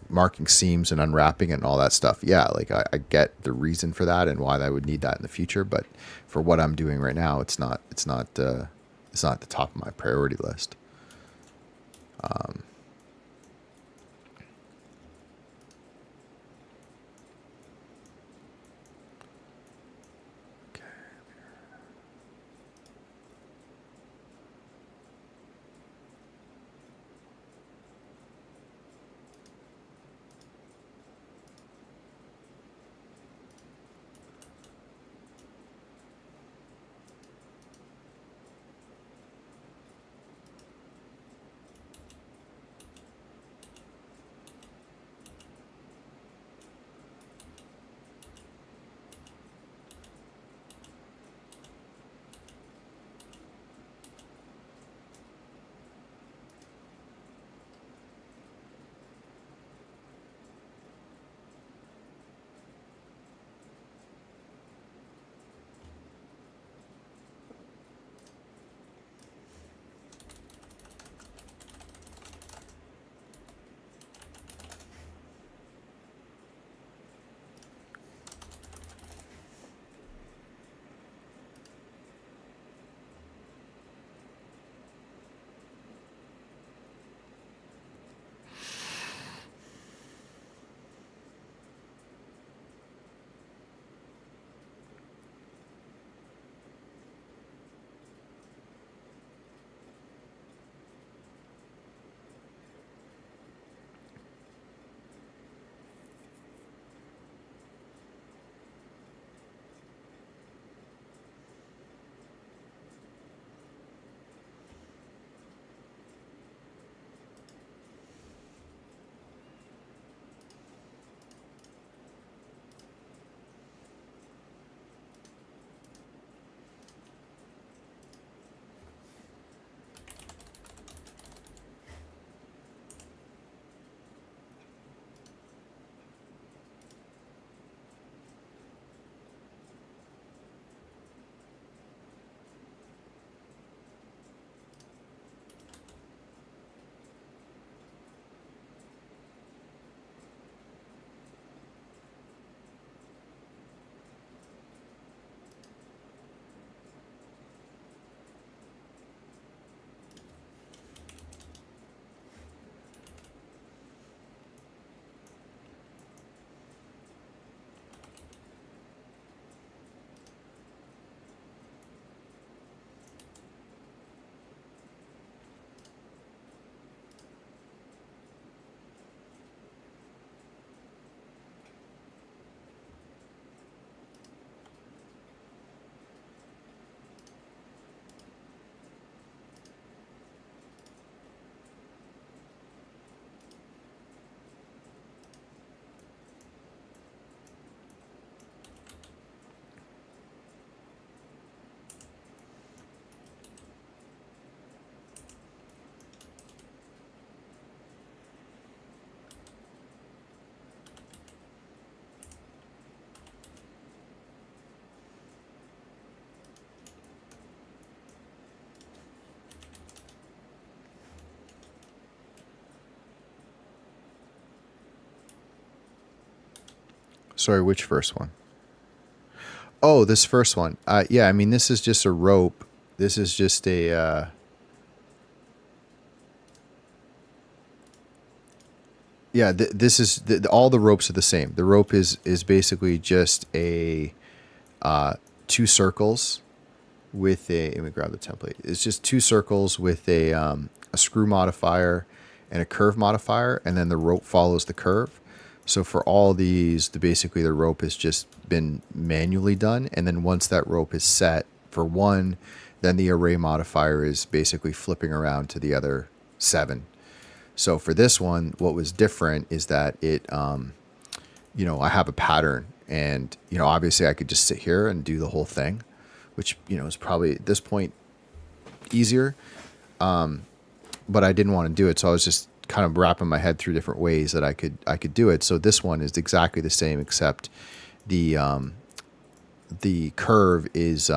marking seams and unwrapping it and all that stuff, yeah, like I get the reason for that and why I would need that in the future. But for what I'm doing right now, it's not the top of my priority list. Sorry, which first one? Oh, this first one. Yeah, I mean, this is just a rope. This is just a... yeah, this is... all the ropes are the same. The rope is basically just a... 2 circles with a... Let me grab the template. It's just 2 circles with a screw modifier and a curve modifier, and then the rope follows the curve. So for all these, basically the rope has just been manually done, and then once that rope is set for one, then the array modifier is basically flipping around to the other 7. So for this one, what was different is that it, you know, I have a pattern, and, you know, obviously I could just sit here and do the whole thing, which, you know, is probably at this point easier. But I didn't want to do it, so I was just kind of wrapping my head through different ways that I could do it. So this one is exactly the same, except the curve is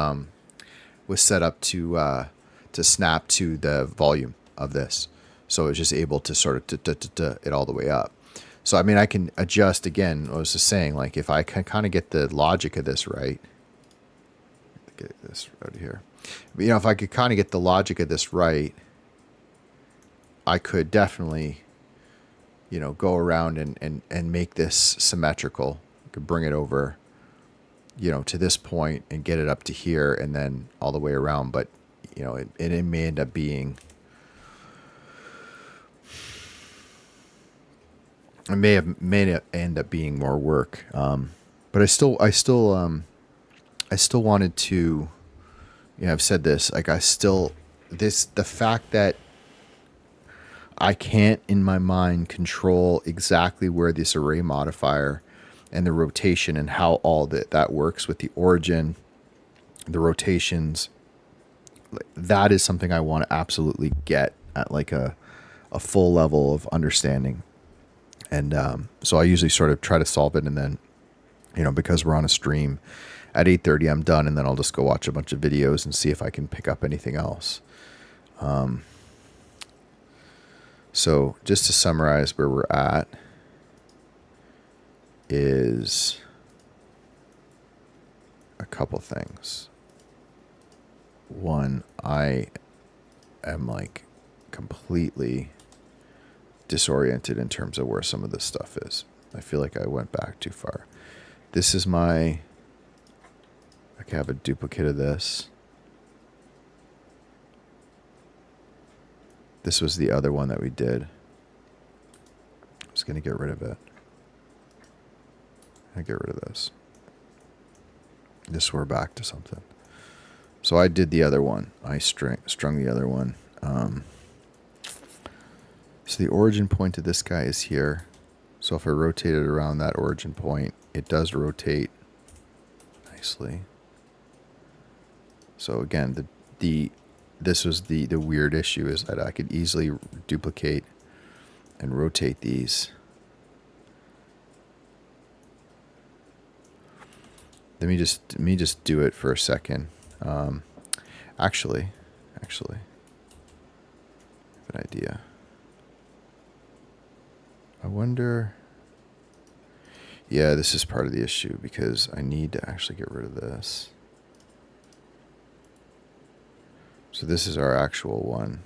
was set up to snap to the volume of this, so it's just able to sort of it all the way up. So I mean, I can adjust again. I was just saying, like, if I can kind of get the logic of this right, get this right here. But, you know, if I could kind of get the logic of this right, I could definitely, you know, go around and make this symmetrical. I could bring it over, you know, to this point and get it up to here and then all the way around. But, you know, it may end up being, it may end up being more work. But I still wanted to, you know, I've said this, like, the fact that I can't in my mind control exactly where this array modifier and the rotation and how all that works with the origin, the rotations. That is something I want to absolutely get at, like, a full level of understanding. And so I usually sort of try to solve it, and then, you know, because we're on a stream at 8:30, I'm done, and then I'll just go watch a bunch of videos and see if I can pick up anything else. So just to summarize where we're at is a couple things. One, I am, like, completely disoriented in terms of where some of this stuff is. I feel like I went back too far. This is I can have a duplicate of this. This was the other one that we did. I was going to get rid of it. I get rid of this. This, we're back to something. So I did the other one. I strung the other one. So the origin point of this guy is here. So if I rotate it around that origin point, it does rotate nicely. So again, this was the weird issue, is that I could easily duplicate and rotate these. Let me just do it for a second. Actually, I have an idea. I wonder. Yeah, this is part of the issue, because I need to actually get rid of this. So this is our actual one.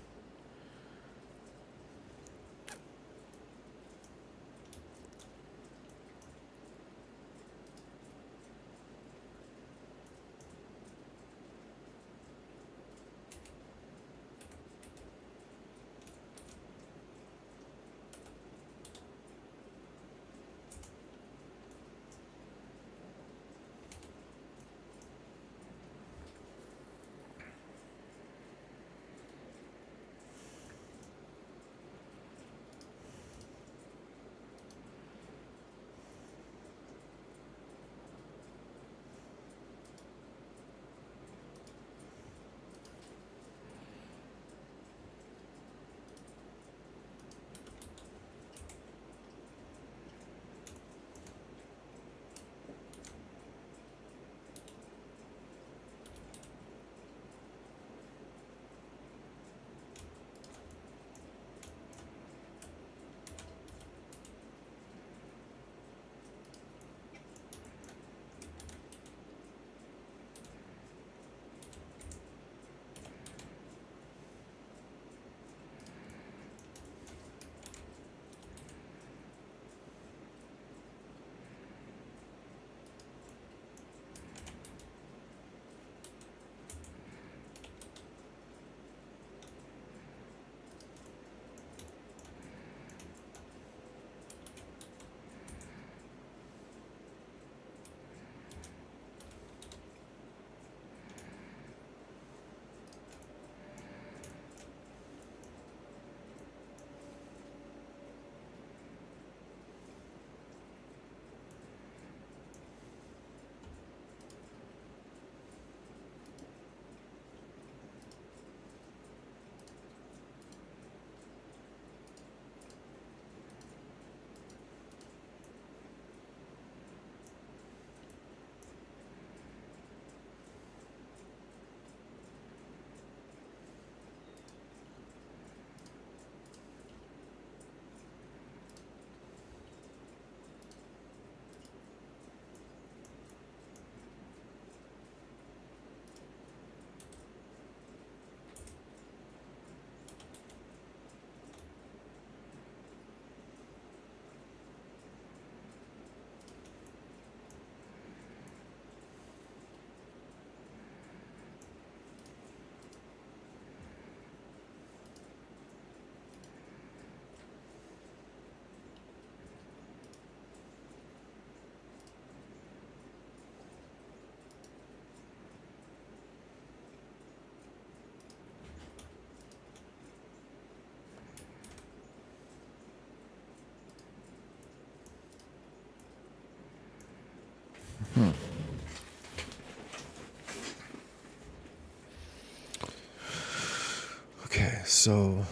So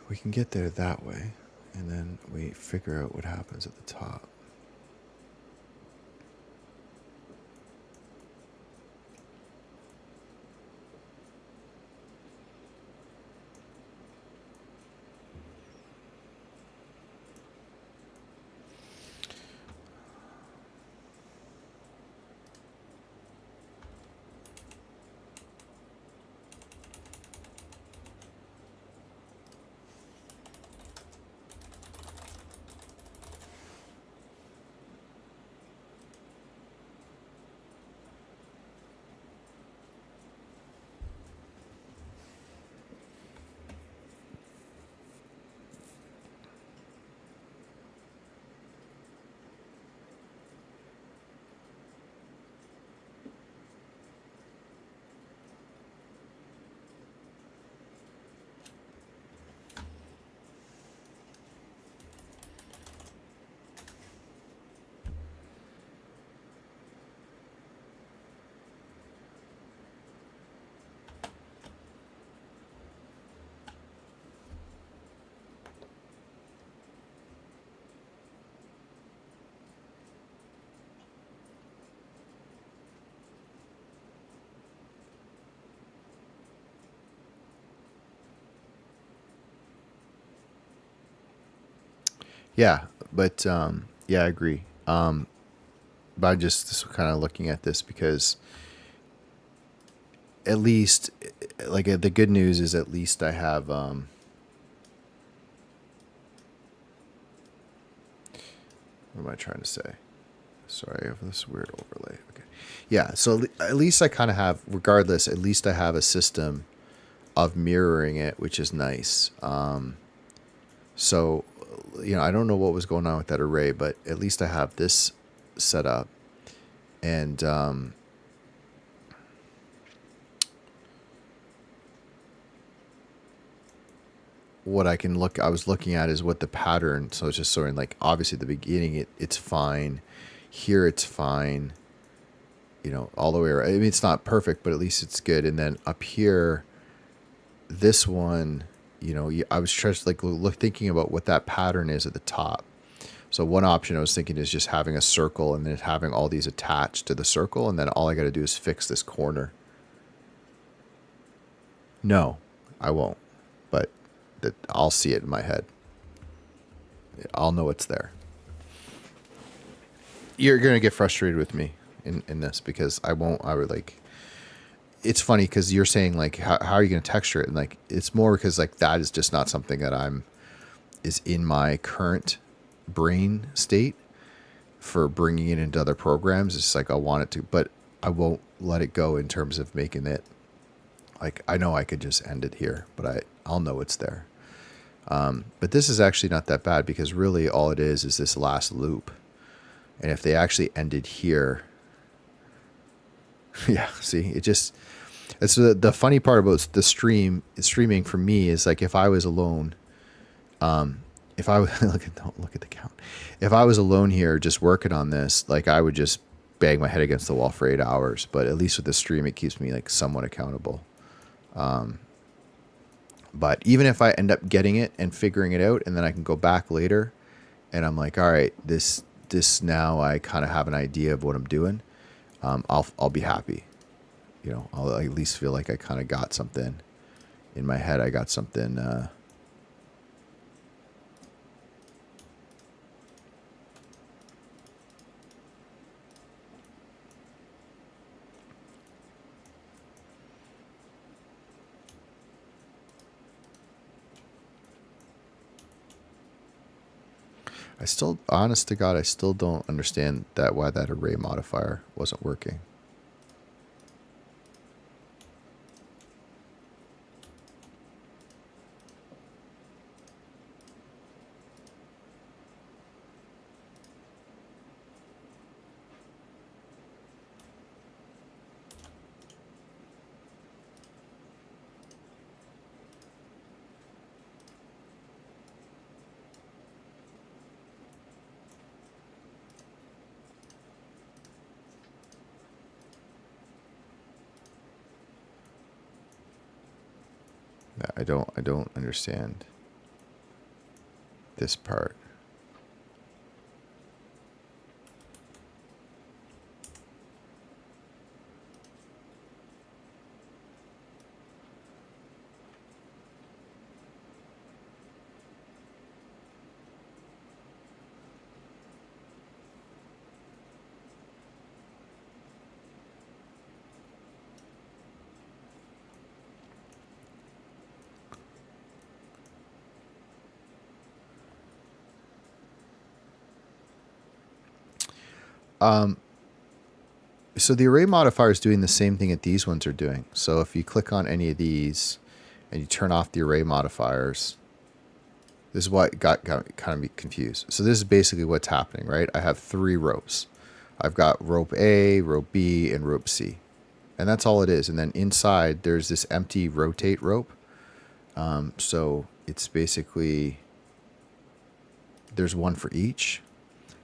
we can get there that way, and then we figure out what happens at the top. Yeah, but yeah, I agree. But I'm just kind of looking at this because at least, like, the good news is at least I have. What am I trying to say? Sorry, I have this weird overlay. Okay, yeah. So at least I kind of have, regardless. At least I have a system of mirroring it, which is nice. So, I don't know what was going on with that array, but at least I have this set up. And what I was looking at is what the pattern. So it's just sort of like, obviously at the beginning, it's fine. Here it's fine. All the way around. I mean, it's not perfect, but at least it's good. And then up here, this one, I was just like thinking about what that pattern is at the top. So one option I was thinking is just having a circle and then having all these attached to the circle, and then all I got to do is fix this corner. No, I won't, but I'll see it in my head. I'll know it's there. You're gonna get frustrated with me in this because I won't. I would like. It's funny because you're saying like, how are you gonna texture it? And like, it's more because like that is just not something that is in my current brain state for bringing it into other programs. It's like I want it to, but I won't let it go in terms of making it. Like, I know I could just end it here, but I'll know it's there. But this is actually not that bad because really all it is this last loop. And if they actually ended here, yeah, see, it's the funny part about the streaming for me is like, if I was alone, if I was, look at the count. If I was alone here just working on this, like I would just bang my head against the wall for 8 hours. But at least with the stream, it keeps me like somewhat accountable. But even if I end up getting it and figuring it out, and then I can go back later and I'm like, all right, this now I kind of have an idea of what I'm doing. I'll be happy. I'll at least feel like I kind of got something in my head. I got something, honest to God, I still don't understand why that array modifier wasn't working. I don't understand this part. So the array modifier is doing the same thing that these ones are doing. So if you click on any of these and you turn off the array modifiers, this is what got kind of confused. So this is basically what's happening, right? I have 3 ropes. I've got rope A, rope B, and rope C. And that's all it is. And then inside, there's this empty rotate rope. So it's basically, there's one for each.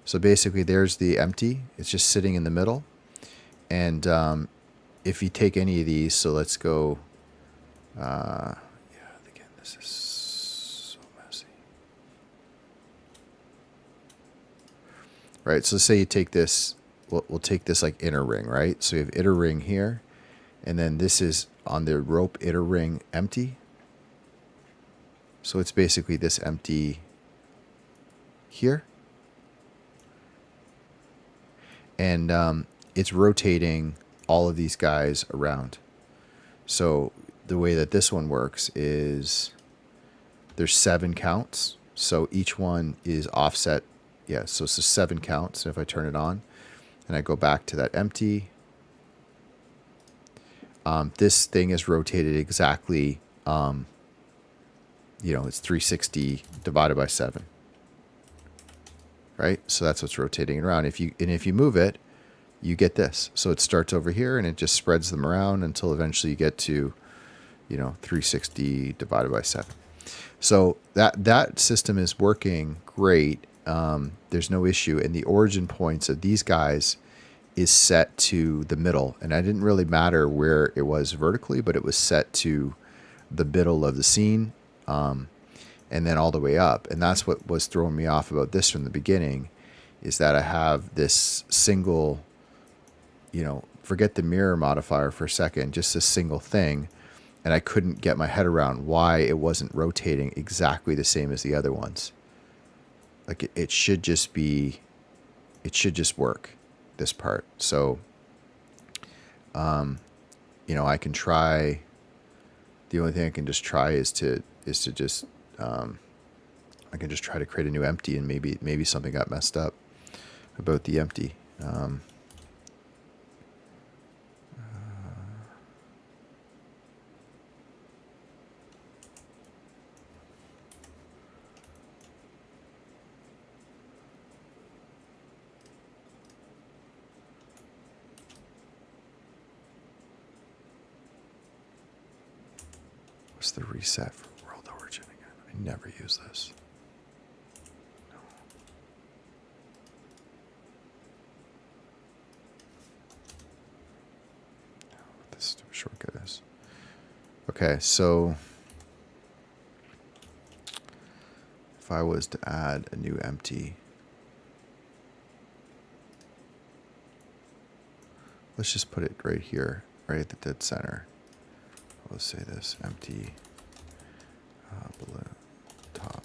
So basically, there's the empty. It's just sitting in the middle. And if you take any of these, so let's go, yeah, again, this is so messy. Right, so say you take this, we'll take this like inner ring, right? So you have inner ring here, and then this is on the rope inner ring empty. So it's basically this empty here. And it's rotating all of these guys around. So the way that this one works is there's 7 counts. So each one is offset. Yeah, so it's 7 counts. And if I turn it on and I go back to that empty, this thing is rotated exactly, it's 360 divided by 7. Right? So that's what's rotating around. If you move it, you get this. So it starts over here and it just spreads them around until eventually you get to, 360 divided by 7. So that system is working great. There's no issue. And the origin points of these guys is set to the middle. And it didn't really matter where it was vertically, but it was set to the middle of the scene, and then all the way up. And that's what was throwing me off about this from the beginning, is that I have this single, forget the mirror modifier for a second, just this single thing. And I couldn't get my head around why it wasn't rotating exactly the same as the other ones. Like it should just work, this part. So, I can try, the only thing I can just try is to just, I can just try to create a new empty, and maybe something got messed up about the empty. What's the reset for world origin again? I never use this. What this shortcut is. Okay, so if I was to add a new empty, let's just put it right here, right at the dead center. Let's say this empty blue top.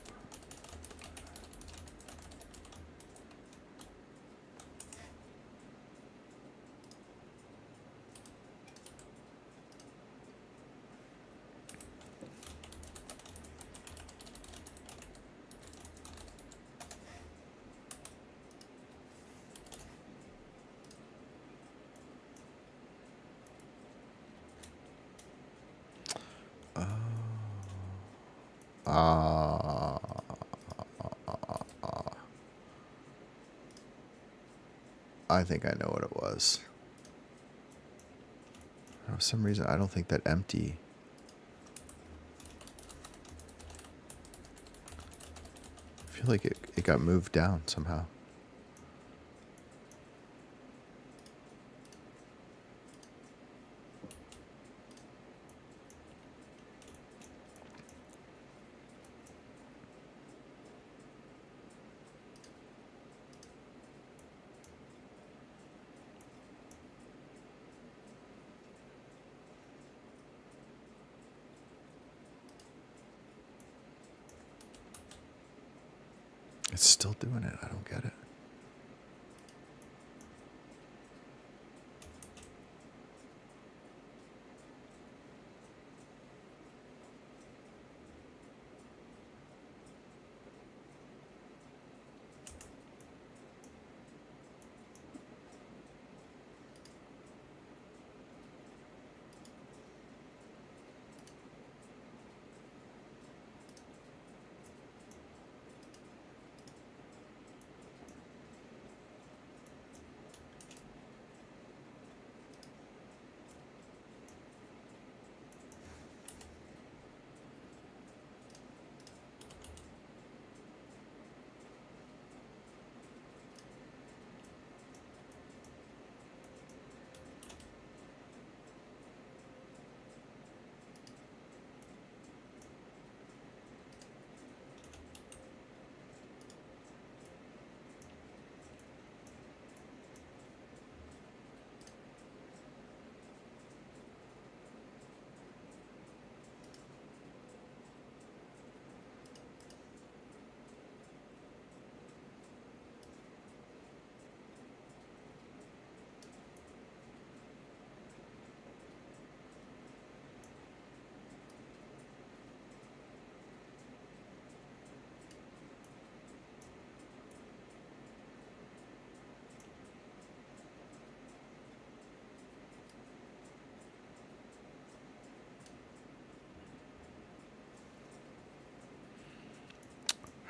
I think I know what it was. For some reason, I don't think that empty. I feel like it got moved down somehow. It's still doing it. I don't get it.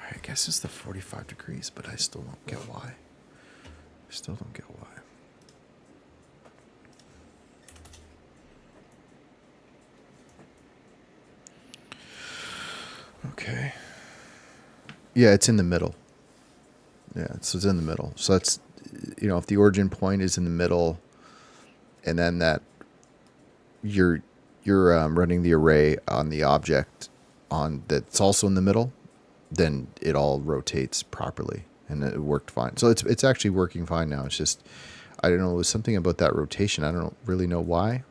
I guess it's the 45 degrees, but I still don't get why. Still don't get why. Okay. Yeah, it's in the middle. Yeah, it's in the middle. So that's, if the origin point is in the middle, and then that you're running the array on the object on that's also in the middle, then it all rotates properly, and it worked fine. So it's actually working fine now. It's just, I don't know, it was something about that rotation. I don't really know why,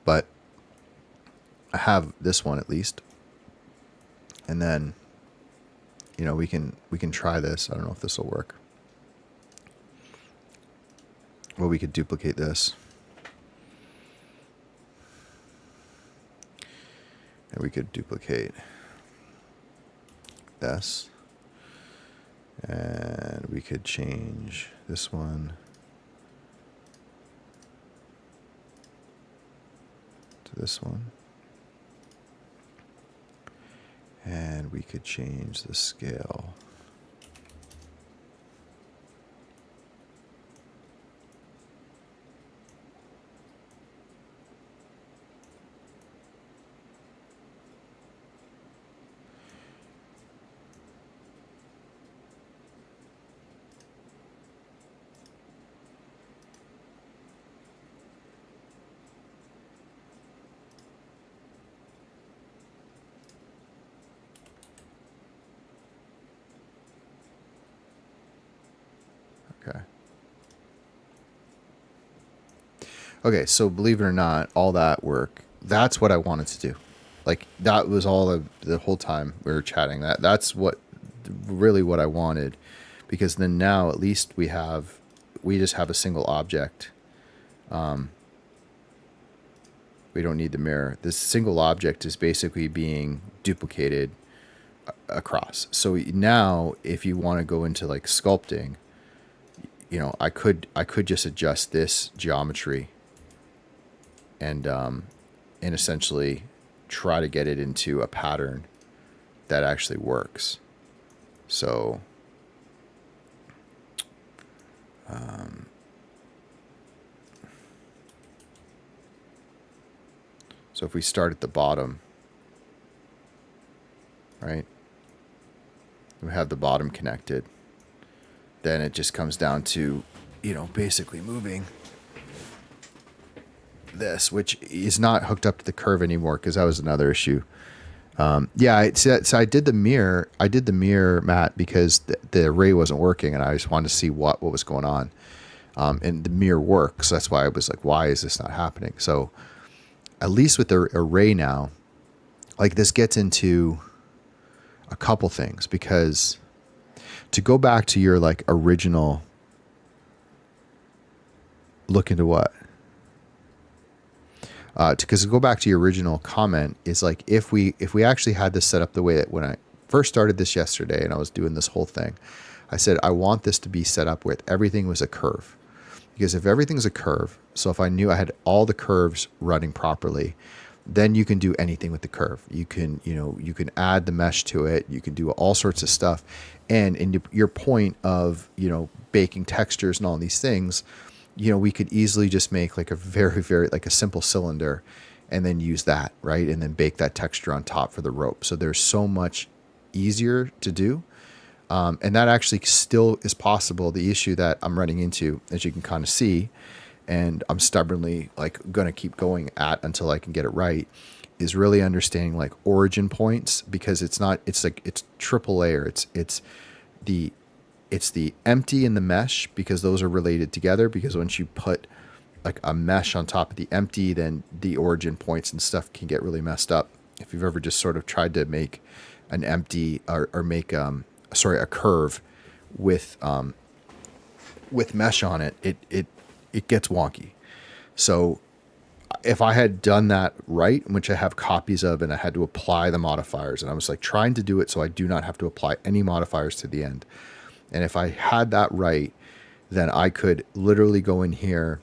but I have this one at least, and then we can try this. I don't know if this will work. Well, we could duplicate this, and we could duplicate this, and we could change this one to this one, and we could change the scale. Okay, so believe it or not, all that work, that's what I wanted to do. Like, that was all the whole time we were chatting. That's really what I wanted, because then now at least we just have a single object. We don't need the mirror. This single object is basically being duplicated across. So now if you want to go into like sculpting, I could just adjust this geometry and essentially try to get it into a pattern that actually works. So so if we start at the bottom, right, we have the bottom connected, then it just comes down to, basically moving this, which is not hooked up to the curve anymore, because that was another issue. So I did the mirror, Matt, because the array wasn't working, and I just wanted to see what was going on. And the mirror works. That's why I was like, why is this not happening? So at least with the array now, like, this gets into a couple things, because to go back to your like original, look into what? Because to go back to your original comment is like, if we actually had this set up the way that when I first started this yesterday and I was doing this whole thing, I said, I want this to be set up with everything was a curve. Because if everything's a curve, so if I knew I had all the curves running properly, then you can do anything with the curve. You can, you can add the mesh to it. You can do all sorts of stuff. And in your point of, baking textures and all these things, we could easily just make like a very, very, like a simple cylinder and then use that, right? And then bake that texture on top for the rope. So there's so much easier to do. And that actually still is possible. The issue that I'm running into, as you can kind of see, and I'm stubbornly like going to keep going at until I can get it right, is really understanding like origin points, because it's triple layer. It's the empty and the mesh, because those are related together, because once you put like a mesh on top of the empty, then the origin points and stuff can get really messed up. If you've ever just sort of tried to make an empty or make a curve with mesh on it, it gets wonky. So if I had done that right, which I have copies of, and I had to apply the modifiers, and I was like trying to do it so I do not have to apply any modifiers to the end. And if I had that right, then I could literally go in here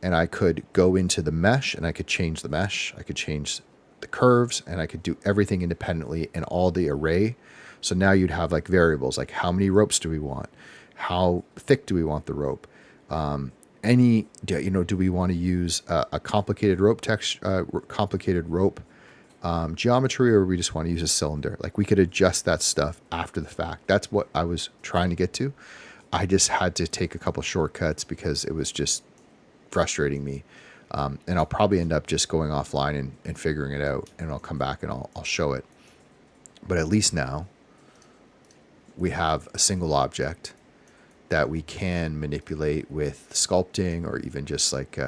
and I could go into the mesh and I could change the mesh. I could change the curves, and I could do everything independently in all the array. So now you'd have like variables, like how many ropes do we want? How thick do we want the rope? Do we want to use a complicated rope geometry, or we just want to use a cylinder? Like we could adjust that stuff after the fact. That's what I was trying to get to. I just had to take a couple shortcuts because it was just frustrating me. And I'll probably end up just going offline and figuring it out, and I'll come back and I'll show it. But at least now we have a single object that we can manipulate with sculpting, or even just like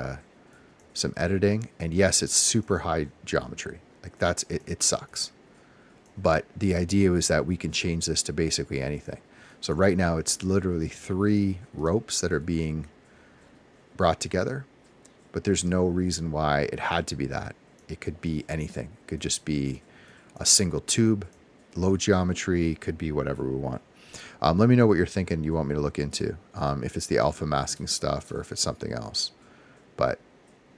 some editing. And yes, it's super high geometry. Like that's it. It sucks. But the idea was that we can change this to basically anything. So right now it's literally 3 ropes that are being brought together, but there's no reason why it had to be that. It could be anything. It could just be a single tube, low geometry, could be whatever we want. Let me know what you're thinking you want me to look into, if it's the alpha masking stuff or if it's something else. But,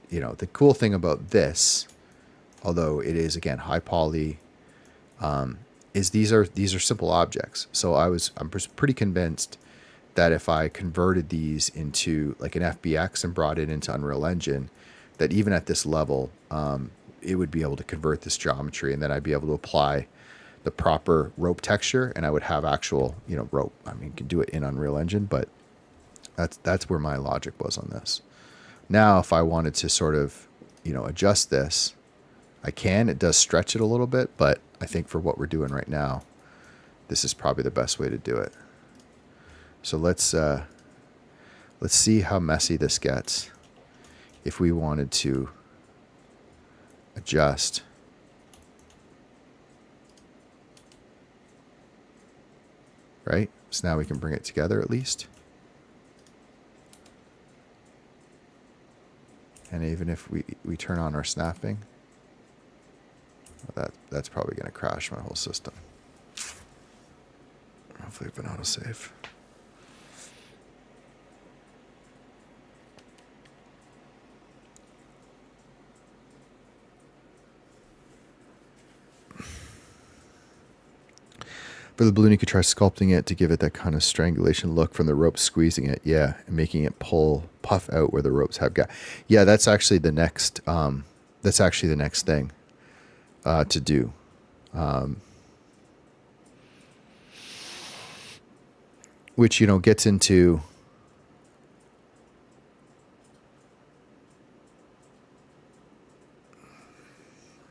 the cool thing about this, although it is, again, high poly, is these are simple objects. So I'm pretty convinced that if I converted these into like an FBX and brought it into Unreal Engine, that even at this level, it would be able to convert this geometry, and then I'd be able to apply the proper rope texture, and I would have actual, rope. I mean, you can do it in Unreal Engine, but that's where my logic was on this. Now, if I wanted to sort of, adjust this, I can. It does stretch it a little bit, but I think for what we're doing right now, this is probably the best way to do it. So let's see how messy this gets if we wanted to adjust. Right? So now we can bring it together at least. And even if we turn on our snapping, that's probably going to crash my whole system. Hopefully I've been autosave. For the balloon, you could try sculpting it to give it that kind of strangulation look from the rope squeezing it, yeah, and making it puff out where the ropes have got. Yeah, that's actually the next. That's actually the next thing to do. Which gets into.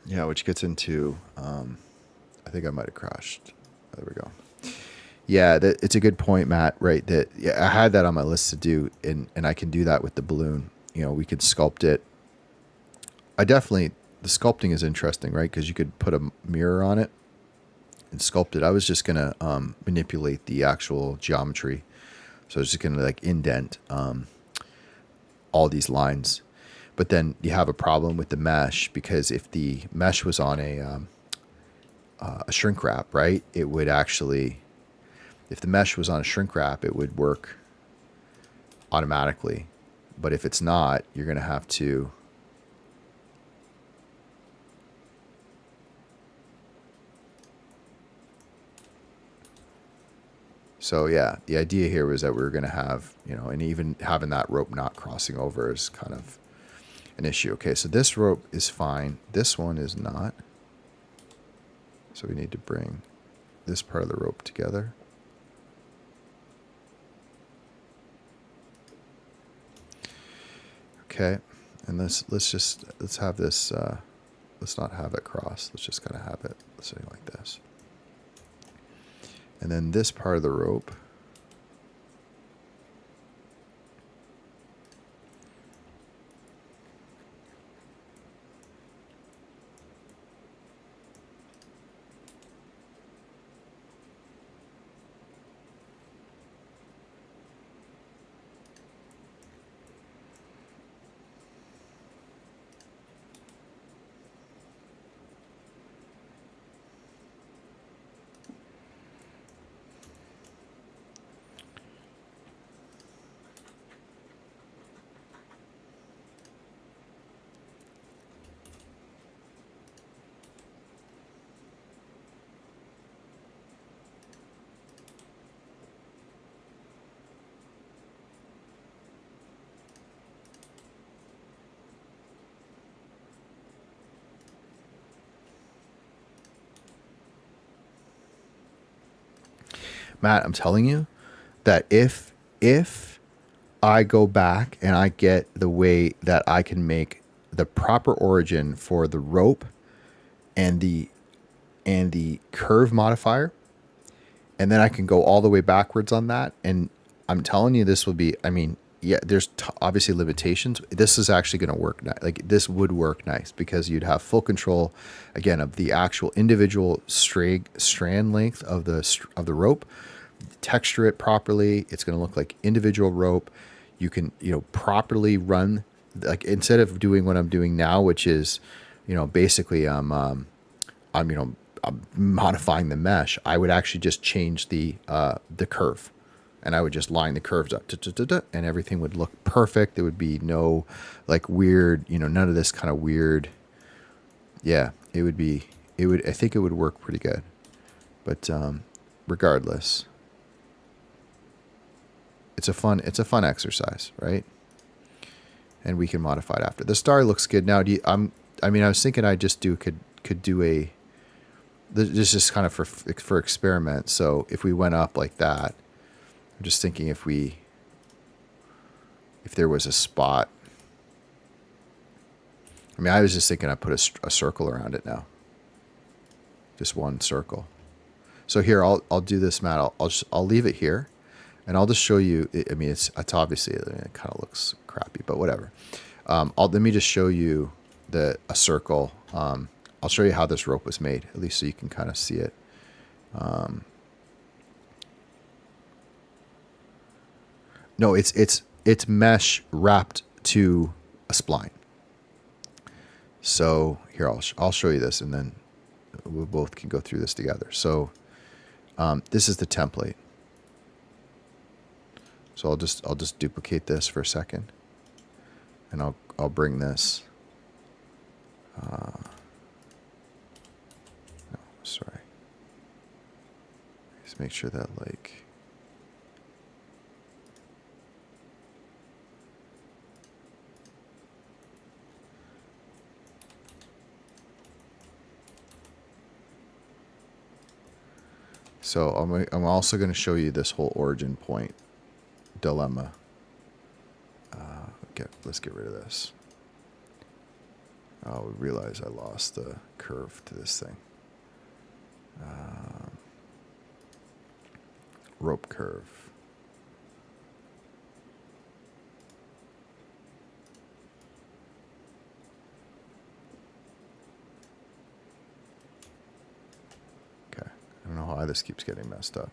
Yeah, which gets into. I think I might have crashed. There we go. Yeah, it's a good point, Matt, right? I had that on my list to do, and I can do that with the balloon. We could sculpt it. The sculpting is interesting, right? Because you could put a mirror on it and sculpt it. I was just going to manipulate the actual geometry. So I was just going to like indent all these lines. But then you have a problem with the mesh, because if the mesh was on a shrink wrap, right, it would actually, if the mesh was on a shrink wrap, it would work automatically. But if it's not, you're going to have to so yeah, the idea here was that we were going to have, and even having that rope not crossing over is kind of an issue. Okay, so this rope is fine. This one is not. So we need to bring this part of the rope together. Okay, and let's have this, let's not have it cross. Let's just kind of have it, let's say like this. And then this part of the rope, Matt, I'm telling you that if I go back and I get the way that I can make the proper origin for the rope and the curve modifier, and then I can go all the way backwards on that, and I'm telling you, this will be, I mean, yeah, there's obviously limitations. This is actually going to work nice. Like, this would work nice, because you'd have full control, again, of the actual individual strand length of the rope. Texture it properly. It's going to look like individual rope. You can, properly run, like, instead of doing what I'm doing now, which is, basically I'm modifying the mesh. I would actually just change the curve, and I would just line the curves up, and everything would look perfect. There would be no like weird, none of this kind of weird. Yeah, I think it would work pretty good. But regardless, it's a fun exercise, right? And we can modify it after. The star looks good now. I was thinking I just could do a. This is just kind of for experiment. So if we went up like that, I'm just thinking if there was a spot. I mean, I was just thinking I put a circle around it now. Just one circle. So here, I'll do this, Matt. I'll leave it here, and I'll just show you. I mean, it's obviously, it kind of looks crappy, but whatever. Let me just show you a circle. I'll show you how this rope was made, at least so you can kind of see it. No, it's mesh wrapped to a spline. So here, I'll show you this, and then we both can go through this together. So this is the template. So I'll just duplicate this for a second, and I'll bring this. No, sorry. Just make sure that like. So I'm also going to show you this whole origin point dilemma. Let's get rid of this. Oh, we realize I lost the curve to this thing. Rope curve. Okay. I'm why this keeps getting messed up.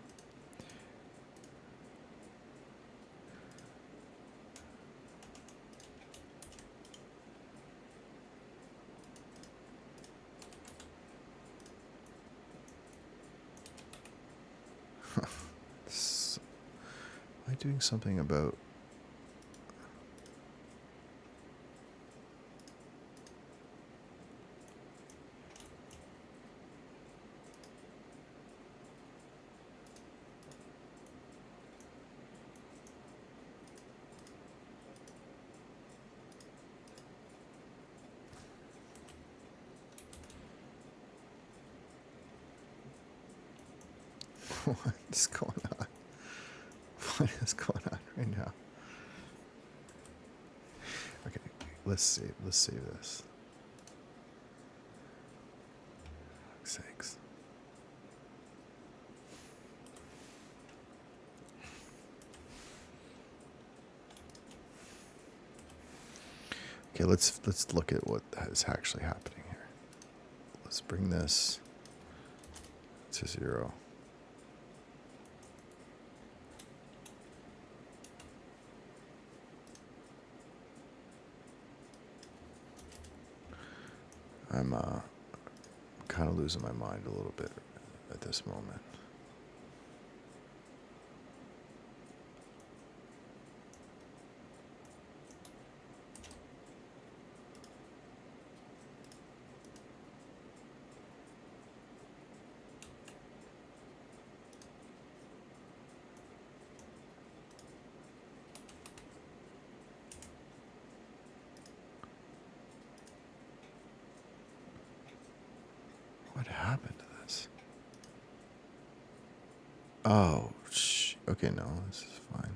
Am I doing something about... What is going on? What is going on right now? Okay, let's save this. For fuck's sakes. Okay, let's look at what is actually happening here. Let's bring this to 0. I'm kind of losing my mind a little bit at this moment. What happened to this? Oh, okay, no, this is fine.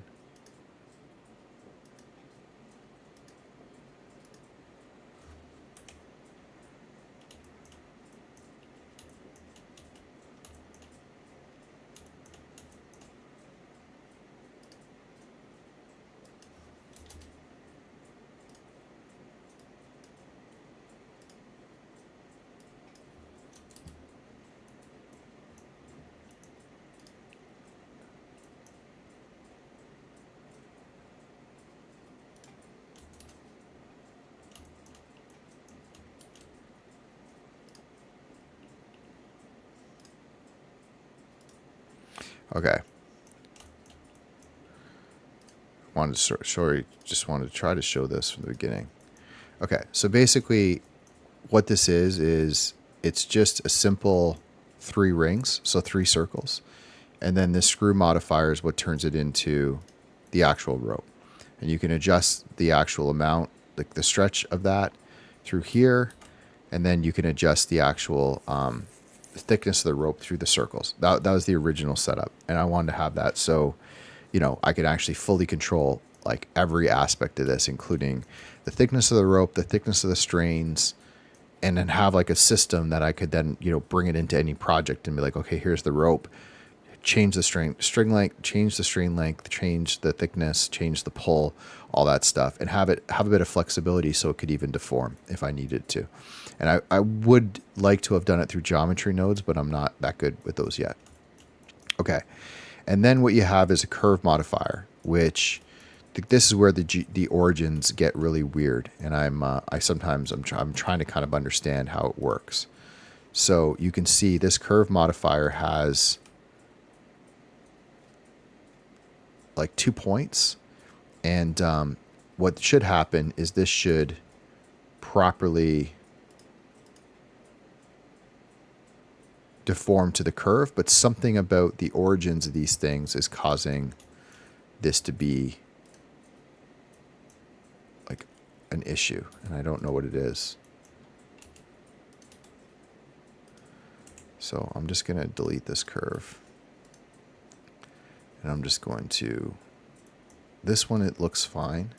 Okay. Just wanted to try to show this from the beginning. Okay, so basically what this is it's just a simple 3 rings, so 3 circles. And then this screw modifier is what turns it into the actual rope. And you can adjust the actual amount, like the stretch of that through here. And then you can adjust the actual thickness of the rope through the circles. That was the original setup. And I wanted to have that so, you know, I could actually fully control like every aspect of this, including the thickness of the rope, the thickness of the strains, and then have like a system that I could then, you know, bring it into any project and be like, okay, here's the rope, change the string length, change the strain length, change the thickness, change the pull, all that stuff, and have a bit of flexibility so it could even deform if I needed to. And I would like to have done it through geometry nodes, but I'm not that good with those yet. Okay. And then what you have is a curve modifier, which this is where the origins get really weird. And I'm trying to kind of understand how it works. So you can see this curve modifier has like 2 points. And what should happen is this should properly deform to the curve, but something about the origins of these things is causing this to be like an issue, and I don't know what it is. So I'm just going to delete this curve, and I'm just going to, this one, it looks fine.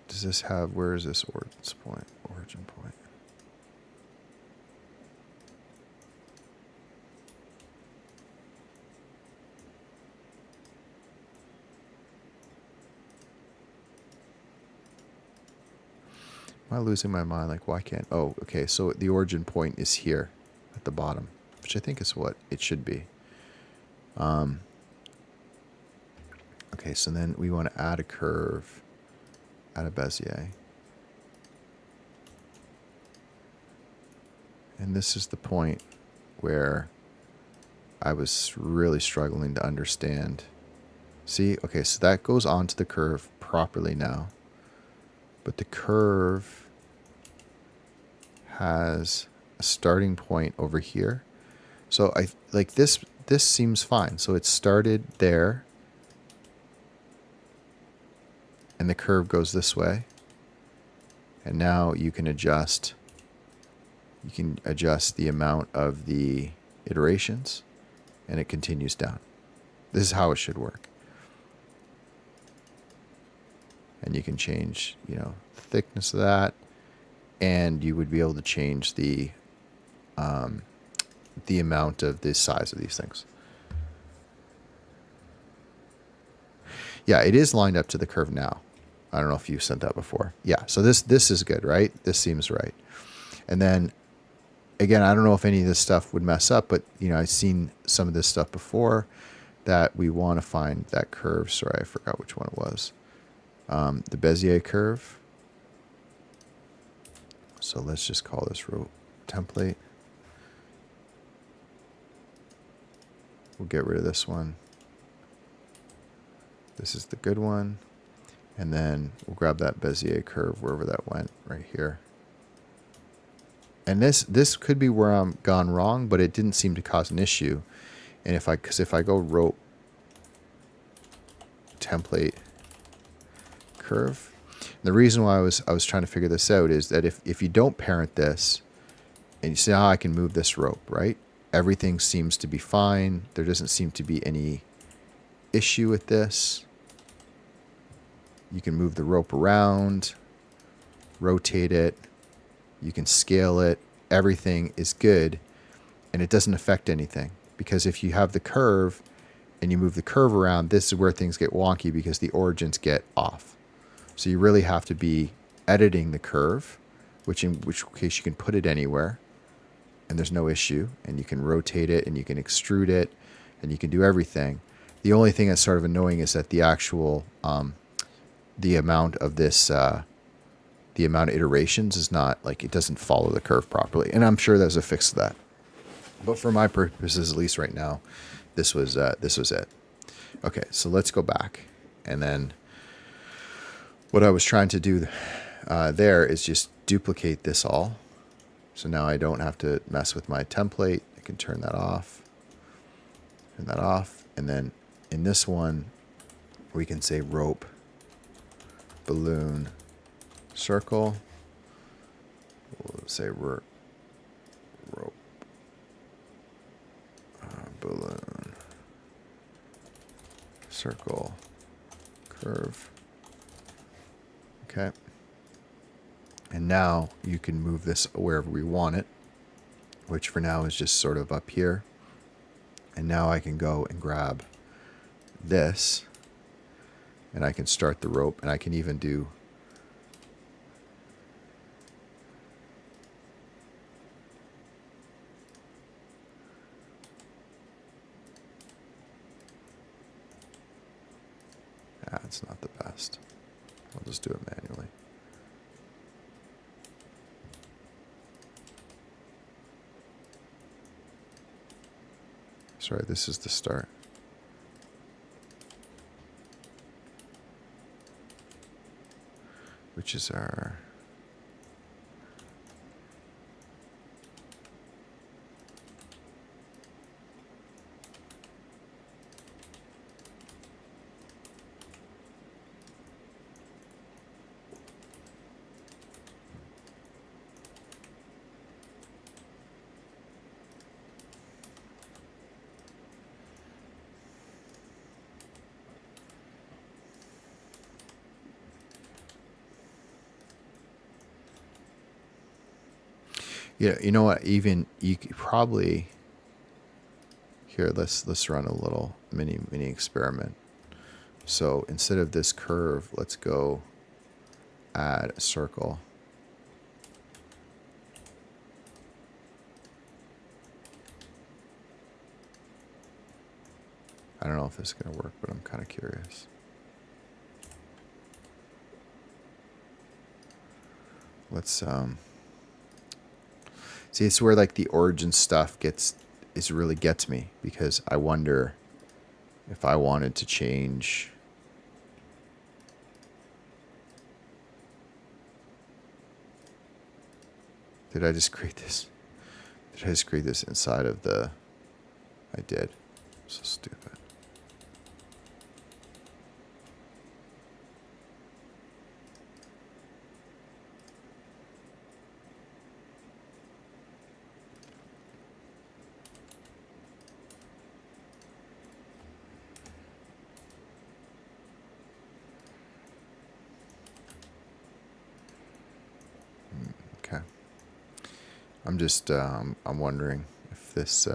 Does this have, where is this origin point? Am I losing my mind? Like, why can't... Oh, okay. So the origin point is here at the bottom. which I think is what it should be. Okay, so then we want to add a curve, add a Bezier. And this is the point where I was really struggling to understand. See, okay, so that goes onto the curve properly now. But the curve has a starting point over here. So I like this seems fine. So it started there. And the curve goes this way. And now you can adjust the amount of the iterations, and it continues down. This is how it should work. And you can change, the thickness of that, and you would be able to change the amount of the size of these things. Yeah, it is lined up to the curve now. I don't know if you sent that before. Yeah, so this is good, right? This seems right. And then, again, I don't know if any of this stuff would mess up, but, I've seen some of this stuff before that we want to find that curve. Sorry, I forgot which one it was. The Bezier curve. So let's just call this row template. We'll get rid of this one. This is the good one. And then we'll grab that Bezier curve wherever that went, right here. And this could be where I'm gone wrong, but it didn't seem to cause an issue. And if I go rope template curve, the reason why I was trying to figure this out is that if you don't parent this, and you see how I can move this rope, right? Everything seems to be fine. There doesn't seem to be any issue with this. You can move the rope around, rotate it. You can scale it. Everything is good, and it doesn't affect anything. Because if you have the curve and you move the curve around, this is where things get wonky because the origins get off. So you really have to be editing the curve, in which case you can put it anywhere, and there's no issue. And you can rotate it, and you can extrude it, and you can do everything. The only thing that's sort of annoying is that the actual the amount of this. The amount of iterations is not, it doesn't follow the curve properly. And I'm sure there's a fix to that. But for my purposes, at least right now, this was it. Okay, so let's go back. And then what I was trying to do there is just duplicate this all. So now I don't have to mess with my template. I can turn that off. Turn that off. And then in this one, we can say rope, balloon, circle. We'll say rope, balloon, circle, curve. Okay. And now you can move this wherever we want it, which for now is just sort of up here. And now I can go and grab this, and I can start the rope, and I can even do it's not the best. I'll just do it manually. Sorry, this is the start. Which is our yeah, you know what? Even you could probably here. Let's run a little mini experiment. So instead of this curve, let's go add a circle. I don't know if this is going to work, but I'm kind of curious. Let's see, it's where like the origin stuff really gets me, because I wonder if I wanted to change. Did I just create this? Did I just create this inside of the... I did. So stupid. Okay. I'm just, I'm wondering if this,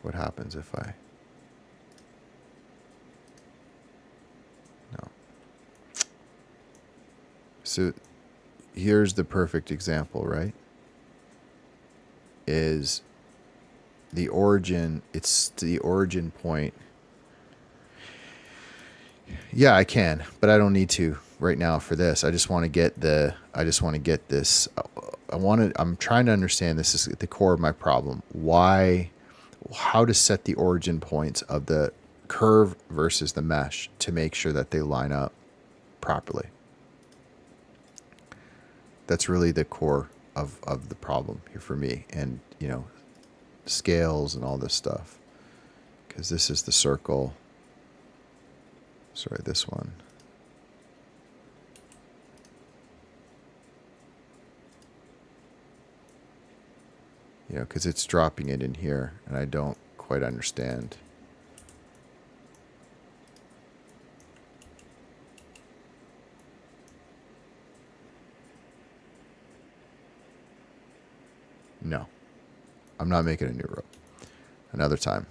what happens if I, no. So here's the perfect example, right? Is the origin, it's the origin point. Yeah, I can, but I don't need to right now for this. I just want to get this. I'm trying to understand, this is at the core of my problem. How to set the origin points of the curve versus the mesh to make sure that they line up properly. That's really the core of the problem here for me. And, you know, scales and all this stuff. Because this is the circle. Sorry, this one. You know, because it's dropping it in here, and I don't quite understand. No. I'm not making a new rope. Another time.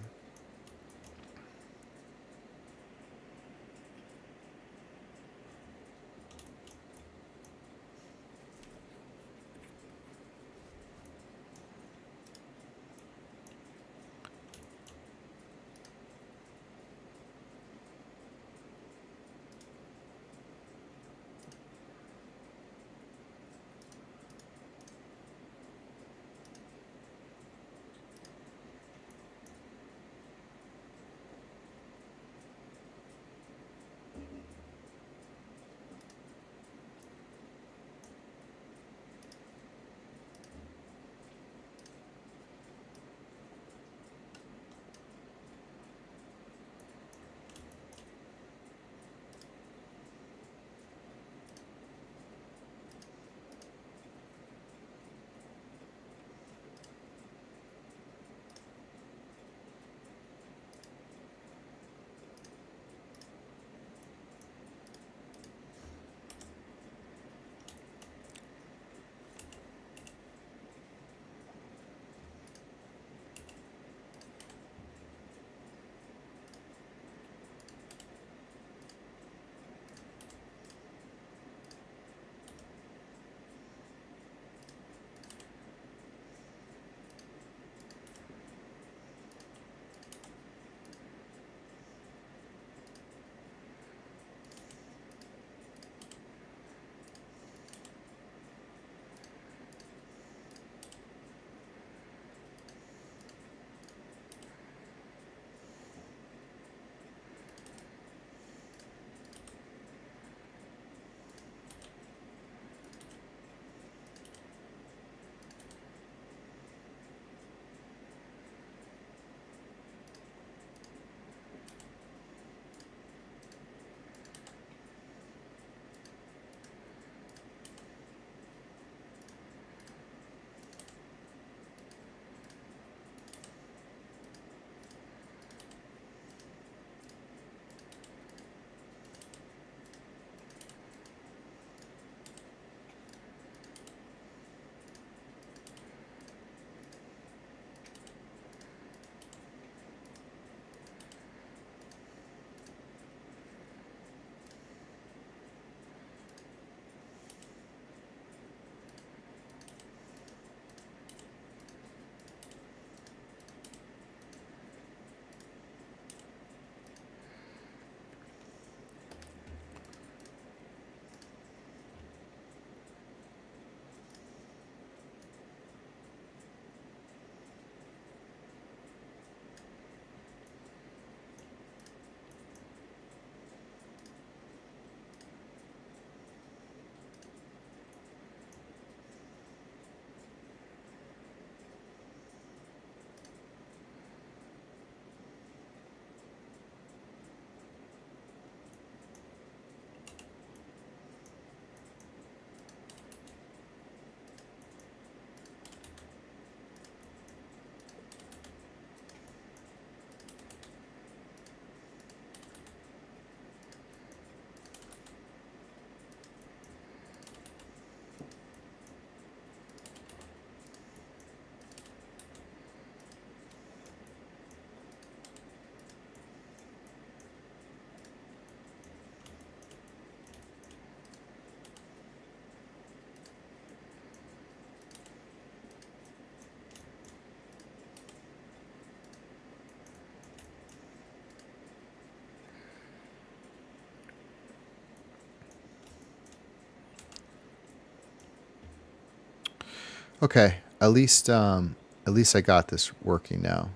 Okay, at least I got this working now.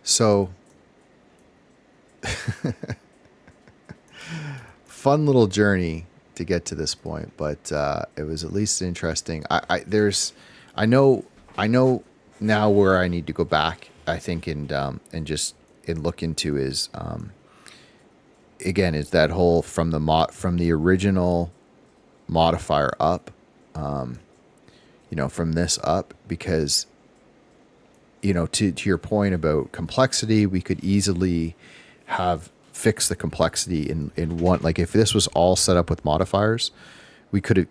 So fun little journey to get to this point, but it was at least interesting. I know, I know now where I need to go back. I think and just and look into is again is that whole from the original modifier up, from this up, because to your point about complexity, we could easily have fixed the complexity in one. Like if this was all set up with modifiers, we can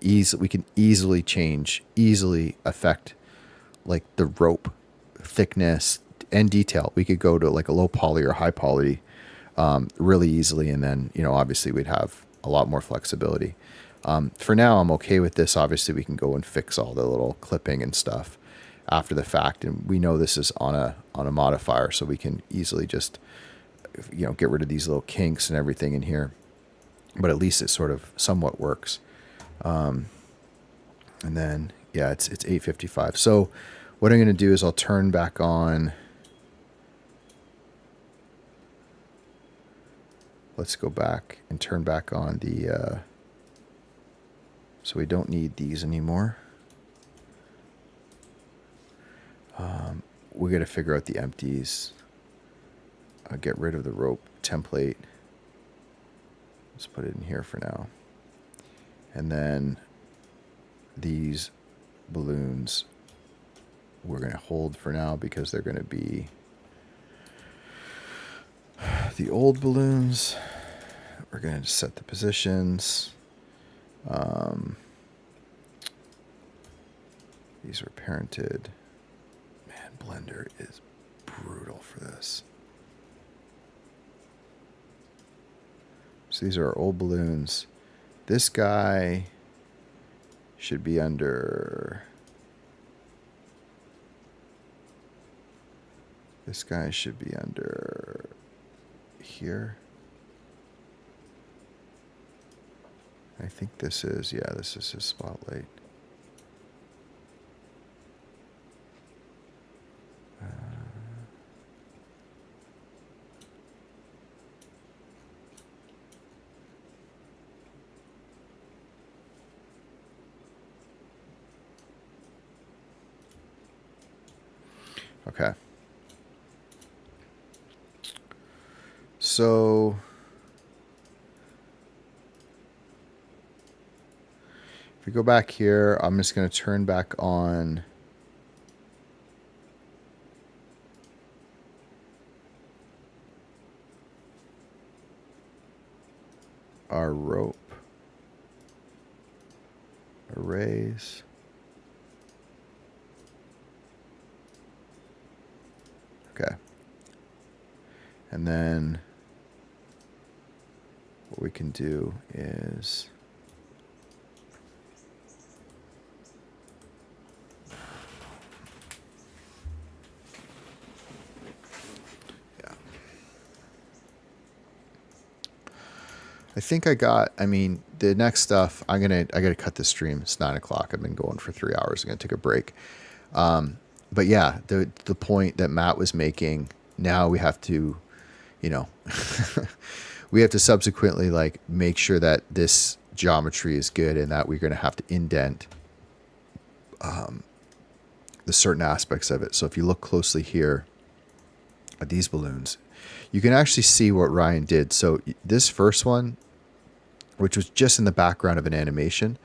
easily affect like the rope thickness and detail. We could go to like a low poly or high poly really easily, and then obviously we'd have a lot more flexibility. For now, I'm okay with this. Obviously, we can go and fix all the little clipping and stuff after the fact, and we know this is on a modifier, so we can easily just get rid of these little kinks and everything in here. But at least it sort of somewhat works. And then yeah, it's 8:55. So what I'm going to do is I'll turn back on. Let's go back and turn back on the. So we don't need these anymore. We got to figure out the empties. Get rid of the rope template. Let's put it in here for now. And then these balloons we're going to hold for now because they're going to be the old balloons. We're going to set the positions. These are parented. Man, Blender is brutal for this. So these are our old balloons. This guy should be under. This guy should be under here. I think this is his spotlight. Okay. So if we go back here, I'm just going to turn back on our rope arrays. Okay. And then what we can do is I think the next stuff I gotta cut the stream. It's 9:00. I've been going for 3 hours. I'm gonna take a break. But yeah, the point that Matt was making, now we have to, we have to subsequently like make sure that this geometry is good and that we're going to have to indent the certain aspects of it. So if you look closely here at these balloons, you can actually see what Ryan did. So this first one, which was just in the background of an animation,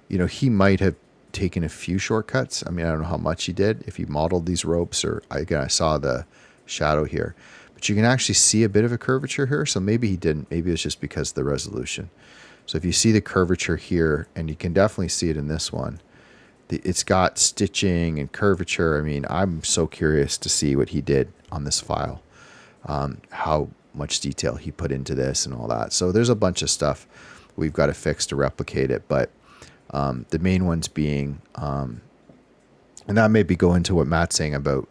he might have taken a few shortcuts. I mean, I don't know how much he did, if he modeled these ropes, or I saw the shadow here, but you can actually see a bit of a curvature here. So maybe he didn't, maybe it's just because of the resolution. So if you see the curvature here, and you can definitely see it in this one, it's got stitching and curvature. I mean, I'm so curious to see what he did on this file, how much detail he put into this and all that. So there's a bunch of stuff we've got to fix to replicate it, but the main ones being, and that maybe go into what Matt's saying about,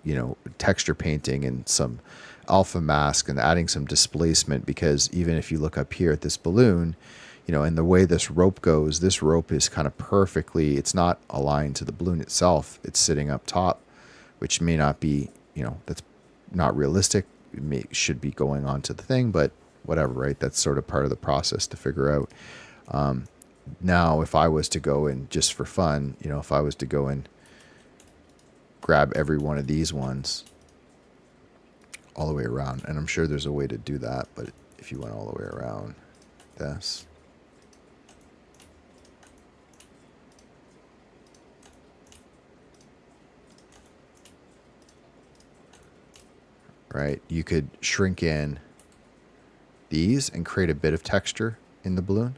texture painting and some alpha mask and adding some displacement, because even if you look up here at this balloon, and the way this rope goes, this rope is kind of perfectly, it's not aligned to the balloon itself. It's sitting up top, which may not be, that's not realistic. Should be going onto the thing, but whatever, right? That's sort of part of the process to figure out. Now, if I was to go in just for fun, if I was to go and grab every one of these ones all the way around, and I'm sure there's a way to do that, but if you went all the way around this, right, you could shrink in these and create a bit of texture in the balloon.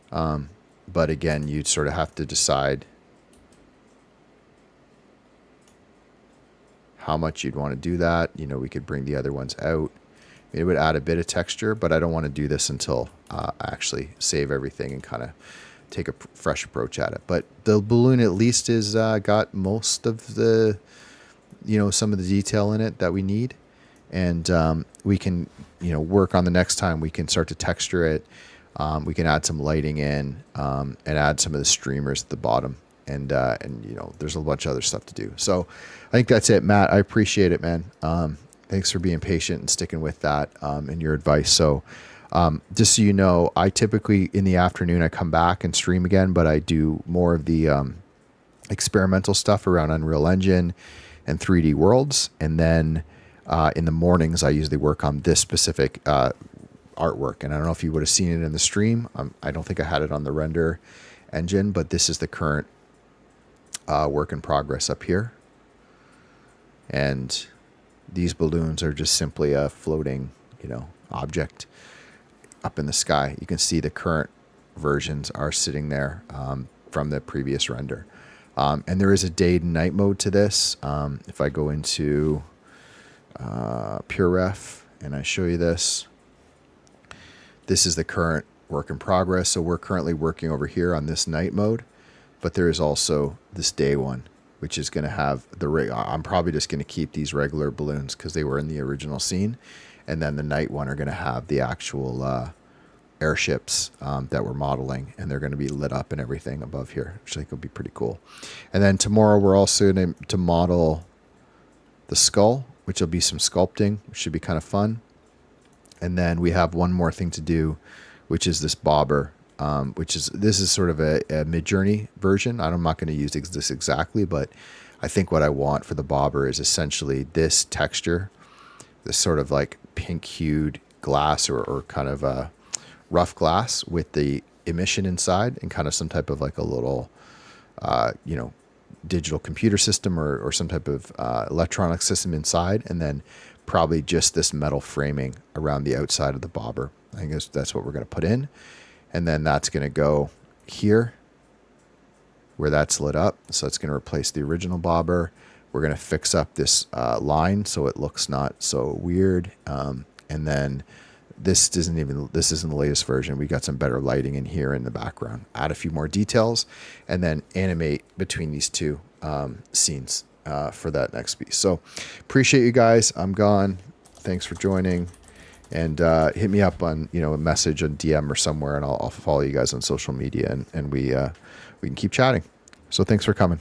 But again, you'd sort of have to decide how much you'd want to do that. We could bring the other ones out. It would add a bit of texture, but I don't want to do this until I actually save everything and kind of take a fresh approach at it. But the balloon at least is got most of the, some of the detail in it that we need. And we can, work on the next time. We can start to texture it. We can add some lighting in and add some of the streamers at the bottom. And there's a bunch of other stuff to do. So I think that's it, Matt. I appreciate it, man. Thanks for being patient and sticking with that and your advice. So just so you know, I typically in the afternoon, I come back and stream again, but I do more of the experimental stuff around Unreal Engine and 3D worlds. And then in the mornings, I usually work on this specific artwork. And I don't know if you would have seen it in the stream. I don't think I had it on the render engine, but this is the current work in progress up here. And these balloons are just simply a floating, object up in the sky. You can see the current versions are sitting there from the previous render. And there is a day and night mode to this. If I go into PureRef and I show you this, this is the current work in progress. So we're currently working over here on this night mode, but there is also this day one, which is going to have I'm probably just going to keep these regular balloons because they were in the original scene. And then the night one are going to have the actual airships that we're modeling, and they're going to be lit up and everything above here, which I think will be pretty cool. And then tomorrow we're also going to model the skull, which will be some sculpting, which should be kind of fun. And then we have one more thing to do, which is this bobber, this is sort of a Midjourney version. I'm not going to use this exactly, but I think what I want for the bobber is essentially this texture, this sort of like pink hued glass or kind of a rough glass with the emission inside and kind of some type of like a little, digital computer system or some type of electronic system inside, and then probably just this metal framing around the outside of the bobber. I think that's what we're going to put in. And then that's going to go here where that's lit up. So it's going to replace the original bobber. We're going to fix up this line so it looks not so weird. And then this isn't the latest version. We got some better lighting in here in the background. Add a few more details and then animate between these two scenes for that next piece. So appreciate you guys. I'm gone. Thanks for joining. And hit me up on a message on DM or somewhere, and I'll follow you guys on social media, and we can keep chatting. So thanks for coming.